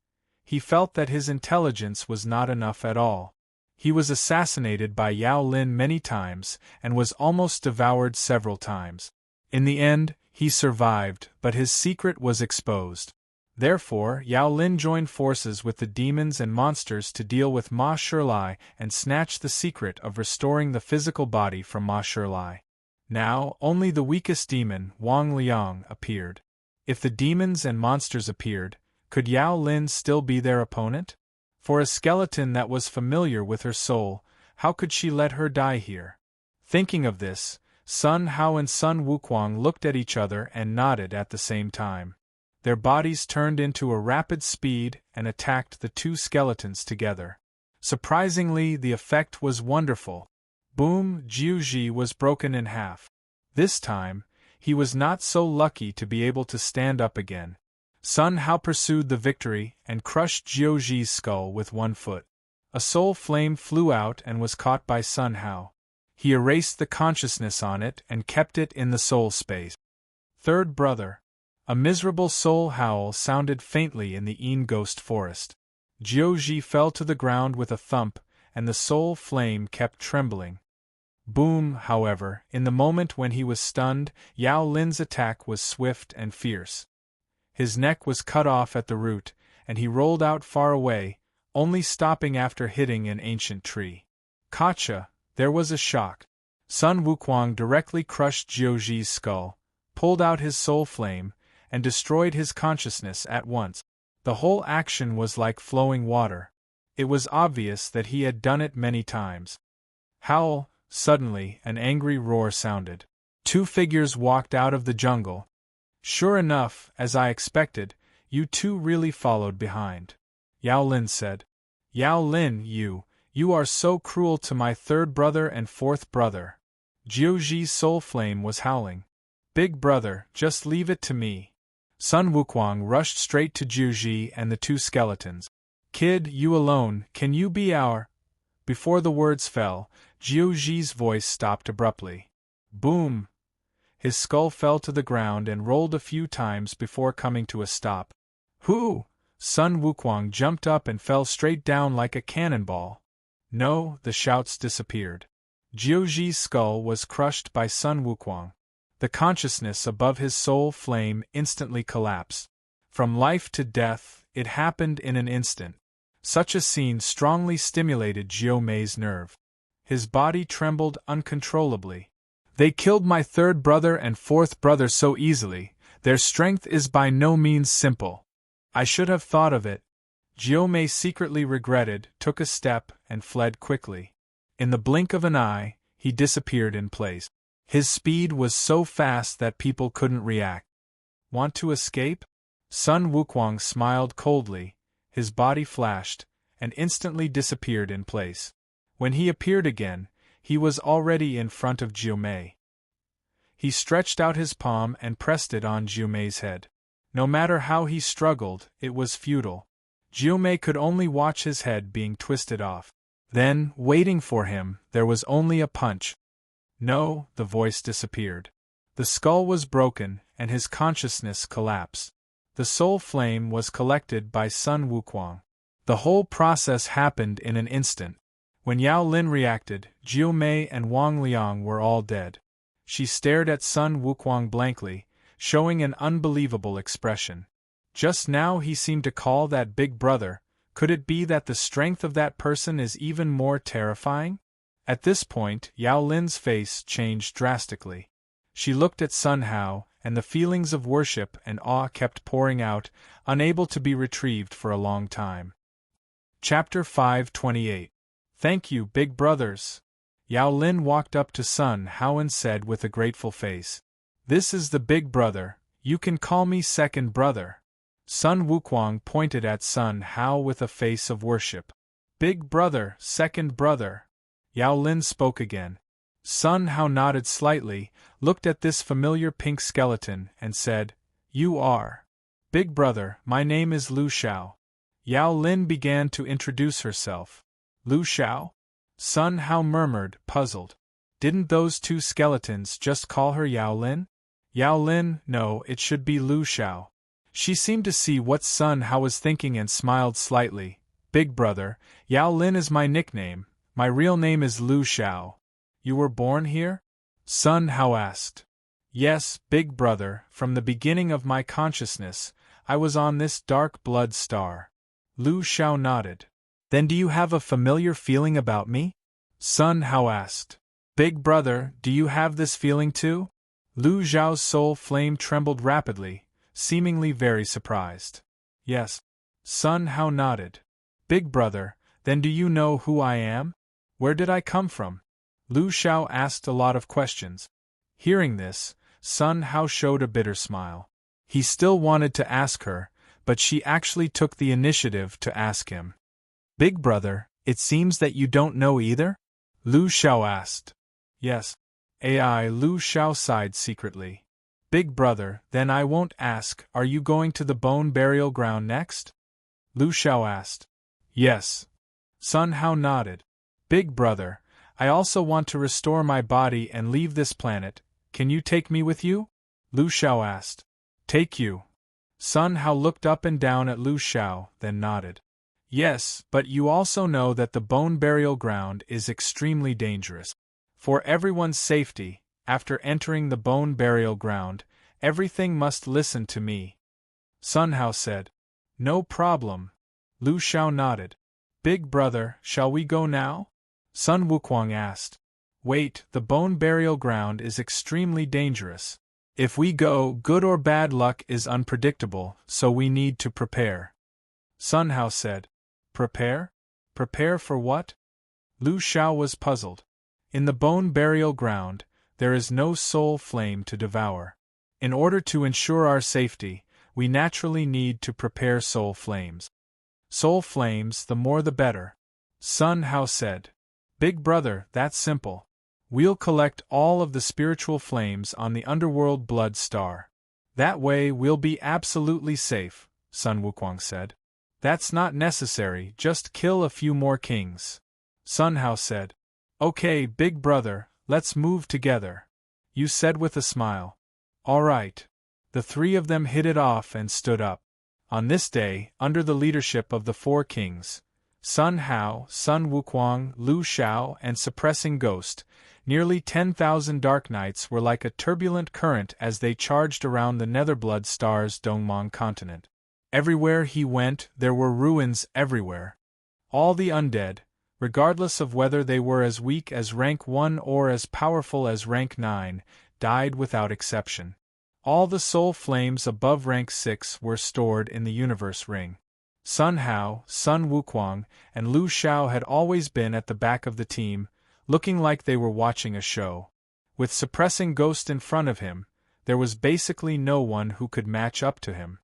he felt that his intelligence was not enough at all. He was assassinated by Yao Lin many times and was almost devoured several times. In the end, he survived, but his secret was exposed. Therefore, Yao Lin joined forces with the demons and monsters to deal with Ma Shirley and snatch the secret of restoring the physical body from Ma Shirley. Now, only the weakest demon, Wang Liang, appeared. If the demons and monsters appeared, could Yao Lin still be their opponent? For a skeleton that was familiar with her soul, how could she let her die here? Thinking of this, Sun Hao and Sun Wuquang looked at each other and nodded at the same time. Their bodies turned into a rapid speed and attacked the 2 skeletons together. Surprisingly, the effect was wonderful. Boom! Jiu Ji was broken in half. This time, he was not so lucky to be able to stand up again. Sun Hao pursued the victory and crushed Jiu Ji's skull with 1 foot. A soul flame flew out and was caught by Sun Hao. He erased the consciousness on it and kept it in the soul space. 3rd brother. A miserable soul howl sounded faintly in the Een Ghost Forest. Jiu Ji fell to the ground with a thump, and the soul flame kept trembling. Boom, however, in the moment when he was stunned, Yao Lin's attack was swift and fierce. His neck was cut off at the root, and he rolled out far away, only stopping after hitting an ancient tree. Gotcha! There was a shock. Sun Wuquang directly crushed Jiu Ji's skull, pulled out his soul flame, and destroyed his consciousness at once. The whole action was like flowing water. It was obvious that he had done it many times. Howl! Suddenly, an angry roar sounded. 2 figures walked out of the jungle. Sure enough, as I expected, you 2 really followed behind. Yao Lin said. Yao Lin, you are so cruel to my 3rd brother and 4th brother. Jiu Ji's soul flame was howling. Big brother, just leave it to me. Sun Wuquang rushed straight to Jiu Ji and the 2 skeletons. Kid, you alone, can you be our... Before the words fell, Jiu Ji's voice stopped abruptly. Boom! His skull fell to the ground and rolled a few times before coming to a stop. Whoo! Sun Wuquang jumped up and fell straight down like a cannonball. No, the shouts disappeared. Jiu Ji's skull was crushed by Sun Wuquang. The consciousness above his soul flame instantly collapsed. From life to death, it happened in an instant. Such a scene strongly stimulated Jiu Mei's nerve. His body trembled uncontrollably. They killed my 3rd brother and 4th brother so easily, their strength is by no means simple. I should have thought of it. Jiu Mei secretly regretted, took a step, and fled quickly. In the blink of an eye, he disappeared in place. His speed was so fast that people couldn't react. Want to escape? Sun Wukong smiled coldly, his body flashed, and instantly disappeared in place. When he appeared again, he was already in front of Jiumei. He stretched out his palm and pressed it on Jiumei's head. No matter how he struggled, it was futile. Jiumei could only watch his head being twisted off. Then, waiting for him, there was only a punch. No, the voice disappeared. The skull was broken, and his consciousness collapsed. The soul flame was collected by Sun Wukong. The whole process happened in an instant. When Yao Lin reacted, Jiumei and Wang Liang were all dead. She stared at Sun Wukong blankly, showing an unbelievable expression. Just now he seemed to call that big brother. Could it be that the strength of that person is even more terrifying? At this point, Yao Lin's face changed drastically. She looked at Sun Hao, and the feelings of worship and awe kept pouring out, unable to be retrieved for a long time. Chapter 528. Thank you, big brothers. Yao Lin walked up to Sun Hao and said with a grateful face, "This is the big brother, you can call me second brother." Sun Wukong pointed at Sun Hao with a face of worship. "Big brother, second brother." Yao Lin spoke again. Sun Hao nodded slightly, looked at this familiar pink skeleton, and said, "You are." "Big brother, my name is Lu Xiao." Yao Lin began to introduce herself. "Lu Xiao?" Sun Hao murmured, puzzled. Didn't those two skeletons just call her Yao Lin? Yao Lin, no, it should be Lu Xiao. She seemed to see what Sun Hao was thinking and smiled slightly. "Big brother, Yao Lin is my nickname. My real name is Lu Xiao." "You were born here?" Sun Hao asked. "Yes, big brother, from the beginning of my consciousness, I was on this dark blood star." Lu Xiao nodded. "Then do you have a familiar feeling about me?" Sun Hao asked. "Big brother, do you have this feeling too?" Lu Xiao's soul flame trembled rapidly, seemingly very surprised. "Yes." Sun Hao nodded. "Big brother, then do you know who I am? Where did I come from?" Lu Xiao asked a lot of questions. Hearing this, Sun Hao showed a bitter smile. He still wanted to ask her, but she actually took the initiative to ask him. "Big brother, it seems that you don't know either?" Lu Xiao asked. "Yes." AI Lu Xiao sighed secretly. "Big brother, then I won't ask, are you going to the bone burial ground next?" Lu Xiao asked. "Yes." Sun Hao nodded. "Big brother, I also want to restore my body and leave this planet. Can you take me with you?" Lu Xiao asked. "Take you?" Sun Hao looked up and down at Lu Xiao, then nodded. "Yes, but you also know that the bone burial ground is extremely dangerous. For everyone's safety, after entering the bone burial ground, everything must listen to me." Sun Hao said. "No problem." Lu Xiao nodded. "Big brother, shall we go now?" Sun Wukong asked. "Wait, the bone burial ground is extremely dangerous. If we go, good or bad luck is unpredictable, so we need to prepare." Sun Hao said. "Prepare? Prepare for what?" Lu Xiao was puzzled. In the bone burial ground, there is no soul flame to devour. In order to ensure our safety, we naturally need to prepare soul flames. Soul flames, the more the better. Sun Hao said. "Big brother, that's simple. We'll collect all of the spiritual flames on the underworld blood star. That way we'll be absolutely safe," Sun Wukong said. "That's not necessary, just kill a few more kings." Sun Hao said. "Okay, big brother, let's move together." You said with a smile. "All right." The three of them hit it off and stood up. On this day, under the leadership of the four kings, Sun Hao, Sun Wukong, Lu Xiao, and Suppressing Ghost, nearly 10,000 Dark Knights were like a turbulent current as they charged around the Netherblood Star's Dongmang continent. Everywhere he went, there were ruins everywhere. All the undead, regardless of whether they were as weak as rank 1 or as powerful as rank 9, died without exception. All the soul flames above rank 6 were stored in the Universe Ring. Sun Hao, Sun Wukong, and Lu Xiao had always been at the back of the team, looking like they were watching a show. With Suppressing Ghost in front of him, there was basically no one who could match up to him.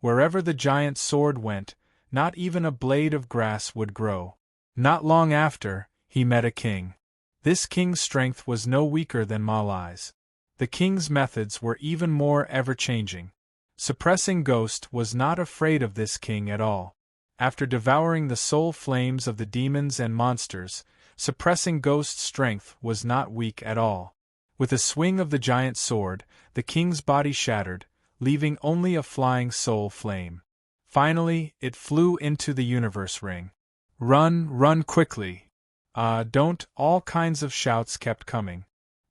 Wherever the giant's sword went, not even a blade of grass would grow. Not long after, he met a king. This king's strength was no weaker than Malai's. The king's methods were even more ever-changing. Suppressing Ghost was not afraid of this king at all. After devouring the soul flames of the demons and monsters, Suppressing Ghost's strength was not weak at all. With a swing of the giant sword, the king's body shattered, leaving only a flying soul flame. Finally, it flew into the universe ring. Run, run quickly! Don't, all kinds of shouts kept coming.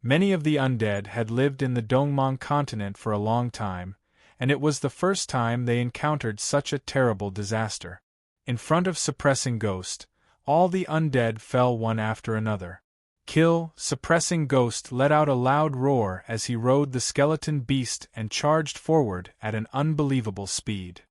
Many of the undead had lived in the Dongmang continent for a long time, and it was the first time they encountered such a terrible disaster. In front of Suppressing Ghost, all the undead fell one after another. Kill! Suppressing Ghost let out a loud roar as he rode the skeleton beast and charged forward at an unbelievable speed.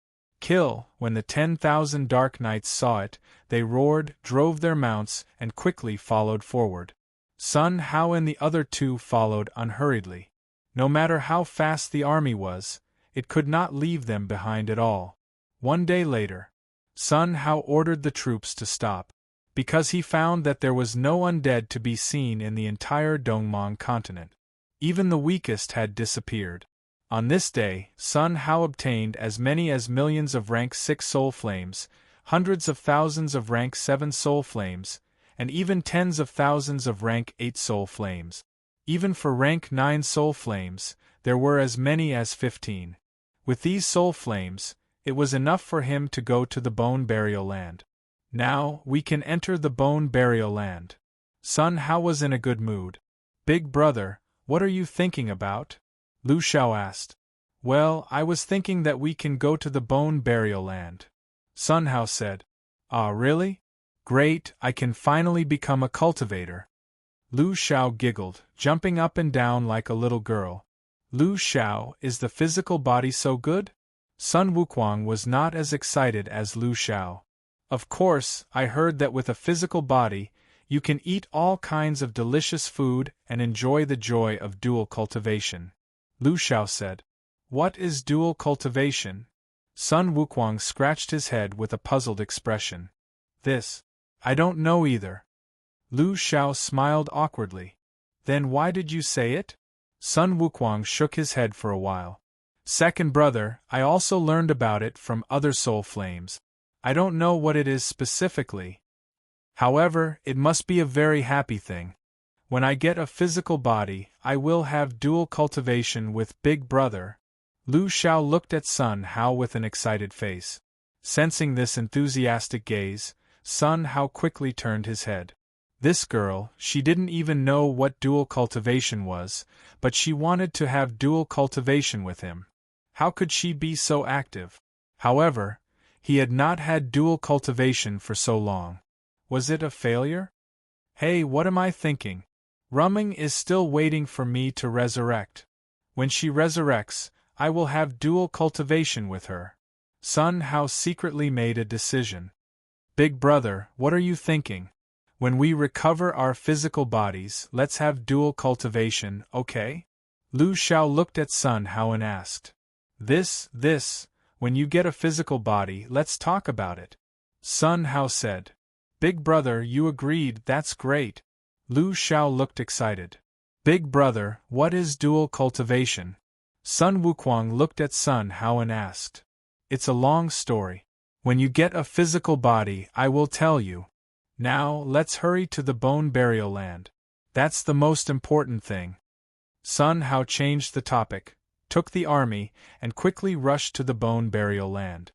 Kill! When the 10,000 Dark Knights saw it, they roared, drove their mounts, and quickly followed forward. Sun Hao and the other two followed unhurriedly. No matter how fast the army was, it could not leave them behind at all. One day later, Sun Hao ordered the troops to stop, because he found that there was no undead to be seen in the entire Dongmang continent. Even the weakest had disappeared. On this day, Sun Hao obtained as many as millions of rank 6 soul flames, hundreds of thousands of rank 7 soul flames, and even tens of thousands of rank 8 soul flames. Even for rank 9 soul flames, there were as many as 15. With these soul flames, it was enough for him to go to the Bone Burial Land. Now, we can enter the Bone Burial Land. Sun Hao was in a good mood. Big brother, what are you thinking about? Lu Xiao asked. Well, I was thinking that we can go to the Bone Burial Land. Sun Hao said. Ah, really? Great, I can finally become a cultivator. Lu Xiao giggled, jumping up and down like a little girl. Lu Xiao, is the physical body so good? Sun Wukong was not as excited as Lu Xiao. Of course, I heard that with a physical body, you can eat all kinds of delicious food and enjoy the joy of dual cultivation. Lu Xiao said. What is dual cultivation? Sun Wukong scratched his head with a puzzled expression. This. I don't know either. Lu Xiao smiled awkwardly. Then why did you say it? Sun Wukong shook his head for a while. Second brother, I also learned about it from other soul flames. I don't know what it is specifically. However, it must be a very happy thing. When I get a physical body, I will have dual cultivation with Big Brother. Lu Xiao looked at Sun Hao with an excited face. Sensing this enthusiastic gaze, Sun Hao quickly turned his head. This girl, she didn't even know what dual cultivation was, but she wanted to have dual cultivation with him. How could she be so active? However, he had not had dual cultivation for so long. Was it a failure? Hey, what am I thinking? Rumming is still waiting for me to resurrect. When she resurrects, I will have dual cultivation with her. Sun Hao secretly made a decision. Big brother, what are you thinking? When we recover our physical bodies, let's have dual cultivation, okay? Lu Xiao looked at Sun Hao and asked. When you get a physical body, let's talk about it. Sun Hao said. Big brother, you agreed, that's great. Lu Xiao looked excited. Big brother, what is dual cultivation? Sun Wukong looked at Sun Hao and asked. It's a long story. When you get a physical body, I will tell you. Now, let's hurry to the Bone Burial Land. That's the most important thing. Sun Hao changed the topic, took the army, and quickly rushed to the Bone Burial Land.